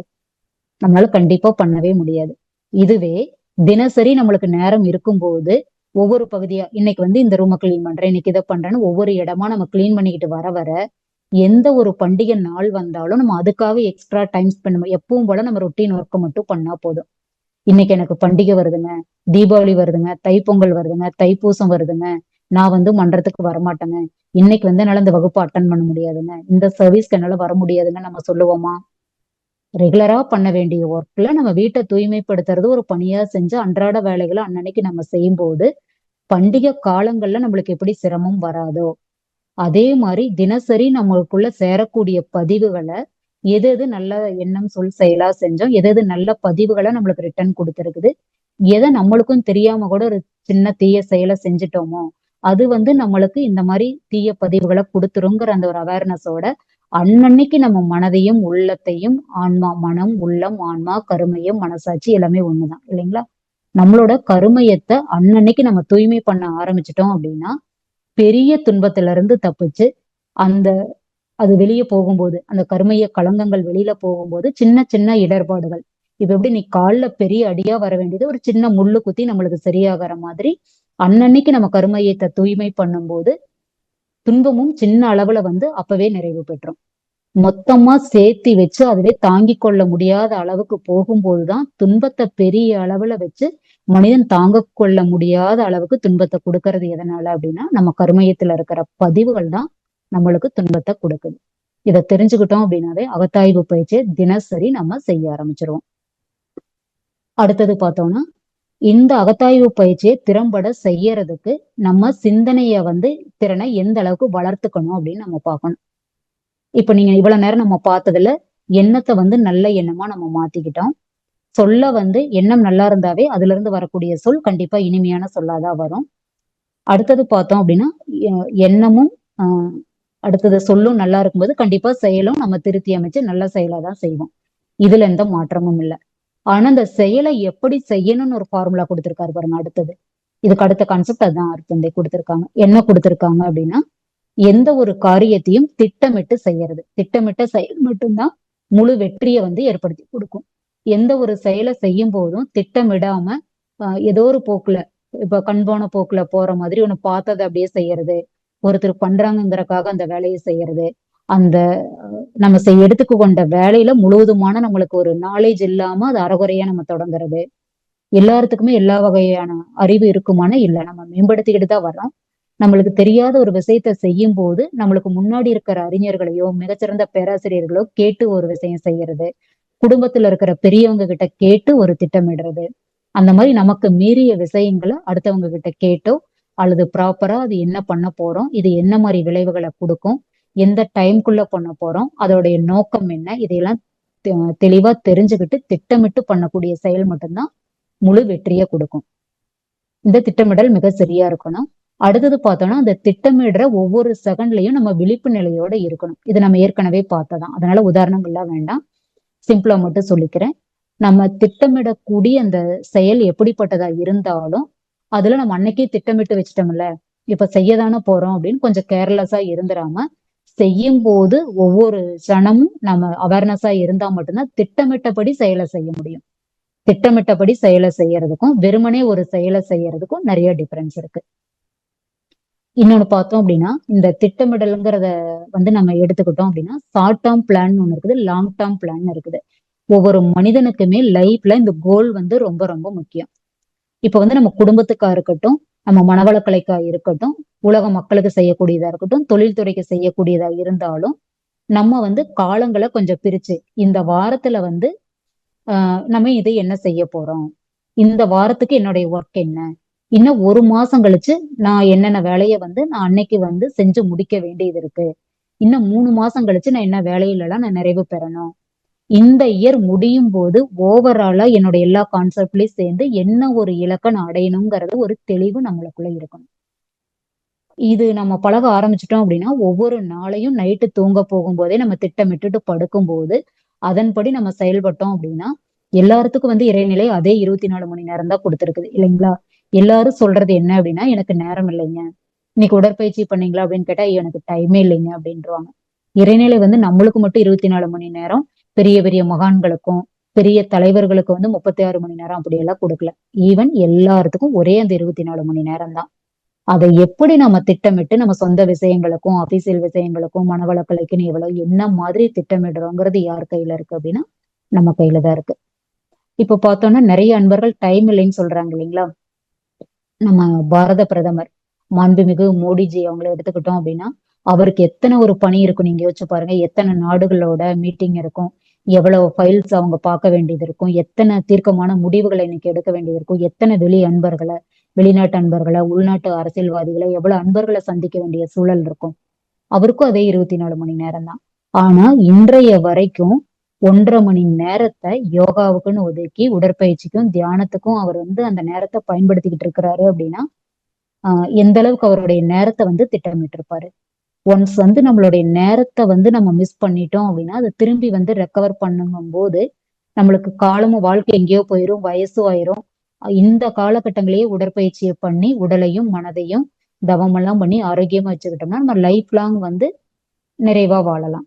நம்மளால கண்டிப்பா பண்ணவே முடியாது. இதுவே தினசரி நம்மளுக்கு நேரம் இருக்கும்போது, ஒவ்வொரு பகுதியா இன்னைக்கு வந்து இந்த ரூம கிளீன் பண்றேன், இன்னைக்கு இதை பண்றேன்னு ஒவ்வொரு இடமா நம்ம கிளீன் பண்ணிக்கிட்டு வர வர, எந்த ஒரு பண்டிகை நாள் வந்தாலும் நம்ம அதுக்காக எக்ஸ்ட்ரா டைம் ஸ்பெண்ட் பண்ண எப்பவும் போல நம்ம ரொட்டீன் ஒர்க் மட்டும் பண்ணா போதும். இன்னைக்கு எனக்கு பண்டிகை வருதுங்க, தீபாவளி வருதுங்க, தைப்பொங்கல் வருதுங்க, தைப்பூசம் வருதுங்க, நான் வந்து மன்றத்துக்கு வரமாட்டேங்க, இன்னைக்கு வந்து என்னால இந்த வகுப்பு அட்டன் பண்ண முடியாதுங்க, இந்த சர்வீஸ்க்கு என்னால வர முடியாதுங்க நம்ம சொல்லுவோமா? ரெகுலரா பண்ண வேண்டிய ஒர்க்ல நம்ம வீட்டை தூய்மைப்படுத்துறது ஒரு பணியா செஞ்சு அன்றாட வேலைகளை அன்னன்னைக்கு நம்ம செய்யும் போது பண்டிகை காலங்கள்ல நம்மளுக்கு எப்படி சிரமம் வராதோ, அதே மாதிரி தினசரி நம்மளுக்குள்ள சேரக்கூடிய பதிவுகளை எது எது நல்ல எண்ணம், சொல், செயலா செஞ்சோம், எது எது நல்ல பதிவுகளை நம்மளுக்கு ரிட்டர்ன் கொடுத்துருக்குது, எதை நம்மளுக்கும் தெரியாம கூட ஒரு சின்ன தீய செயலை செஞ்சுட்டோமோ அது வந்து நம்மளுக்கு இந்த மாதிரி தீய பதிவுகளை கொடுத்துருங்கிற அந்த ஒரு அவேர்னஸோட அன்னன்னைக்கு நம்ம மனதையும் உள்ளத்தையும், ஆன்மா, மனம், உள்ளம், ஆன்மா, கருமையம், மனசாட்சி எல்லாமே ஒண்ணுதான் இல்லைங்களா? நம்மளோட கருமையத்தை அன்னன்னைக்கு நம்ம தூய்மை பண்ண ஆரம்பிச்சிட்டோம் அப்படின்னா பெரிய துன்பத்துல இருந்து தப்பிச்சு அந்த அது வெளியே போகும்போது அந்த கருமைய களங்கங்கள் வெளியில போகும்போது சின்ன சின்ன இடர்பாடுகள், இப்ப எப்படி நீ கால்ல பெரிய அடியா வர வேண்டியது ஒரு சின்ன முள்ளு குத்தி நம்மளுக்கு சரியாகிற மாதிரி அன்னன்னைக்கு நம்ம கருமையத்தை தூய்மை பண்ணும்போது துன்பமும் சின்ன அளவுல வந்து அப்பவே நிறைவு பெற்றோம். மொத்தமா சேர்த்தி வச்சு அதுவே தாங்கிக் கொள்ள முடியாத அளவுக்கு போகும்போதுதான் துன்பத்தை பெரிய அளவுல வச்சு மனிதன் தாங்க கொள்ள முடியாத அளவுக்கு துன்பத்தை கொடுக்கறது எதனால அப்படின்னா நம்ம கருமையத்துல இருக்கிற பதிவுகள் தான் நம்மளுக்கு துன்பத்தை கொடுக்குது. இதை தெரிஞ்சுக்கிட்டோம் அப்படின்னாவே அகத்தாய்வு பயிற்சியை தினசரி நம்ம செய்ய ஆரம்பிச்சிருவோம். அடுத்தது பார்த்தோம்னா இந்த அகத்தாய்வு பயிற்சியை திறம்பட செய்யறதுக்கு நம்ம சிந்தனைய வந்து திறனை எந்த அளவுக்கு வளர்த்துக்கணும் அப்படின்னு நம்ம பார்க்கணும். இப்ப நீங்க இவ்வளவு நேரம் நம்ம பார்த்ததுல எண்ணத்தை வந்து நல்ல எண்ணமா நம்ம மாத்திக்கிட்டோம். சொல்ல வந்து எண்ணம் நல்லா இருந்தாவே அதுல இருந்து வரக்கூடிய சொல் கண்டிப்பா இனிமையான சொல்லாதான் வரும். அடுத்தது பார்த்தோம் அப்படின்னா எண்ணமும் அடுத்தது சொல்லும் நல்லா இருக்கும்போது கண்டிப்பா செயலும் நம்ம திருத்தி அமைச்சு நல்ல செயலாதான் செய்வோம். இதுல எந்த மாற்றமும் இல்லை. ஆனா அந்த செயலை எப்படி செய்யணும்னு ஒரு ஃபார்முலா கொடுத்திருக்காரு பாருங்க. அடுத்தது இதுக்கு அடுத்த கான்செப்ட் அதான் அர்த்தந்தை கொடுத்திருக்காங்க. என்ன கொடுத்திருக்காங்க அப்படின்னா எந்த ஒரு காரியத்தையும் திட்டமிட்டு செய்யறது. திட்டமிட்ட செயல் மட்டும்தான் முழு வெற்றியை வந்து ஏற்படுத்தி கொடுக்கும். எந்த ஒரு செயலை செய்யும் போதும் திட்டமிடாம ஏதோ ஒரு போக்குல இப்ப கண்போன போக்குல போற மாதிரி ஒண்ணு பார்த்ததை அப்படியே செய்யறது, ஒருத்தர் பண்றாங்கிறக்காக அந்த வேலையை செய்யறது, அந்த நம்ம எடுத்துக்கு கொண்ட வேலையில முழுவதுமான நம்மளுக்கு ஒரு நாலேஜ் இல்லாம அது அறகுறையா நம்ம தொடங்குறது. எல்லாத்துக்குமே எல்லா வகையான அறிவு இருக்குமானா இல்ல, நம்ம மேம்படுத்திக்கிட்டு தான் வர்றோம். நம்மளுக்கு தெரியாத ஒரு விஷயத்த செய்யும் போது நம்மளுக்கு முன்னாடி இருக்கிற அறிஞர்களையோ மிகச்சிறந்த பேராசிரியர்களோ கேட்டு ஒரு விஷயம் செய்யறது, குடும்பத்துல இருக்கிற பெரியவங்க கிட்ட கேட்டு ஒரு திட்டமிடுறது, அந்த மாதிரி நமக்கு மீறிய விஷயங்களை அடுத்தவங்க கிட்ட கேட்டோ அல்லது ப்ராப்பரா அது என்ன பண்ண போறோம், இது என்ன மாதிரி விளைவுகளை கொடுக்கும், எந்த டைம்குள்ள பண்ண போறோம், அதோடைய நோக்கம் என்ன, இதையெல்லாம் தெளிவா தெரிஞ்சுக்கிட்டு திட்டமிட்டு பண்ணக்கூடிய செயல் மட்டும்தான் முழு வெற்றியை கொடுக்கும். இந்த திட்டமிடல் மிக சரியா இருக்கணும். அடுத்தது பார்த்தோம்னா அந்த திட்டமிடுற ஒவ்வொரு செகண்ட்லயும் நம்ம விழிப்பு நிலையோட இருக்கணும். இது நம்ம ஏற்கனவே பார்த்ததான், அதனால உதாரணங்கள்லாம் வேண்டாம், சிம்பிளா மட்டும் சொல்லிக்கிறேன். நம்ம திட்டமிடக்கூடிய அந்த செயல் எப்படிப்பட்டதா இருந்தாலும் அதுல நம்ம அன்னைக்கே திட்டமிட்டு வச்சிட்டோம்ல, இப்ப செய்யதானே போறோம் அப்படின்னு கொஞ்சம் கேர்லெஸ்ஸா இருந்துராம செய்யும் போது ஒவ்வொரு கணமும் நம்ம அவேர்னஸா இருந்தா மட்டும்தான் திட்டமிட்டபடி செயலை செய்ய முடியும். திட்டமிட்டபடி செயலை செய்யறதுக்கும் வெறுமனே ஒரு செயலை செய்யறதுக்கும் நிறைய டிஃபரன்ஸ் இருக்கு. இன்னொன்னு பார்த்தோம் அப்படின்னா, இந்த திட்டமிடல்ங்கிறத நம்ம எடுத்துக்கிட்டோம் அப்படின்னா, ஷார்ட் டேர்ம் பிளான் ஒண்ணு இருக்குது, லாங் டேர்ம் பிளான் இருக்குது. ஒவ்வொரு மனிதனுக்குமே லைஃப்ல இந்த கோல் ரொம்ப ரொம்ப முக்கியம். இப்ப நம்ம குடும்பத்துக்கா இருக்கட்டும், நம்ம மனவளக்கலைக்கா இருக்கட்டும், உலக மக்களுக்கு செய்யக்கூடியதா இருக்கட்டும், தொழில்துறைக்கு செய்யக்கூடியதா இருந்தாலும் நம்ம காலங்களை கொஞ்சம் பிரிச்சு இந்த வாரத்துல நம்ம இதை என்ன செய்ய போறோம், இந்த வாரத்துக்கு என்னுடைய ஒர்க் என்ன, இன்னும் ஒரு மாசம் கழிச்சு நான் என்னென்ன வேலையை நான் அன்னைக்கு செஞ்சு முடிக்க வேண்டியது இருக்கு, இன்னும் 3 மாசம் கழிச்சு நான் என்ன வேலையிலலாம் நான் நிறைவு பெறணும், இந்த இயர் முடியும் போது ஓவராலா என்னோட எல்லா கான்செப்ட்லயும் சேர்ந்து என்ன ஒரு இலக்கை நான் அடையணுங்கிறது ஒரு தெளிவு நம்மளுக்குள்ள இருக்கணும். இது நம்ம பழக ஆரம்பிச்சிட்டோம் அப்படின்னா ஒவ்வொரு நாளையும் நைட்டு தூங்க போகும்போதே நம்ம திட்டமிட்டுட்டு படுக்கும்போது அதன்படி நம்ம செயல்பட்டோம் அப்படின்னா எல்லாத்துக்கும் இறைநிலை அதே 24 மணி நேரம் தான் கொடுத்துருக்குது இல்லைங்களா. எல்லாரும் சொல்றது என்ன அப்படின்னா, எனக்கு நேரம் இல்லைங்க, இன்னைக்கு உடற்பயிற்சி பண்ணீங்களா அப்படின்னு கேட்டா எனக்கு டைமே இல்லைங்க அப்படின்றாங்க. இறைநிலை நம்மளுக்கு மட்டும் 24 மணி நேரம், பெரிய பெரிய மகான்களுக்கும் பெரிய தலைவர்களுக்கு 36 மணி நேரம் அப்படியெல்லாம் கொடுக்கல. ஈவன் எல்லாத்துக்கும் ஒரே அந்த 24 மணி நேரம் தான். அதை எப்படி நம்ம திட்டமிட்டு நம்ம சொந்த விஷயங்களுக்கும் அபிசியல் விஷயங்களுக்கும் மனவளக்கலைக்குன்னு எவ்வளவு என்ன மாதிரி திட்டமிடுறோங்கிறது யார் கையில இருக்கு அப்படின்னா நம்ம கையில தான் இருக்கு. இப்ப பார்த்தோம்னா நிறைய அன்பர்கள் டைம் இல்லைன்னு சொல்றாங்க இல்லைங்களா. நம்ம பாரத பிரதமர் மாண்புமிகு மோடிஜி அவங்கள எடுத்துக்கிட்டோம் அப்படின்னா அவருக்கு எத்தனை ஒரு பணி இருக்கும் நீங்க யோசிச்சு பாருங்க. எத்தனை நாடுகளோட மீட்டிங் இருக்கும், எவ்வளவு ஃபைல்ஸ் அவங்க பார்க்க வேண்டியது இருக்கும், எத்தனை தீர்க்கமான முடிவுகளை இன்னைக்கு எடுக்க வேண்டியது இருக்கும், எத்தனை அன்பர்களை, வெளிநாட்டு அன்பர்களை, உள்நாட்டு அரசியல்வாதிகளை, எவ்வளவு அன்பர்களை சந்திக்க வேண்டிய சூழல் இருக்கும். அவருக்கும் அதே 24 மணி நேரம் தான். ஆனா இன்றைய வரைக்கும் 1.5 மணி நேரத்தை யோகாவுக்குன்னு ஒதுக்கி உடற்பயிற்சிக்கும் தியானத்துக்கும் அவர் அந்த நேரத்தை பயன்படுத்திக்கிட்டு இருக்கிறாரு அப்படின்னா எந்த அளவுக்கு அவருடைய நேரத்தை திட்டமிட்டு இருப்பாரு. ஒன்ஸ் நம்மளுடைய நேரத்தை நம்ம மிஸ் பண்ணிட்டோம் அப்படின்னா அதை திரும்பி ரெக்கவர் பண்ணும் போது நம்மளுக்கு காலமும் வாழ்க்கை எங்கேயோ போயிரும், வயசும் ஆயிரும். இந்த காலகட்டங்களையே உடற்பயிற்சியை பண்ணி உடலையும் மனதையும் தவமெல்லாம் பண்ணி ஆரோக்கியமா வச்சுக்கிட்டோம்னா நம்ம லைஃப் லாங் நிறைவா வாழலாம்.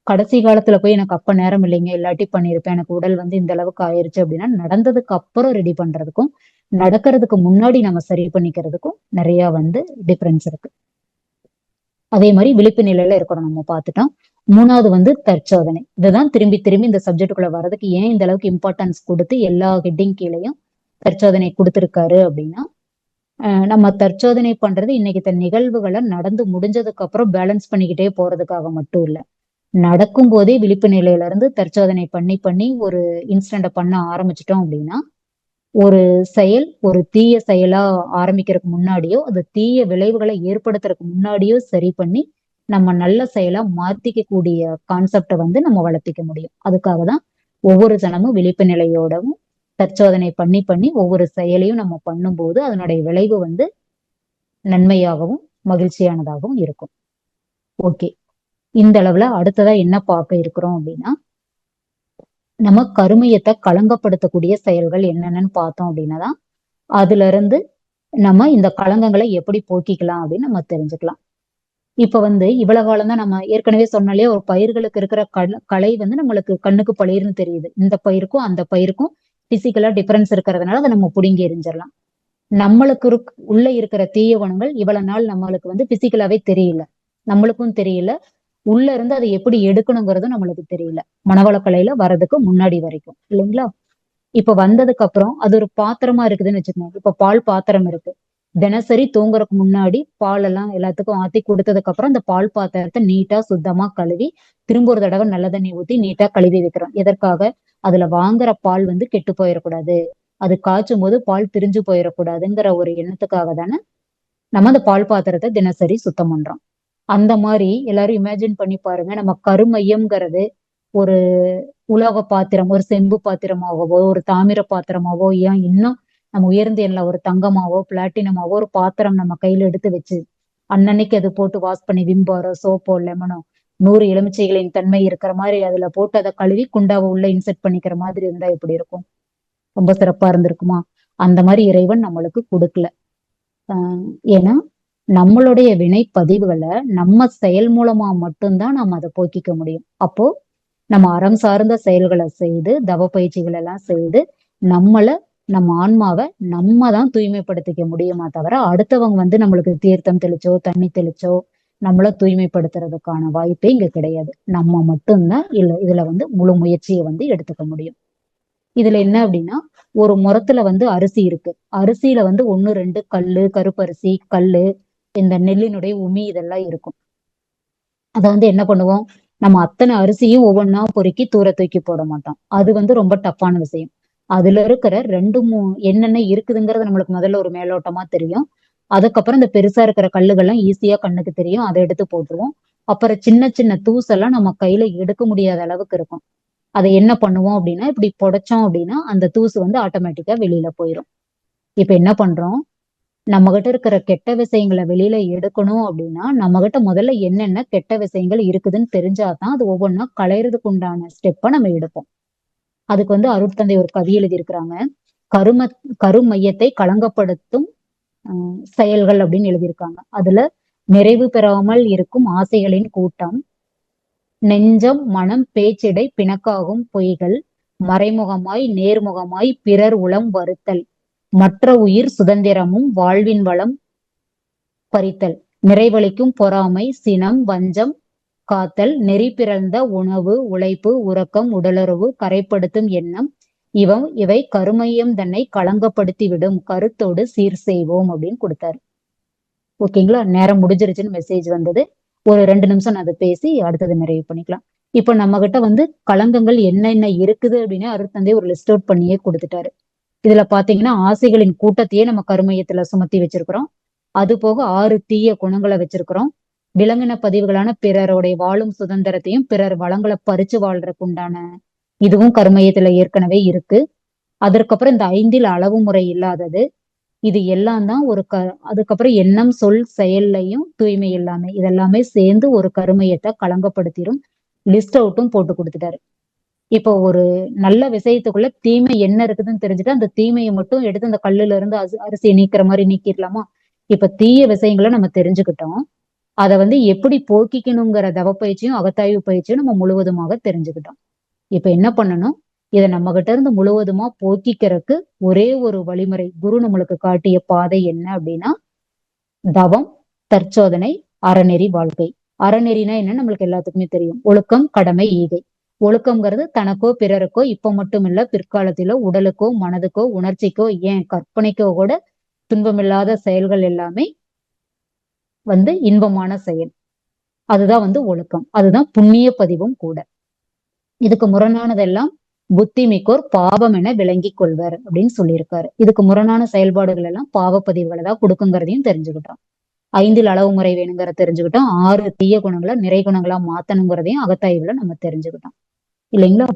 கடைசி காலத்துல போய் எனக்கு அப்ப நேரம் இல்லைங்க, இல்லாட்டி பண்ணிருப்பேன், எனக்கு உடல் இந்த அளவுக்கு ஆயிருச்சு அப்படின்னா நடந்ததுக்கு அப்புறம் ரெடி பண்றதுக்கும் நடக்கிறதுக்கு முன்னாடி நம்ம சரி பண்ணிக்கிறதுக்கும் நிறைய டிஃபரன்ஸ் இருக்கு. அதே மாதிரி விழிப்பு நிலையில இருக்கணும் நம்ம பார்த்துட்டோம். மூணாவது தற்சோதனை. இதுதான் திரும்பி திரும்பி இந்த சப்ஜெக்டுக்குள்ள வர்றதுக்கு ஏன் இந்த அளவுக்கு இம்பார்ட்டன்ஸ் கொடுத்து எல்லா ஹெட்டிங் கீழையும் தற்சோதனை கொடுத்திருக்காரு அப்படின்னா நம்ம தற்சோதனை பண்றது இன்னைக்கு நிகழ்வுகளை நடந்து முடிஞ்சதுக்கு அப்புறம் பேலன்ஸ் பண்ணிக்கிட்டே போறதுக்காக மட்டும் இல்ல, நடக்கும் போதே விழிப்பு நிலையில இருந்து தற்சோதனை பண்ணி பண்ணி ஒரு இன்சிடென்ட பண்ண ஆரம்பிச்சிட்டோம் அப்படின்னா ஒரு செயல் ஒரு தீய செயலா ஆரம்பிக்கிறதுக்கு முன்னாடியோ அது தீய விளைவுகளை ஏற்படுத்துறதுக்கு முன்னாடியோ சரி பண்ணி நம்ம நல்ல செயலா மாத்திக்க கூடிய கான்செப்டை நம்ம வளர்த்திக்க முடியும். அதுக்காக தான் ஒவ்வொரு ஜனமும் விழிப்பு நிலையோடவும் தற்சோதனை பண்ணி பண்ணி ஒவ்வொரு செயலையும் நம்ம பண்ணும்போது அதனுடைய விளைவு நன்மையாகவும் மகிழ்ச்சியானதாகவும் இருக்கும். ஓகே, இந்த அளவுல அடுத்ததா என்ன பார்க்க இருக்கிறோம் அப்படின்னா நம்ம கருமையத்தை களங்கப்படுத்தக்கூடிய செயல்கள் என்னென்னு பார்த்தோம் அப்படின்னா அதுல இருந்து நம்ம இந்த களங்கங்களை எப்படி போக்கிக்கலாம் அப்படின்னு நம்ம தெரிஞ்சுக்கலாம். இப்ப இவ்வளவு காலம் தான் நம்ம ஏற்கனவே சொன்னாலே ஒரு பயிர்களுக்கு இருக்கிற கலை நம்மளுக்கு கண்ணுக்கு பளிர்னு தெரியுது. இந்த பயிருக்கும் அந்த பயிருக்கும் பிசிக்கலா டிஃபரன்ஸ் இருக்கிறதுனால அதை நம்ம புடுங்கி எரிஞ்சிடலாம். நம்மளுக்கு உள்ள இருக்கிற தீய குணங்கள் இவ்வளவு நாள் நம்மளுக்கு பிசிக்கலாவே தெரியல, நம்மளுக்கும் தெரியல, உள்ள இருந்து அதை எப்படி எடுக்கணுங்கிறதும் நம்மளுக்கு தெரியல, மனவளக்கலையில வர்றதுக்கு முன்னாடி வரைக்கும் இல்லைங்களா. இப்ப வந்ததுக்கு அப்புறம் அது ஒரு பாத்திரமா இருக்குதுன்னு வச்சுக்கோங்க. இப்ப பால் பாத்திரம் இருக்கு, தினசரி தூங்குறதுக்கு முன்னாடி பால் எல்லாம் எல்லாத்துக்கும் ஆத்தி கொடுத்ததுக்கு அப்புறம் அந்த பால் பாத்திரத்தை நீட்டா சுத்தமா கழுவி திரும்ப ஒரு தடவை நல்ல தண்ணி ஊத்தி நீட்டா கழுவி வைக்கிறோம். எதற்காக? அதுல வாங்குற பால் கெட்டு போயிடக்கூடாது, அது காய்ச்சும் போது பால் திரிஞ்சு போயிடக்கூடாதுங்கிற ஒரு எண்ணத்துக்காக தானே நம்ம அந்த பால் பாத்திரத்தை தினசரி சுத்தம் பண்றோம். அந்த மாதிரி எல்லாரும் இமேஜின் பண்ணி பாருங்க, நம்ம கருமையம்ங்கிறது ஒரு உலோக பாத்திரம், ஒரு செம்பு பாத்திரமாகவோ ஒரு தாமிர பாத்திரமாவோ ஏன் இன்னும் நம்ம உயர்ந்த எண்ணில் ஒரு தங்கமாவோ பிளாட்டினமாவோ ஒரு பாத்திரம் நம்ம கையில எடுத்து வச்சு அன்னன்னைக்கு அது போட்டு வாஷ் பண்ணி விம்பாரோ சோப்போ லெமனோ 100 எலுமிச்சைகளின் தன்மை இருக்கிற மாதிரி அதுல போட்டு அதை கழுவி குண்டாவை உள்ள இன்செர்ட் பண்ணிக்கிற மாதிரி இருந்தா எப்படி இருக்கும்? ரொம்ப சிறப்பா இருந்திருக்குமா? அந்த மாதிரி இறைவன் நம்மளுக்கு கொடுக்கல. ஏன்னா நம்மளுடைய வினை பதிவுகளை நம்ம செயல் மூலமா மட்டும்தான் நம்ம அதை போக்கிக்க முடியும். அப்போ நம்ம அறம் சார்ந்த செயல்களை செய்து தவ பயிற்சிகள் எல்லாம் செய்து நம்ம ஆன்மாவை நம்ம தான் தூய்மைப்படுத்திக்க முடியுமா தவிர அடுத்தவங்க நம்மளுக்கு தீர்த்தம் தெளிச்சோ தண்ணி தெளிச்சோ நம்மள தூய்மைப்படுத்துறதுக்கான வாய்ப்பே இங்க கிடையாது. நம்ம மட்டும்தான் இதுல முழு முயற்சியை எடுத்துக்க முடியும். இதுல என்ன அப்படின்னா, ஒரு முறத்துல அரிசி இருக்கு. அரிசியில 1 2 கல்லு, கருப்பரிசி கல்லு, இந்த நெல்லினுடைய உமி இதெல்லாம் இருக்கும். அத என்ன பண்ணுவோம், நம்ம அத்தனை அரிசியும் ஒவ்வொன்னா பொறுக்கி தூர தூக்கி போட மாட்டோம். அது ரொம்ப டஃப்பான விஷயம். அதுல இருக்கிற 2 3 என்னென்ன இருக்குதுங்கிறது நம்மளுக்கு முதல்ல ஒரு மேலோட்டமா தெரியும். அதுக்கப்புறம் இந்த பெருசா இருக்கிற கல்லுகள்லாம் ஈஸியா கண்ணுக்கு தெரியும், அதை எடுத்து போட்டுருவோம். அப்புறம் சின்ன சின்ன தூசெல்லாம் நம்ம கையில எடுக்க முடியாத அளவுக்கு இருக்கும். அதை என்ன பண்ணுவோம் அப்படின்னா, இப்படி புடைச்சோம் அப்படின்னா அந்த தூசு ஆட்டோமேட்டிக்கா வெளியில போயிடும். இப்ப என்ன பண்றோம், நம்ம கிட்ட இருக்கிற கெட்ட விஷயங்களை வெளியில எடுக்கணும் அப்படின்னா நம்ம கிட்ட முதல்ல என்னென்ன கெட்ட விஷயங்கள் இருக்குதுன்னு தெரிஞ்சாதான் அது ஒவ்வொன்றா களையறதுக்கு உண்டான ஸ்டெப்பை நம்ம எடுப்போம். அதுக்கு அருட்தந்தை ஒரு கவி எழுதியிருக்கிறாங்க. கருமையத்தை களங்கப்படுத்தும் செயல்கள் அப்படின்னு எழுதியிருக்காங்க. அதுல நிறைவு பெறாமல் இருக்கும் ஆசைகளின் கூட்டம், நெஞ்சம் மனம் பேச்சிடை பிணக்காகும் பொய்கள், மறைமுகமாய் நேர்முகமாய் பிறர் உளம் வருத்தல், மற்ற உயிர் சுதந்திரமும் வாழ்வின் வளம் பறித்தல், நிறைவளிக்கும் பொறாமை சினம் வஞ்சம் காத்தல், நெறி பிறந்த உணவு உழைப்பு உறக்கம் உடலுறவு கரைப்படுத்தும் எண்ணம், இவை கருமையம் தன்னை களங்கப்படுத்தி விடும் கருத்தோடு சீர் செய்வோம் அப்படின்னு கொடுத்தாரு. ஓகேங்களா? நேரம் முடிஞ்சிருச்சுன்னு மெசேஜ் வந்தது. ஒரு 2 நிமிஷம் நான் அதை பேசி அடுத்தது நிறைவு பண்ணிக்கலாம். இப்ப நம்ம கிட்ட களங்கங்கள் என்னென்ன இருக்குது அப்படின்னு அருட்தந்தை ஒரு லிஸ்ட் அவுட் பண்ணியே கொடுத்துட்டாரு. இதுல பாத்தீங்கன்னா ஆசைகளின் கூட்டத்தையே நம்ம கருமையத்துல சுமத்தி வச்சிருக்கிறோம். அது போக 6 தீய குணங்களை வச்சிருக்கிறோம். விலங்கின பதிவுகளான பிறருடைய வாழும் சுதந்திரத்தையும் பிறர் வளங்களை பறிச்சு வாழ்றதுக்கு உண்டான இதுவும் கருமையத்துல ஏற்கனவே இருக்கு. அதற்கப்புறம் இந்த 5 அளவு முறை இல்லாதது, இது எல்லாம் தான் அதுக்கப்புறம் எண்ணம் சொல் செயல்லையும் தூய்மை இல்லாம இதெல்லாமே சேர்ந்து ஒரு கருமையத்தை களங்கப்படுத்திடும் லிஸ்ட் அவுட்டும் போட்டு கொடுத்துட்டாரு. இப்போ ஒரு நல்ல விஷயத்துக்குள்ள தீமை என்ன இருக்குதுன்னு தெரிஞ்சுட்டு அந்த தீமையை மட்டும் எடுத்து அந்த கல்லுல இருந்து அரிசியை நீக்கிற மாதிரி நீக்கிடலாமா? இப்ப தீய விஷயங்களை நம்ம தெரிஞ்சுக்கிட்டோம். அதை எப்படி போக்கிக்கணுங்கிற தவப்பயிற்சியும் அகத்தாய்வு பயிற்சியும் நம்ம முழுவதுமாக தெரிஞ்சுக்கிட்டோம். இப்ப என்ன பண்ணணும், இதை நம்ம கிட்ட இருந்து முழுவதுமா போக்கிக்கிறதுக்கு ஒரே ஒரு வழிமுறை, குரு நம்மளுக்கு காட்டிய பாதை என்ன அப்படின்னா, தவம், தற்சோதனை, அறநெறி வாழ்க்கை. அறநெறினா என்ன நம்மளுக்கு எல்லாத்துக்குமே தெரியும். ஒழுக்கம் கடமை ஈகை. ஒழுக்கம்ங்கிறது தனக்கோ பிறருக்கோ இப்ப மட்டும் இல்ல பிற்காலத்திலோ உடலுக்கோ மனதுக்கோ உணர்ச்சிக்கோ ஏன் கற்பனைக்கோ கூட துன்பமில்லாத செயல்கள் எல்லாமே இன்பமான செயல். அதுதான் ஒழுக்கம். அதுதான் புண்ணிய பதிவும் கூட. இதுக்கு முரணானதெல்லாம் புத்தி மிக்கோர் பாவம் என விளங்கி கொள்வர் அப்படின்னு சொல்லியிருக்காரு. இதுக்கு முரணான செயல்பாடுகள் எல்லாம் பாவ பதிவுகளை தான் கொடுக்குங்கிறதையும் தெரிஞ்சுக்கிட்டோம். 5 அளவு முறை வேணுங்கிற தெரிஞ்சுக்கிட்டோம். 6 தீய குணங்களை நிறை குணங்களா மாத்தணுங்கிறதையும் அகத்தாய்வுல நம்ம தெரிஞ்சுக்கிட்டோம் இல்லைங்களா?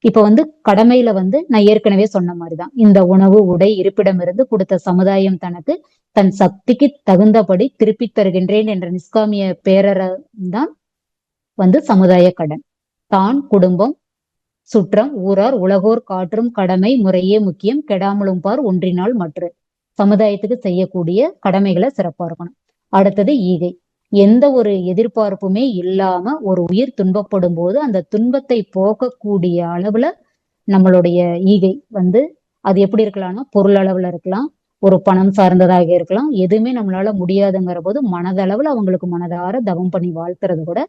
இப்ப கடமையில நான் ஏற்கனவே சொன்ன மாதிரிதான், இந்த உணவு உடை இருப்பிடம் இருந்து கொடுத்த சமுதாயம் தனக்கு தன் சக்திக்கு தகுந்தபடி திருப்பி தருகின்றேன் என்ற நிஷ்காமிய பேரறதான் சமுதாய கடன். தான் குடும்பம் சுற்றம் ஊரார் உலகோர் காற்றும் கடமை முறையே முக்கியம் கெடாமலும் பார் ஒன்றினால் மற்ற. சமுதாயத்துக்கு செய்யக்கூடிய கடமைகளை சிறப்பா இருக்கணும். அடுத்தது ஈகை. எந்த ஒரு எதிர்பார்ப்புமே இல்லாம ஒரு உயிர் துன்பப்படும் போது அந்த துன்பத்தை போக்கக்கூடிய அளவுல நம்மளுடைய ஈகை அது எப்படி இருக்கலாம்னா பொருள் அளவுல இருக்கலாம், ஒரு பணம் சார்ந்ததாக இருக்கலாம். எதுவுமே நம்மளால முடியாதுங்கிற போது மனதளவுல அவங்களுக்கு மனதார தவம் பண்ணி வாழ்த்துறது கூட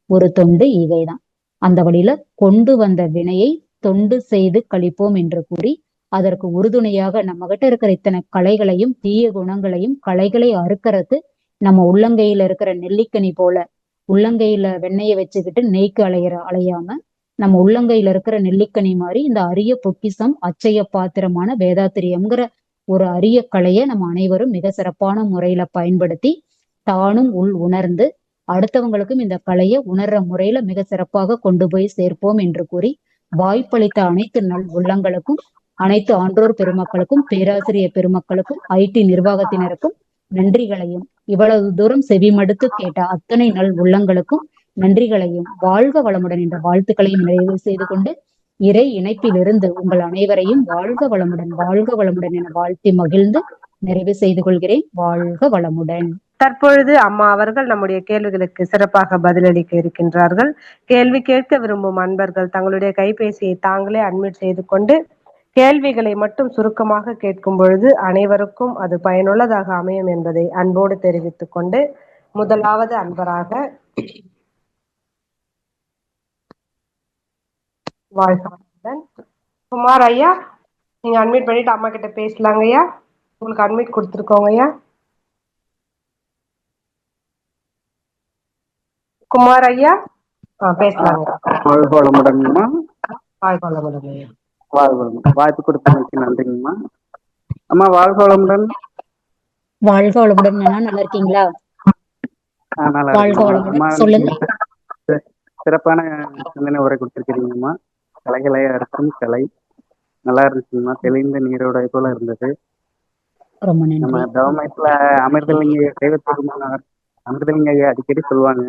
ஒரு தொண்டு ஈகை தான். அந்த வழியில கொண்டு வந்த வினையை தொண்டு செய்து கழிப்போம் என்று கூறி அதற்கு உறுதுணையாக நம்ம கிட்ட இருக்கிற இத்தனை கலைகளையும் தீய குணங்களையும் கலைகளை அறுக்கிறது நம்ம உள்ளங்கையில இருக்கிற நெல்லிக்கனி போல உள்ளங்கையில வெண்ணெயை வச்சுக்கிட்டு நெய்க்கு அலையாம நம்ம உள்ளங்கையில இருக்கிற நெல்லிக்கனி மாதிரி இந்த அரிய பொக்கிசம் அச்சய பாத்திரமான வேதாத்திரியம்ங்கிற ஒரு அரிய கலையை நம்ம அனைவரும் மிக சிறப்பான முறையில பயன்படுத்தி தானும் உணர்ந்து அடுத்தவங்களுக்கும் இந்த கலையை உணர்ற முறையில மிக சிறப்பாக கொண்டு போய் சேர்ப்போம் என்று கூறி வாய்ப்பளித்த அனைத்து நல் உள்ளங்களுக்கும் அனைத்து ஆன்றோர் பெருமக்களுக்கும், பேராசிரியர் பெருமக்களுக்கும், ஐடி நிர்வாகத்தினருக்கும் நன்றிகளையும், இவ்வளவு தூரம் செவிமடுத்து கேட்ட அத்தனை நல் உள்ளங்களுக்கும் நன்றிகளையும், வாழ்க வளமுடன் என்ற வாழ்த்துக்களையும் நிறைவு செய்து கொண்டு, இறை இணைப்பிலிருந்து உங்கள் அனைவரையும் வாழ்க வளமுடன் என வாழ்த்தி மகிழ்ந்து நிறைவு செய்து கொள்கிறேன். வாழ்க வளமுடன். தற்பொழுது அம்மா அவர்கள் நம்முடைய கேள்விகளுக்கு சிறப்பாக பதிலளிக்க இருக்கின்றார்கள். கேள்வி கேட்க விரும்பும் அன்பர்கள் தங்களுடைய கைபேசியை தாங்களே அட்மிட் செய்து கொண்டு கேள்விகளை மட்டும் சுருக்கமாக கேட்கும் பொழுது அனைவருக்கும் அது பயனுள்ளதாக அமையும் என்பதை அன்போடு தெரிவித்துக் கொண்டு, முதலாவது அன்பராக வாழ்த்துடன் குமார் ஐயா, நீங்க அட்மிட் பண்ணிட்டு அம்மா கிட்ட பேசலாங்க ஐயா. உங்களுக்கு அட்மிட் கொடுத்துருக்கோங்க ஐயா. குமார் ஐயா பேசலாங்க. வாழ்க வளமுடன்மா. வாழ்க வளமுடன் ஐயா. வாய்ப்பு கொடுத்தமைக்கு நன்றிங்கம்மா. அம்மா வாழ்க வளமுடன். வாழ்க வளமுடன். நல்லா இருக்கீங்களா? வாழ்க வளமுடன். சொல்லுங்க. சிறப்பான சிந்தனை உரை கொடுத்திருக்கிறீங்கம்மா. கலைகளை அறுக்கும் கலை நல்லா இருந்துச்சுங்கம்மா. தெளிந்த நீரோட போல இருந்தது. ரொம்ப நன்றி. நம்ம தவமயத்துல அமிர்தலிங்க தெய்வத்திருமானார் அமிர்தலிங்க அடிக்கடி சொல்லுவாங்க,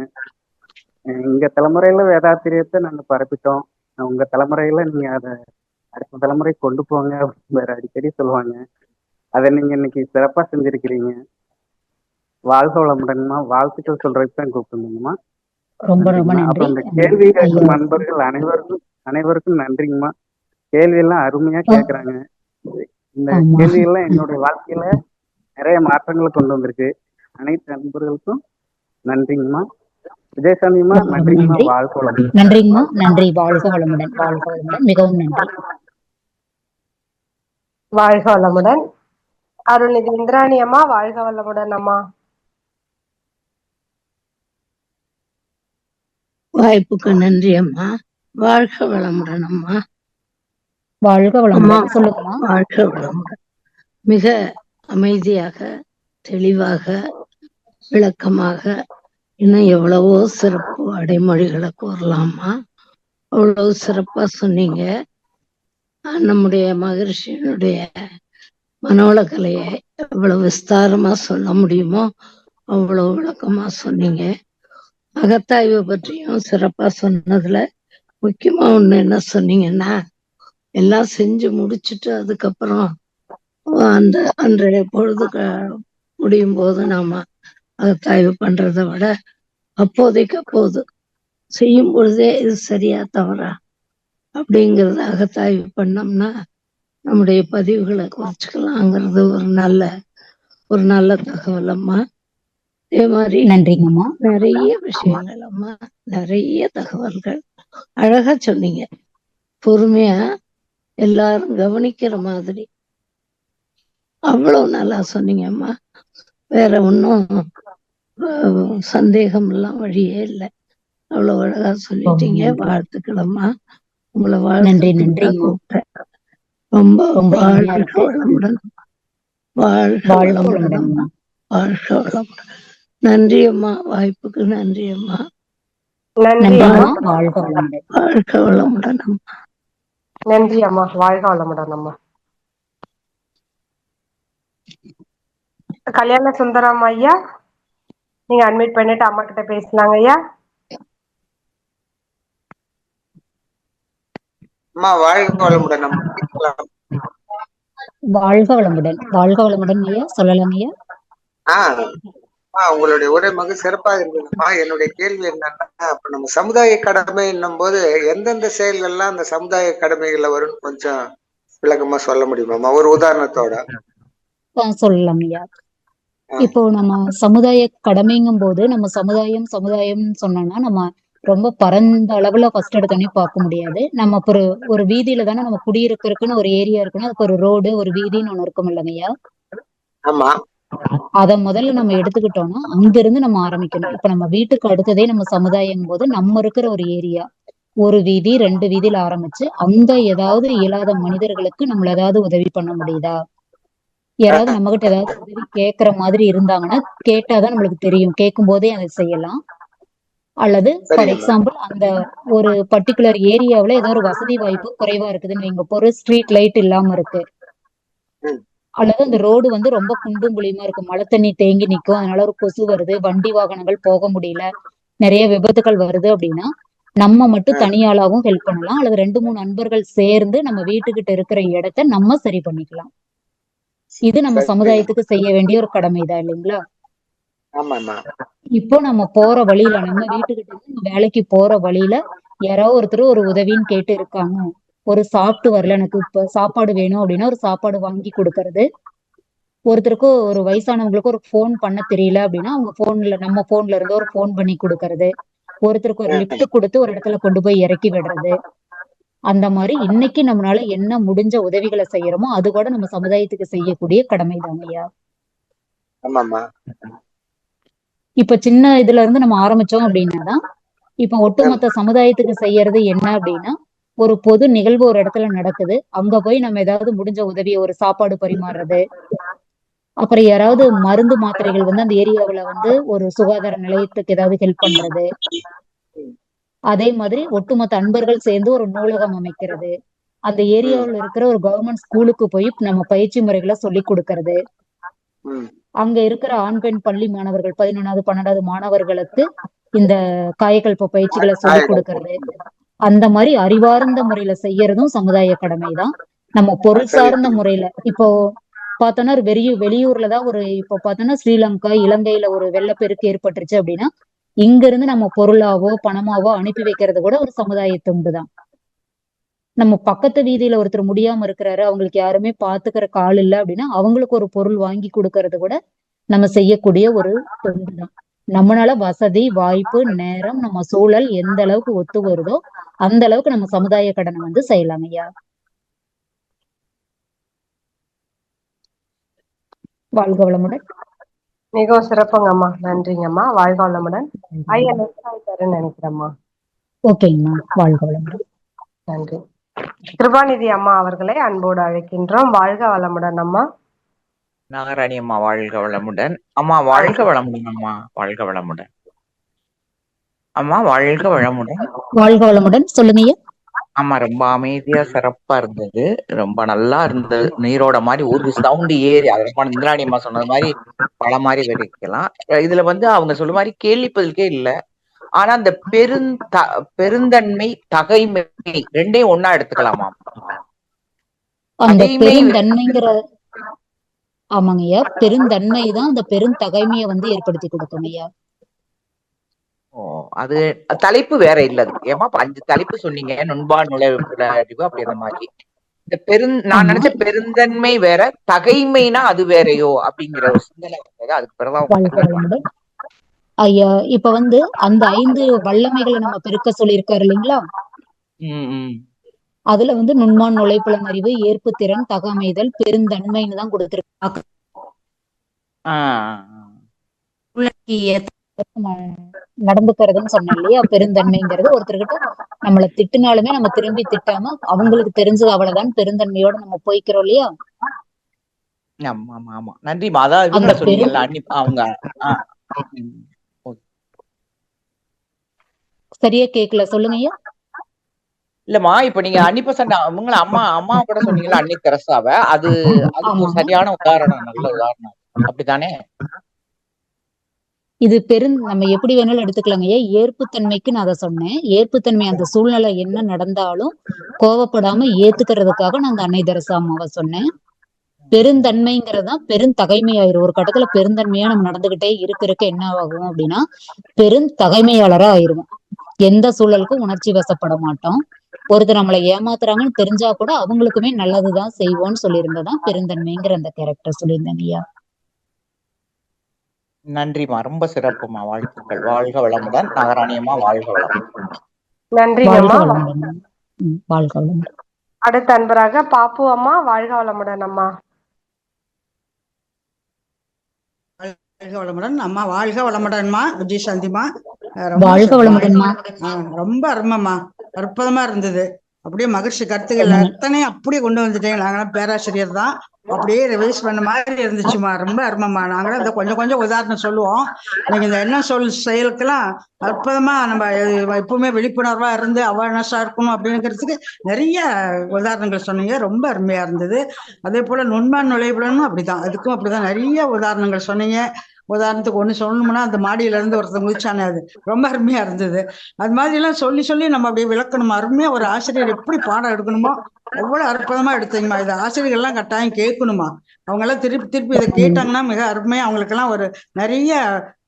எங்க தலைமுறையில வேதாத்திரியத்தை நாங்க பரப்பிட்டோம், உங்க தலைமுறையில நீங்க அதை அடுத்த தலைமுறை கொண்டு போங்க வேற அடிக்கடி சொல்லுவாங்க. அதை நீங்க இன்னைக்கு சிறப்பா செஞ்சிருக்கிறீங்க. வாழ்க வளமுடன்மா. வாழ்த்துக்கள் சொல்றதுக்கு தான் கூப்பிட்டுருந்தீங்கம்மா. ரொம்ப ரொம்ப நன்றி. அப்புறம் இந்த கேள்வி கேட்கும் நண்பர்கள் அனைவருக்கும் நன்றிங்கம்மா. கேள்வி எல்லாம் அருமையா கேட்கறாங்க. இந்த கேள்வி எல்லாம் என்னுடைய வாழ்க்கையில நிறைய மாற்றங்களை கொண்டு வந்திருக்கு. அனைத்து நண்பர்களுக்கும் நன்றிங்கம்மா. விஜயசாமிமா நன்றிங்கம்மா. வாழ்க வளமுடன். நன்றிங்கம்மா. நன்றி. வாழ்க வளமுடன். வாழ்க வளமுடன். மிகவும் நன்றி. வாழ்க வளமுடன். அருள்நிதி இந்திராணி அம்மா வாழ்க வளமுடன் அம்மா. வாய்ப்புக்கு நன்றி அம்மா. வாழ்க வளமுடன் அம்மா. வாழ்க வளமுடன். சொல்லுங்கம்மா. வாழ்க வளமுடன். மிக அமைதியாக, தெளிவாக, விளக்கமாக, இன்னும் எவ்வளவோ சிறப்பு அடைமொழிகளை கூறலாமா. அவ்வளவு சிறப்பா சொன்னீங்க. நம்முடைய மகரிஷியினுடைய மனோளக்கலையை எவ்வளவு விஸ்தாரமா சொல்ல முடியுமோ அவ்வளவு விளக்கமா சொன்னீங்க. அகத்தாய்வு பற்றியும் சிறப்பா சொன்னதுல முக்கியமா ஒண்ணு என்ன சொன்னீங்கன்னா, எல்லாம் செஞ்சு முடிச்சுட்டு அதுக்கப்புறம் அன்றைய பொழுது முடியும் போது நாம அகத்தாய்வு பண்றதை விட அப்போது செய்யும் பொழுதே இது சரியா தவறா அப்படிங்கறத அகத்தாய்வு பண்ணோம்னா நம்முடைய பதிவுகளை குறைச்சிக்கலாங்கிறது ஒரு நல்ல தகவல் அம்மா. அதே மாதிரி நன்றிங்கம்மா. நிறைய விஷயங்கள் அம்மா, நிறைய தகவல்கள் அழகா சொன்னீங்க. பொறுமையா எல்லாரும் கவனிக்கிற மாதிரி அவ்வளவு நல்லா சொன்னீங்க அம்மா. வேற ஒன்னும் சந்தேகம் எல்லாம் வழியே இல்லை. அவ்வளவு அழகா சொல்லிட்டீங்க. வாழ்த்துக்கள் அம்மா. உங்களை வாழ்த்து கூப்பிட்டேன். ரொம்ப வாழ்க வளமுடன். வாழ்க வளமுடன் அம்மா. வாழ்க வளமுடன். நன்றி அம்மா. வாய்ப்புக்கு நன்றி அம்மா. நன்றி அம்மா. வாழ்க வளமுடன். வாழ்க வளமுடன் அம்மா. நன்றி அம்மா. வாழ்க வளமுடன் அம்மா. கல்யாண சுந்தரம் ஐயா, நீங்க அட்மிட் பண்ணிட்டு அம்மா கிட்ட பேசலாங்க ஐயா. அம்மா வாழ்க வளமுடன் அம்மா. வாழ்க வளமுடன். வாழ்க வளமுடன் ஐயா. சொல்லலாம் ஐயா. உங்களுடைய உரை மிக சிறப்பாக இருந்ததுமா. என்னுடைய கேள்வி என்னன்னா, இப்ப நம்ம சமுதாய கடமை என்னும் போது எந்தெந்த செயல்கள்லாம் அந்த சமுதாய கடமைகள்ல வரும் கொஞ்சம் விளக்கமா சொல்ல முடியுமாமா, ஒரு உதாரணத்தோட? சொல்லலாம் ஐயா. இப்போ நம்ம சமுதாய கடமைங்கும் போது நம்ம சமுதாயம் சொன்னோம்னா நம்ம ரொம்ப பரந்த அளவுல ஃபர்ஸ்ட் எடுத்தோடனே பார்க்க முடியாது. நம்ம ஒரு வீதியில தானே நம்ம குடியிருக்கிறதுக்குன்னு ஒரு ஏரியா இருக்குன்னா அதுக்கு ஒரு ரோடு, ஒரு வீதின்னு ஒண்ணு இருக்கும் இல்லைங்கய்யா. ஆமா. அத முதல்ல நம்ம எடுத்துக்கிட்டோம்னா அங்க இருந்து நம்ம ஆரம்பிக்கணும். இப்ப நம்ம வீட்டுக்கு அடுத்ததே நம்ம சமுதாயம் போது நம்ம இருக்கிற ஒரு ஏரியா, ஒரு வீதி 2 வீதியில ஆரம்பிச்சு அந்த ஏதாவது இயலாத மனிதர்களுக்கு நம்மள ஏதாவது உதவி பண்ண முடியுதா, யாராவது நம்ம கிட்ட ஏதாவது உதவி கேட்கற மாதிரி இருந்தாங்கன்னா கேட்டாதான் நம்மளுக்கு தெரியும். கேட்கும் போதே அதை செய்யலாம். அல்லது ஃபார் சரிங்கம்மா. எக்ஸாம்பிள் அந்த ஒரு பர்டிகுலர் ஏரியாவுல ஏதோ ஒரு வசதி வாய்ப்பு குறைவா இருக்குதுன்னு வைங்க, ஒரு ஸ்ட்ரீட் லைட் இல்லாம இருக்கு, ம். அல்லது அந்த ரோடு வந்து ரொம்ப குண்டும் குழியுமா இருக்கு, மழை தண்ணி தேங்கி நிக்கும், அதனால ஒரு கொசு வருது, வண்டி வாகனங்கள் போக முடியல, நிறைய விபத்துகள் வருது அப்படின்னா நம்ம மட்டும் தனியாளாவும் ஹெல்ப் பண்ணலாம், அல்லது 2-3 நண்பர்கள் சேர்ந்து நம்ம வீட்டுக்கிட்ட இருக்கிற இடத்த நம்ம சரி பண்ணிக்கலாம். இது நம்ம சரிங்கம்மா. சமுதாயத்துக்கு செய்ய வேண்டிய ஒரு கடமைதான் இல்லைங்களா? ஆமாம்மா. இப்போ நம்ம போற வழியில, நம்ம வீட்டுக்கிட்ட இருந்து நம்ம வேலைக்கு போற வழியில யாரோ ஒருத்தர் ஒரு உதவின்னு கேட்டு இருக்காங்க, ஒரு சாப்பிட்டு வரல, எனக்கு இப்ப சாப்பாடு வேணும் அப்படின்னா ஒரு சாப்பாடு வாங்கி கொடுக்கறது, ஒருத்தருக்கு ஒரு வயசானவங்களுக்கு ஒரு ஃபோன் பண்ண தெரியல அப்படின்னா அவங்க போன்ல, நம்ம போன்ல இருந்து ஒரு ஃபோன் பண்ணி கொடுக்கறது, ஒருத்தருக்கு ஒரு லிஃப்ட் கொடுத்து ஒரு இடத்துல கொண்டு போய் இறக்கி விடுறது, அந்த மாதிரி இன்னைக்கு நம்மளால என்ன முடிஞ்ச உதவிகளை செய்யறோமோ அது கூட நம்ம சமுதாயத்துக்கு செய்யக்கூடிய கடமை தாங்கய்யா. ஆமாம்மா. இப்ப சின்ன இதுல இருந்து நம்ம ஆரம்பிச்சோம் அப்படின்னாதான் இப்ப ஒட்டுமொத்த சமுதாயத்துக்கு செய்யறது என்ன அப்படின்னா, ஒரு பொது நிகழ்வு ஒரு இடத்துல நடக்குது, அங்க போய் நம்ம ஏதாவது முடிஞ்ச உதவியை, ஒரு சாப்பாடு பரிமாறுறது, அப்புறம் யாராவது மருந்து மாத்திரைகள் வந்து அந்த ஏரியாவுல வந்து ஒரு சுகாதார நிலையத்துக்கு ஏதாவது ஹெல்ப் பண்றது, அதே மாதிரி ஒட்டுமொத்த அன்பர்கள் சேர்ந்து ஒரு நூலகம் அமைக்கிறது, அந்த ஏரியாவுல இருக்கிற ஒரு கவர்மெண்ட் ஸ்கூலுக்கு போய் நம்ம பயிற்சி முறைகளை சொல்லி கொடுக்கறது, அங்க இருக்கிற ஆண் பெண் பள்ளி மாணவர்கள் 11வது 12வது மாணவர்களுக்கு இந்த காயகல்ப பயிற்சிகளை சொல்லி கொடுக்கறது, அந்த மாதிரி அறிவார்ந்த முறையில செய்யறதும் சமுதாய கடமைதான். நம்ம பொருள் சார்ந்த முறையில இப்போ பார்த்தோம்னா வெளியூர்லதான் ஒரு, இப்போ பார்த்தோம்னா ஸ்ரீலங்கா, இலங்கையில ஒரு வெள்ளப்பெருக்கு ஏற்பட்டுருச்சு அப்படின்னா இங்க இருந்து நம்ம பொருளாவோ பணமாவோ அனுப்பி வைக்கிறது கூட ஒரு சமுதாய தொண்டுதான். நம்ம பக்கத்து வீதியில ஒருத்தர் முடியாம இருக்கிறாரு, அவங்களுக்கு யாருமே பாத்துக்கிற ஆள் இல்லை அப்படின்னா அவங்களுக்கு ஒரு பொருள் வாங்கி கொடுக்கறது கூட நம்ம செய்யக்கூடிய ஒரு தொண்டுதான். நம்மளால வசதி வாய்ப்பு நேரம் நம்ம சூழல் எந்த அளவுக்கு ஒத்து வருதோ அந்த அளவுக்கு நம்ம சமுதாய கடனை வந்து செய்யலாம் ஐயா. வாழ்க வளமுடன். மிகவும் சிறப்புங்கம்மா, நன்றிங்கம்மா, வாழ்க வளமுடன். ஐயா நெக்ஸ்ட் நினைக்கிறேம்மா. ஓகேங்கம்மா, வாழ்க வளமுடன். நன்றி. கிருபாநிதி அம்மா அவர்களை அன்போடு அழைக்கின்றோம். வாழ்க வளமுடன் அம்மா. நாகராணி அம்மா வாழ்க வளமுடன். அம்மா வாழ்க வளமுடன். அம்மா வாழ்க வளமுடன். அம்மா வாழ்க வளமுடன். வாழ்க வளமுடன். சொல்லுங்க. ஆமா, ரொம்ப அமைதியா சிறப்பா இருந்தது, ரொம்ப நல்லா இருந்தது. நீரோட மாதிரி ஒரு சவுண்ட் ஏறி, அது ரொம்ப இந்திராணி அம்மா சொன்னது மாதிரி பல மாதிரி விதைக்கலாம். இதுல வந்து அவங்க சொல்ல மாதிரி கேள்வி பதிலுக்கே இல்லை, ஆனா அந்த பெருந்தன்மை தகைமை ரெண்டையும் ஒன்னா எடுத்துக்கலாமா? அந்த பெருந்தன்மைங்கிற, ஆமாங்க ஐயா, பெருந்தன்மை தான் அந்த பெருந்தகைமையை வந்து ஏற்படுத்தி கொடுக்கும் ஐயா. ஓ, அது தலைப்பு வேற இல்ல. அது ஏமா 5 தலைப்பு சொன்னீங்க, நுண்பா நுழைவு அப்படி அந்த மாதிரி. இந்த நான் நினைச்ச பெருந்தன்மை வேற, தகைமைனா அது வேறையோ அப்படிங்கிற ஒரு சிந்தனை. அதுக்கு பிறகு ஐயா இப்ப வந்து அந்த 5 வல்லமைகளை நம்ம பெருக்க சொல்லியிருக்காரு இல்லைங்களா? அதுல வந்து நுண்மான் நுழைப்புலன் அறிவு, ஏற்பு திறன், தகமைதல், பெருந்தன்மைன்னு தான் கொடுத்திருக்காங்க. நடந்துக்கிறதுன்னு சொன்னேன் இல்லையா? பெருந்தன்மைங்கிறது ஒருத்தர்கிட்ட நம்மளை திட்டினாலுமே நம்ம திரும்பி திட்டாம அவங்களுக்கு தெரிஞ்சது அவ்வளவுதான் பெருந்தன்மையோட நம்ம போய்க்கிறோம் இல்லையா? நன்றிமா. அதான் சொன்னீங்கல்ல அவங்க. சரியா கேக்கல, சொல்லுங்க ஐயா. இல்லம்மா, இப்ப நீங்க உங்களை அம்மா கூட சொன்னீங்களா, அன்னி தெரசாவ, அதுக்கு சரியான உதாரணம், நல்ல உதாரணம். அப்படித்தானே? இது நம்ம எப்படி வேணாலும் எடுத்துக்கலாங்க ஐயா. ஏற்புத்தன்மைக்கு நான் அதை சொன்னேன். ஏற்புத்தன்மை, அந்த சூழ்நிலை என்ன நடந்தாலும் கோவப்படாம ஏத்துக்கிறதுக்காக நான் அந்த அன்னை தெரசா அம்மாவை சொன்னேன். பெருந்தன்மைங்கிறதுதான் பெருந்தகைமையாயிரும். ஒரு கட்டத்துல பெருந்தன்மையா நம்ம நடந்துகிட்டே இருக்க என்ன ஆகும் அப்படின்னா பெருந்தகைமையாளரா ஆயிருவோம். எந்த சூழலுக்கும் உணர்ச்சி வசப்பட மாட்டோம். ஒருத்தர் நம்மளை ஏமாத்துறாங்கன்னு தெரிஞ்சா கூட அவங்களுக்குமே நல்லதுதான் செய்வோம்னு சொல்லியிருந்ததான் பெருந்தன்மைங்கிற அந்த கேரக்டர் சொல்லியிருந்தேன் ஐயா. நன்றிமா, ரொம்ப சிறப்புமா, வாழ்த்துக்கள். வாழ்க வளமுடன். நாகராணியம்மா வாழ்க வளமுடன். நன்றிங்கம்மா, வாழ்க வளமுடன். அடுத்த அன்பராக பாப்பு அம்மா, வாழ்க வளமுடன் அம்மா. வாழ்க வளமுடன் அம்மா. வாழ்க வளமுடன்மா விஜயசாந்திமா. வாழ்க வளமுடன்மா. ரொம்ப அருமைம்மா, அற்புதமா இருந்தது. அப்படியே மகிழ்ச்சி கருத்துக்கள் அத்தனை அப்படியே கொண்டு வந்துட்டேன். நாங்களாம் பேராசிரியர் தான், அப்படியே ரிவைஸ் பண்ண மாதிரி இருந்துச்சுமா. ரொம்ப அருமைம்மா. நாங்களும் இந்த கொஞ்சம் கொஞ்சம் உதாரணம் சொல்லுவோம். நீங்க இந்த என்ன சொல் செயலுக்கெல்லாம் அற்புதமா நம்ம எப்பவுமே விழிப்புணர்வா இருந்து அவேர்னஸா இருக்கணும் அப்படிங்கிறதுக்கு நிறைய உதாரணங்கள் சொன்னீங்க. ரொம்ப அருமையா இருந்தது. அதே போல நுண்மான் நுழைவுலனும் அப்படிதான், அதுக்கும் அப்படிதான் நிறைய உதாரணங்கள் சொன்னீங்க. உதாரணத்துக்கு ஒண்ணு சொல்லணும்னா, அந்த மாடியில இருந்து ஒருத்தர் குதிச்சானே, அது ரொம்ப அருமையா இருந்தது. அது மாதிரி எல்லாம் சொல்லி சொல்லி நம்ம அப்படியே விளக்கணுமா. அருமையா ஒரு ஆசிரியர் எப்படி பாடம் எடுக்கணுமோ அவ்வளவு அற்புதமா எடுத்தீங்கம்மா. இதை ஆசிரியர்கள் எல்லாம் கட்டாயம் கேட்கணுமா. அவங்க எல்லாம் திருப்பி திருப்பி இதை கேட்டாங்கன்னா மிக அருமையா அவங்களுக்கெல்லாம் ஒரு நிறைய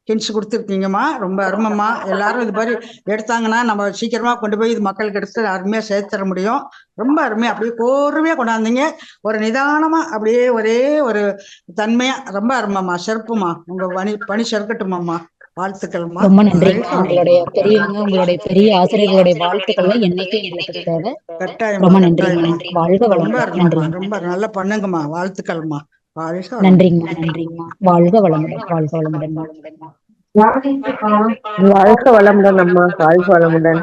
ஹிண்ட்ஸ் கொடுத்துருக்கீங்கம்மா. ரொம்ப அருமைம்மா. எல்லாரும் இது மாதிரி எடுத்தாங்கன்னா நம்ம சீக்கிரமா கொண்டு போய் இது மக்களுக்கு எடுத்து அருமையா சேர்த்துற முடியும். ரொம்ப அருமையா அப்படியே கோர்வையா கொண்டாந்தீங்க. ஒரு நிதானமா அப்படியே ஒரே ஒரு தன்மையா ரொம்ப அருமைம்மா. சிறப்புமா. உங்க பணி சிறக்கட்டுமாம்மா. வாழ்த்துக்கள்மா. ரொம்ப நன்றிங்கம்மா. உங்களுடைய பெரியவங்க, உங்களுடைய பெரிய ஆசிரியர்களுடைய வாழ்த்துக்கள்லாம் என்னைக்கும் எங்களுக்கு தேவை. கட்டாயமா ரொம்ப கட்டாயமா. நன்றிங்கம்மா. வாழ்க ரொம்ப வளமுடன். அருமைம்மா. நன்றிங்க. ரொம்ப நல்லா பண்ணுங்கம்மா. வாழ்த்துக்கள்மா. வாழ்க வளமுடன். நன்றிங்கம்மா. நன்றிங்கம்மா. வாழ்க வளமுடன். வாழ்க வளமுடன்மா. வாழ்க வளமுடன் அம்மா. வாழ்க வளமுடன்.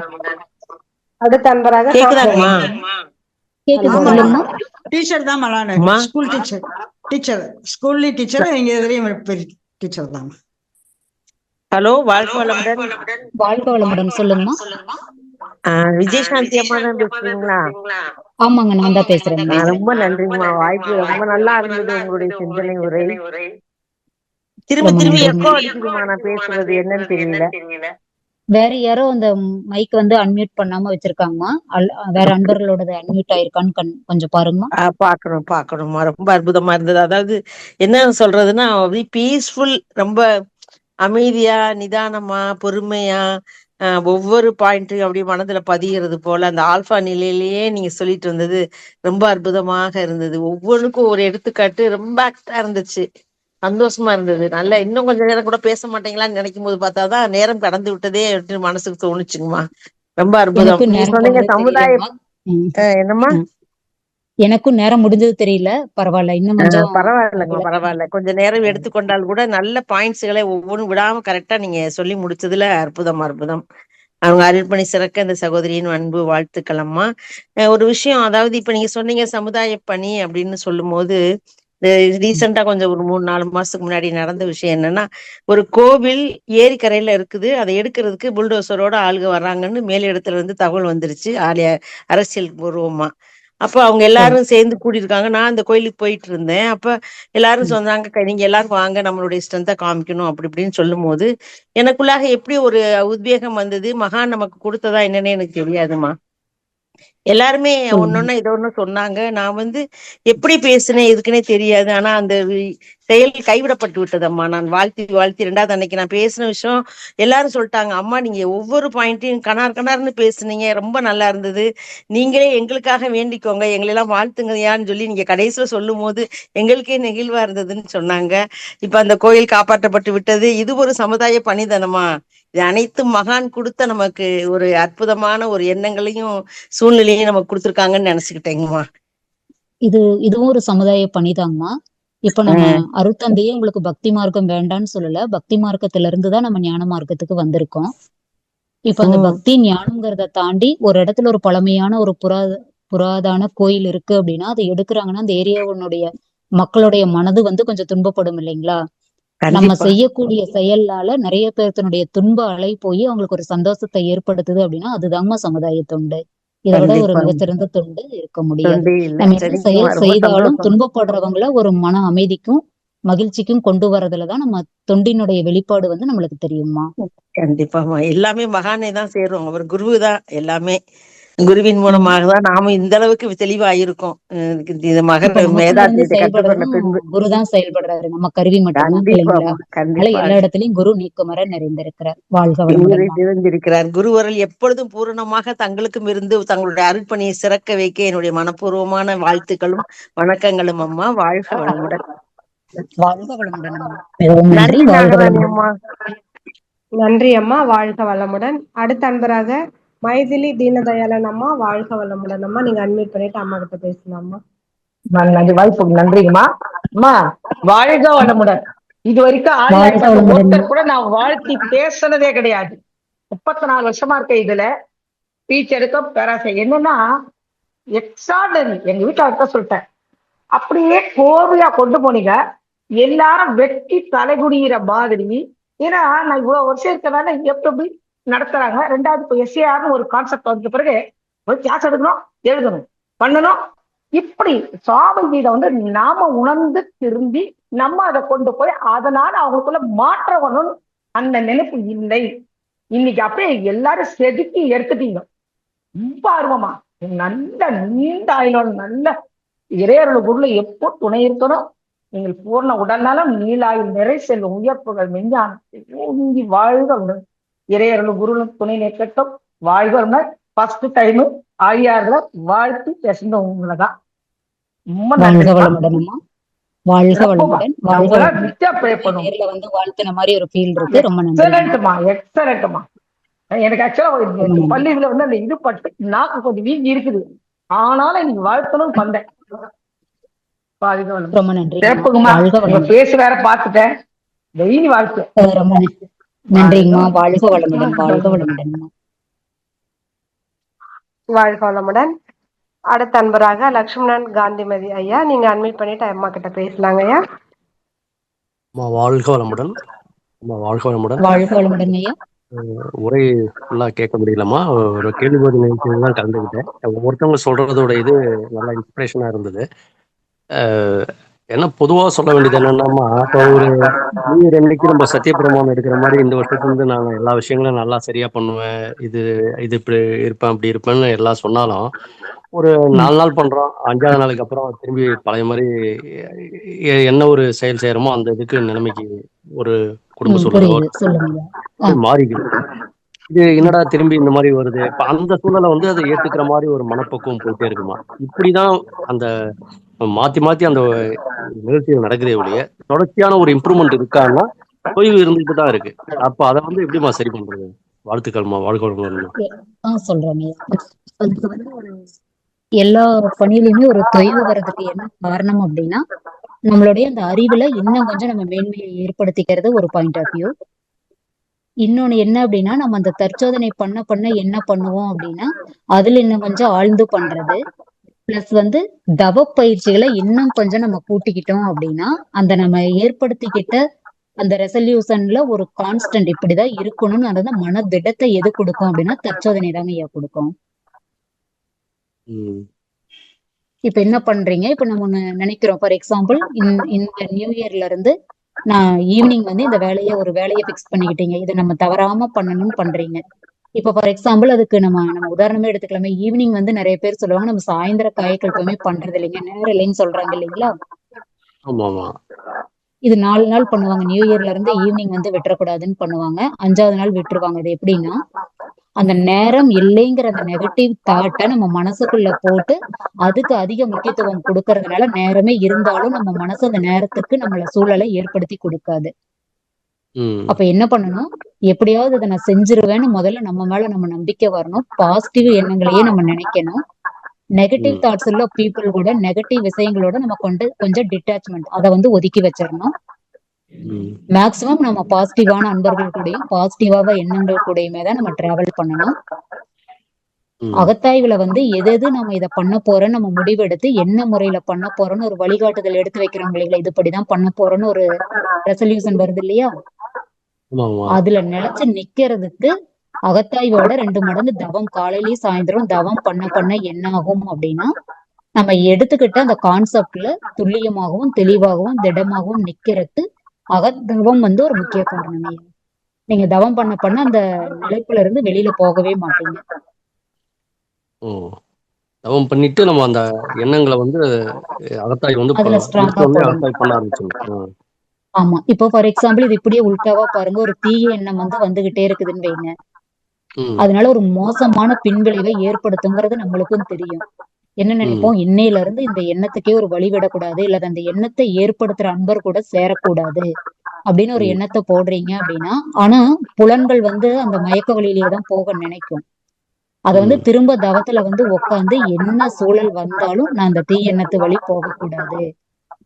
அடுத்த அன்பராக கேக்குதாங்கம்மா? கேக்குது, ஆமா சொல்லுங்கம்மா. டீச்சர் தான் நானு. அம்மா. ஸ்கூல் டீச்சர் ஸ்கூல்லி டீச்சர், இங்க எதிரையும் டீச்சர் தான். ஹலோ, வாழ்க வளமுடன். வாழ்க வளமுடன், சொல்லுங்கம்மா. விஜயசாந்தி அம்மா தான் பேசுறீங்களா? ஆமாங்க, நான் தான் பேசுறேங்கம்மா. ரொம்ப நன்றிங்கம்மா. வாய்ப்பு ரொம்ப நல்லா இருந்தது உங்களுடைய சிந்தனை உரை. திரும்ப ரொம்ப திரும்பி நன்றிங்கம்மா. எக்கோ அடிக்குதுமா நான் பேசுறது, என்னன்னு தெரியல. வேற யாரோ அந்த மைக் வந்து அன்மியூட் பண்ணாம வச்சிருக்காங்கம்மா. வேற அன்பர்களோட அன்மியூட் ஆயிருக்கான்னு கொஞ்சம் பாருங்கம்மா. பாக்கணுமா. ரொம்ப அற்புதமா இருந்தது. அதாவது என்ன சொல்றதுன்னா, பீஸ்ஃபுல், ரொம்ப அமைதியா, நிதானமா, பொறுமையா, ஒவ்வொரு பாயிண்ட்டையும் அப்படியே மனதுல பதிகிறது போல அந்த ஆல்பா நிலையிலேயே நீங்க சொல்லிட்டு இருந்தது ரொம்ப அற்புதமாக இருந்தது. ஒவ்வொன்றுக்கும் ஒரு எடுத்துக்காட்டு ரொம்ப ஆக்டா இருந்துச்சு. சந்தோஷமா இருந்தது. நல்லா இன்னும் கொஞ்ச நேரம் கூட பேச மாட்டீங்களான்னு நினைக்கும் போது பார்த்தாதான் நேரம் கடந்து விட்டதே அப்படின்னு மனசுக்கு தோணுச்சுங்கம்மா. ரொம்ப அற்புதம். எனக்கும் நீங்க நேரம் சொன்னீங்க போனதே சமுதாய தெரியலம்மா. என்னம்மா? எனக்கும் நேரம் முடிஞ்சது தெரியல. பரவாயில்ல, இன்னும் கொஞ்சம் பரவாயில்லைங்கம்மா, பரவாயில்ல. கொஞ்ச நேரம் எடுத்துக்கொண்டால் கூட நல்ல பாயிண்ட்ஸ்களை ஒவ்வொன்றும் விடாம கரெக்டா நீங்க சொல்லி முடிச்சதுல அற்புதம் அற்புதம். அவங்க அருள்பணி சிறக்க இந்த சகோதரியின் அன்பு வாழ்த்துக்கள் அம்மா. ஒரு விஷயம், அதாவது இப்ப நீங்க சொன்னீங்க சமுதாய பணி அப்படின்னு சொல்லும் போது, ரீசெண்டா கொஞ்சம் ஒரு 3-4 மாசத்துக்கு முன்னாடி நடந்த விஷயம் என்னன்னா, ஒரு கோவில் ஏரிக்கரையில இருக்குது. அதை எடுக்கிறதுக்கு புல்டோசரோட ஆளுக வர்றாங்கன்னு மேலிடத்துல இருந்து தகவல் வந்துருச்சு. அரசியல் பூர்வமா. அப்ப அவங்க எல்லாரும் சேர்ந்து கூடியிருக்காங்க. நான் அந்த கோயிலுக்கு போயிட்டு இருந்தேன். அப்ப எல்லாரும் சொன்னாங்க, நீங்க எல்லாரும் வாங்க, நம்மளுடைய ஸ்ட்ரென்த்தை காமிக்கணும் அப்படி இப்படின்னு சொல்லும் போது எனக்குள்ளாக எப்படி ஒரு உத்வேகம் வந்தது. மகான் நமக்கு கொடுத்ததா என்னன்னு எனக்கு தெரியாதுமா. எல்லாருமே ஒன்னொன்னு இதை ஒண்ணு சொன்னாங்க. நான் வந்து எப்படி பேசுனேன் எதுக்குன்னே தெரியாது. ஆனா அந்த செயல் கைவிடப்பட்டு விட்டதம்மா. நான் வாழ்த்தி 2வது அன்னைக்கு நான் பேசின விஷயம் எல்லாரும் சொல்லிட்டாங்க, அம்மா நீங்க ஒவ்வொரு பாயிண்ட்டையும் கணார்னு பேசுனீங்க, ரொம்ப நல்லா இருந்தது. நீங்களே எங்களுக்காக வேண்டிக்கோங்க, எங்களை எல்லாம் வாழ்த்துங்கயான்னு சொல்லி நீங்க கடைசியில சொல்லும் போது எங்களுக்கே நெகிழ்வா இருந்ததுன்னு சொன்னாங்க. இப்ப அந்த கோயில் காப்பாற்றப்பட்டு விட்டது. இது ஒரு சமுதாய பணிதானமா. இது அனைத்தும் மகான் கொடுத்த நமக்கு ஒரு அற்புதமான ஒரு எண்ணங்களையும் சூழ்நிலையும் நமக்கு கொடுத்துருக்காங்கன்னு நினைச்சுக்கிட்டேங்கம்மா. இதுவும் ஒரு சமுதாய பணிதாங்கம்மா. இப்ப நம்ம அருட்தந்தையே உங்களுக்கு பக்தி மார்க்கம் வேண்டான்னு சொல்லல. பக்தி மார்க்கத்துல இருந்துதான் நம்ம ஞான மார்க்கத்துக்கு வந்திருக்கோம். இப்ப அந்த பக்தி ஞானம்ங்கிறத தாண்டி ஒரு இடத்துல ஒரு பழமையான ஒரு புராதான கோயில் இருக்கு அப்படின்னா அதை எடுக்கிறாங்கன்னா அந்த ஏரியாவுடைய மக்களுடைய மனது வந்து கொஞ்சம் துன்பப்படும் இல்லைங்களா? நம்ம செய்யக்கூடிய செயலால நிறைய பேர்த்தனுடைய துன்ப அலை போய் அவங்களுக்கு ஒரு சந்தோஷத்தை ஏற்படுத்துது அப்படின்னா அதுதாங்கம்மா சமுதாய தொண்டு. இதை விட ஒரு மிகச்சிறந்த தொண்டு இருக்க முடியாது. நம்ம என்ன செயல் செய்தாலும் துன்பப்படுறவங்கள ஒரு மன அமைதிக்கும் மகிழ்ச்சிக்கும் கொண்டு வரதுலதான் நம்ம தொண்டினுடைய வெளிப்பாடு வந்து நம்மளுக்கு தெரியுமா. கண்டிப்பாமா. எல்லாமே மகானே தான் சேரும். அவர் குரு தான். எல்லாமே குருவின் மூலமாக தான் நாம இந்த அளவுக்கு தெளிவா இருக்கோம். குருதான் செயல்படுறாரு, நம்ம கருவி மட்டும்தான் இல்லைங்களா? எல்லா இடத்துலயும் குரு நீக்கமர நிறைந்திருக்கிறார். வாழ்க வளமுடன். குருவர்கள் எப்பொழுதும் பூரணமாக தங்களுக்கும் இருந்து தங்களுடைய அருட்பணியை சிறக்க வைக்க என்னுடைய மனப்பூர்வமான வாழ்த்துக்களும் வணக்கங்களும் அம்மா. வாழ்க வளமுடன். வாழ்க வளமுடன் அம்மா. நன்றி அம்மா. நன்றி அம்மா. வாழ்க வளமுடன். அடுத்த அன்பராக மைதிலி தீனதயாளன் அம்மா. வாழ்க வளமுடன் அம்மா. நீங்க அட்மிட் பண்ணிட்டு அம்மா கிட்ட பேசலாமா. வாய்ப்புக்கு நன்றிங்கம்மா. அம்மா வாழ்க வளமுடன். இது வரைக்கும் ஒருத்தர் கூட நான் வாழ்த்தி பேசுனதே கிடையாது. 34 வருஷமா இருக்க இதுல ஸ்பீச் எடுக்க பேராசை. என்னன்னா எக்ஸ்ட்ராடனரி. எங்க வீட்டுல சொல்லிட்டேன், அப்படியே கோர்வையா கொண்டு போனீங்க. எல்லாரும் வெட்டி தலைகுனிகிற மாதிரி. ஏன்னா நான் இவ்வளவு வருஷம் இருக்கனால எப்படி நடத்துறாங்க. ரெண்டாவது இப்போ எஸ்ஏஆர்னு ஒரு கான்செப்ட் வந்த பிறகு ஒரு கிளாஸ் எடுக்கணும், எழுதணும், பண்ணணும். இப்படி சுவாமிஜியில நாம உணர்ந்து திரும்பி நம்ம அதை கொண்டு போய் அதனால அவங்களுக்குள்ள மாற்றம் வரணும் அந்த நினைப்பு இல்லை. இன்னைக்கு அப்படியே எல்லாரும் செதுக்கி எடுத்துட்டீங்க. ரொம்ப ஆர்வமா நல்ல நீண்ட ஆயுளோட நல்ல இறையருள் குருல எப்போ துணை இருக்கணும். நீங்கள் பூர்ண உடல்நலம் நீலாயுள் நிறை செல்லும் உயர்ப்புகள் மெஞ்ஞானத்தை ஓங்கி வாழ்க உடன் இறையருள் குரு துணை நிற்கட்டும். வாழ்க உடன். ஃபர்ஸ்ட் டைம் ஆழியார்ல வாழ்த்து பேசுங்க உங்களதான். ரொம்ப வாழ்க நன்றி. வளமுடன்மா. வாழ்க வளமுடன். வாழ்க வளமுடன். நிச்சயா ப்ரே பண்ணுவோம். நேர்ல வந்து வாழ்த்துன மாதிரி ஒரு ஃபீல் இருக்கு. ரொம்ப நன்றி. எக்ஸலண்ட்மா, எக்ஸலண்ட்மா. எனக்கு ஆக்சுவலா பள்ளியில அந்த இது பட்டு நாக்கு கொஞ்சம் வீங்கி இருக்குது. ஆனாலும் இன்னைக்கு வாழ்த்தணும் வந்தேன். ரொம்ப நன்றி. பேச வேற பாத்துட்டேன். டெய்லி வாழ்த்து. ரொம்ப நன்றிங்கம்மா. வாழ்க வளமுடன். வாழ்க வளமுடன். வாழ்க வளமுடன். அடுத்த அன்பராக லட்சுமணன் காந்திமதி ஐயா, நீங்க அட்மிட் பண்ணிட்டு அம்மா கிட்ட பேசலாங்க ஐயா. வாழ்க வளமுடன். வாழ்க வளமுடன். வாழ்க வளமுடன் ஐயா. உரை ஃபுல்லா கேட்க முடியலமா. ஒரு கேள்வி பதில் நிகழ்ச்சியில தான் கலந்துக்கிட்டேன். ஒவ்வொருத்தவங்க சொல்றதோட இது நல்லா இன்ஸ்பிரேஷனா இருந்தது. ஏன்னா பொதுவாக சொல்ல வேண்டியது என்னன்னாமா, இப்போ ஒரு நீர் என்னைக்கு நம்ம சத்தியபிரமாணம் எடுக்கிற மாதிரி இந்த வருஷத்துலேருந்து நான் எல்லா விஷயங்களும் நல்லா சரியா பண்ணுவேன், இது இப்படி இருப்பேன் அப்படி இருப்பேன்னு எல்லாம் சொன்னாலும் ஒரு 4 நாள் பண்றோம், 5ஆவது நாளுக்கு அப்புறம் திரும்பி பழைய மாதிரி என்ன ஒரு செயல் செய்யறோமோ அந்த இதுக்கு நிலைமைக்கு ஒரு குடும்ப சூழலோ மாறிக்குது. இது என்னடா திரும்பி இந்த மாதிரி வருது. இப்ப அந்த சூழலை அதை ஏத்துக்கிற மாதிரி ஒரு மனப்பக்குவம் போயிட்டே இருக்குமா. இப்படிதான் அந்த மாத்தி மாத்தி அந்த நிகழ்ச்சிகள் நடக்குதே ஒழிய தொடர்ச்சியான ஒரு இம்ப்ரூவ்மெண்ட் இருக்கான்னா தொய்வு இருந்துட்டு தான் இருக்கு. அப்ப அதை எப்படிமா சரி பண்றது? வாழ்த்துக்கள்மா. வாழ்க்கை சொல்றேன். அதுக்கு ஒரு எல்லா பணியிலுமே ஒரு தொய்வு வர்றதுக்கு என்ன காரணம் அப்படின்னா, நம்மளுடைய அந்த அறிவுல இன்னும் கொஞ்சம் நம்ம மேன்மையை ஏற்படுத்திக்கிறது ஒரு பாயிண்ட் ஆஃப் வியூ. இன்னொன்னு என்ன அப்படின்னா, நம்ம அந்த தற்சோதனை பண்ண என்ன பண்ணுவோம் அப்படின்னா, அதுல இன்னும் கொஞ்சம் ஆழ்ந்து பண்றது. பிளஸ் தவ பயிற்சிகளை இன்னும் கொஞ்சம் நம்ம கூட்டிக்கிட்டோம் அப்படின்னா, அந்த நம்ம ஏற்படுத்திக்கிட்ட அந்த ரெசல்யூஷன்ல ஒரு கான்ஸ்டன்ட் இப்படிதான் இருக்கணும்னு அந்த மன திடத்தை எது கொடுக்கும் அப்படின்னா தற்சோதனை தாங்க ஐயா கொடுக்கும். இப்ப என்ன பண்றீங்க, இப்ப நம்ம ஒண்ணு நினைக்கிறோம். ஃபார் எக்ஸாம்பிள் இந்த நியூ இயர்ல இருந்து நான் ஈவினிங் இந்த ஒரு வேலையை பிக்ஸ் பண்ணிக்கிட்டீங்க, இதை நம்ம தவறாம பண்ணணும்னு பண்றீங்க. இப்ப ஃபார் எக்ஸாம்பிள் அதுக்கு நம்ம உதாரணமே எடுத்துக்கலாமே. ஈவினிங் நிறைய பேர் சொல்லுவாங்க நம்ம சாயந்தர காயக்கல்பமே பண்றது இல்லைங்க, நேரம் இல்லைன்னு சொல்றாங்க இல்லைங்களா. இது 4 நாள் பண்ணுவாங்க. நியூ இயர்ல இருந்து ஈவினிங் விட்டுறக்கூடாதுன்னு பண்ணுவாங்க. 5ஆவது நாள் விட்டுருவாங்க. இது எப்படின்னா, அந்த நேரம் இல்லைங்கிற அந்த நெகட்டிவ் தாட்டை நம்ம மனசுக்குள்ள போட்டு அதுக்கு அதிக முக்கியத்துவம் கொடுக்கறதுனால நேரமே இருந்தாலும் நம்ம மனசு அந்த நேரத்துக்கு நம்மள சூழலை ஏற்படுத்தி கொடுக்காது. அப்ப என்ன பண்ணணும், எப்படியாவது இதை நான் செஞ்சிருவேன்னு முதல்ல நம்ம மேல நம்ம நம்பிக்கை வரணும். பாசிட்டிவ் எண்ணங்களையே நம்ம நினைக்கணும். நெகட்டிவ் தாட்ஸ் உள்ள பீப்புள் கூட நெகட்டிவ் விஷயங்களோட நம்ம கொஞ்சம் டிட்டாச்மெண்ட் அதை ஒதுக்கி வச்சிடணும். மேக்சிமம் நம்ம பாசிட்டிவான அன்பர்கள் கூடயும் பாசிட்டிவாக எண்ணங்கள் கூடயுமே தான் நம்ம டிராவல் பண்ணணும். அகத்தாய்வுல எது நம்ம இதை பண்ண போறோம் நம்ம முடிவெடுத்து என்ன முறையில பண்ண போறோம்னு ஒரு வழிகாட்டுதல் எடுத்து வைக்கிறவங்க இல்லைங்களா, இதுபடிதான் பண்ண போறோம்னு ஒரு ரெசல்யூஷன் வருது இல்லையா. அதுல நிலைச்சு நிக்கிறதுக்கு அகத்தாய்வோட 2 மடங்கு தவம், காலையிலயும் சாயந்தரம் தவம் பண்ண என்ன ஆகும் அப்படின்னா, நம்ம எடுத்துக்கிட்ட அந்த கான்செப்ட்ல துல்லியமாகவும் தெளிவாகவும் திடமாகவும் நிக்கிறதுக்கு அகத்தவம் ஒரு முக்கிய காரணமே. நீங்க தவம் பண்ண அந்த நிலைப்புல இருந்து வெளியில போகவே மாட்டீங்க. தவம் பண்ணிட்டு நம்ம அந்த எண்ணங்களை அகத்தாய் அதுல ஸ்ட்ராங்கா பண்ண ஆரம்பிச்சிடும். ஆமா. இப்போ ஃபார் எக்ஸாம்பிள் இது இப்படியே உள்டாவா பாருங்க, ஒரு தீய எண்ணம் வந்துகிட்டே இருக்குதுன்னு வைங்க, அதனால ஒரு மோசமான பின்விளைவை ஏற்படுத்துங்கிறது நம்மளுக்கும் தெரியும். என்ன நினைப்போம், இன்னையில இருந்து இந்த எண்ணத்துக்கே ஒரு வழிவிடக்கூடாது, இல்ல அந்த எண்ணத்தை ஏற்படுத்துற அன்பர் கூட சேரக்கூடாது அப்படின்னு ஒரு எண்ணத்தை போடுறீங்க அப்படின்னா, ஆனா புலன்கள் அந்த மயக்க வழியிலேயேதான் போக நினைக்கும். அத திரும்ப தவத்துல உட்காந்து என்ன சூழல் வந்தாலும் நான் அந்த தீ எண்ணத்து வழி போகக்கூடாது,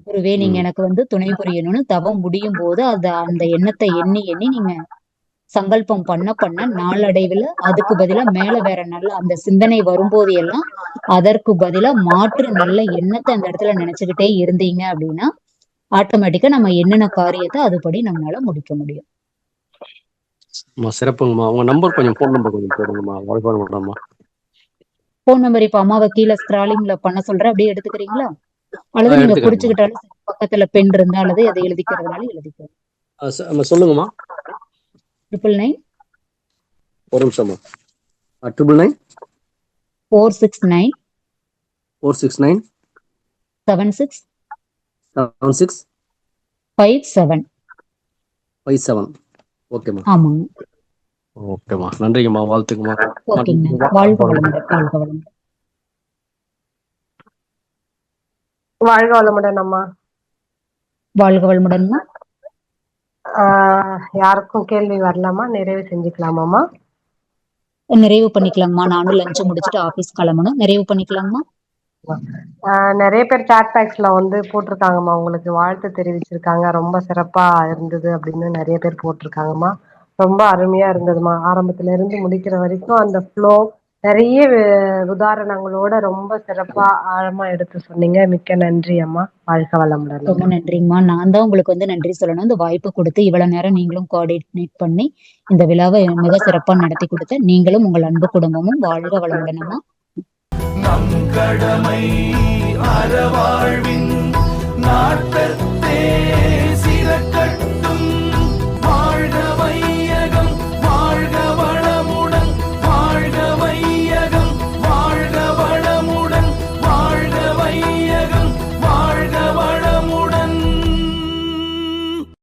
குருவே நீங்க எனக்கு துணை புரியணும்னு தவம் முடியும் போது அந்த எண்ணத்தை எண்ணி நீங்க சங்கல்பம் பண்ண நாளடைவுல அதுக்கு பதிலா மேல வேற நல்ல அந்த சிந்தனை வரும்போது எல்லாம் அதற்கு பதிலா மாற்று நல்ல எண்ணத்தை அந்த இடத்துல நினைச்சுக்கிட்டே இருந்தீங்க அப்படின்னா ஆட்டோமேட்டிக்கா நம்ம என்னென்ன காரியத்தை அதுபடி நம்மளால முடிக்க முடியும். சிறப்புங்கம்மா. உங்க நம்பர் கொஞ்சம், ஃபோன் நம்பர் கொஞ்சம் போடுங்கம்மா. வாழ்க வளமுடன்ம்மா. போன் நம்பர் இப்ப அம்மாவை கீழே ஸ்கிராலிங்ல பண்ண சொல்றேன், அப்படியே எடுத்துக்கிறீங்களா? அல்லது நீங்க எடுத்துக்கிறேம்மா. குறிச்சுக்கிட்டாலும் பக்கத்துல பென் இருந்தா அல்லது எதை எழுதிக்கிறதுனால எழுதிக்கிறோம். சொல்லுங்கம்மா. 999 ஒரு நிமிஷம்மா. 999 469 469 76 76 57. 57. ஓகேம்மா. ஆமாங்க. ஓகேம்மா. நன்றிங்கம்மா. வாழ்த்துக்குமா. ஓகேங்க. வாழ்க வளமுடன். வாழ்க வளமுடன். வாழ்க வளமுடன் அம்மா. வாழ்க வளமுடன்மா. யாருக்கும் கேள்வி வரலாமா? நிறைவு செஞ்சுக்கலாமாம்மா? நிறைவு பண்ணிக்கலாங்கம்மா. நானும் லஞ்ச் முடிச்சுட்டு ஆபீஸ் கிளம்பணும். நிறைவு பண்ணிக்கலாங்கம்மா. நிறைய பேர் சாட் பாக்ஸ்ல வந்து போட்டிருக்காங்கம்மா, உங்களுக்கு வாழ்த்து தெரிவிச்சிருக்காங்க. ரொம்ப சிறப்பா இருந்தது அப்படின்னு நிறைய பேர் போட்டிருக்காங்கம்மா. ரொம்ப அருமையா இருந்ததுமா. ஆரம்பத்துல இருந்து முடிக்கிற வரைக்கும் அந்த ஃப்ளோ நிறைய உதாரணங்களோட ரொம்ப சிறப்பா ஆழமா எடுத்து சொன்னீங்க. மிக்க நன்றி அம்மா. வாழ்க வளமுடன். ரொம்ப நன்றிங்கம்மா. நான் தான் உங்களுக்கு வந்து நன்றி சொல்லணும். இந்த வாய்ப்பு கொடுத்து இவ்வளவு நேரம் நீங்களும் கோஆர்டினேட் பண்ணி இந்த விழாவை மிக சிறப்பா நடத்தி கொடுத்த நீங்களும் உங்கள் அன்பு குடும்பமும் வாழ்க வளமுடன் அம்மா. நம் கடமை அறவாழ்வின் நாட்டத்தே சிறக்கட்டும்.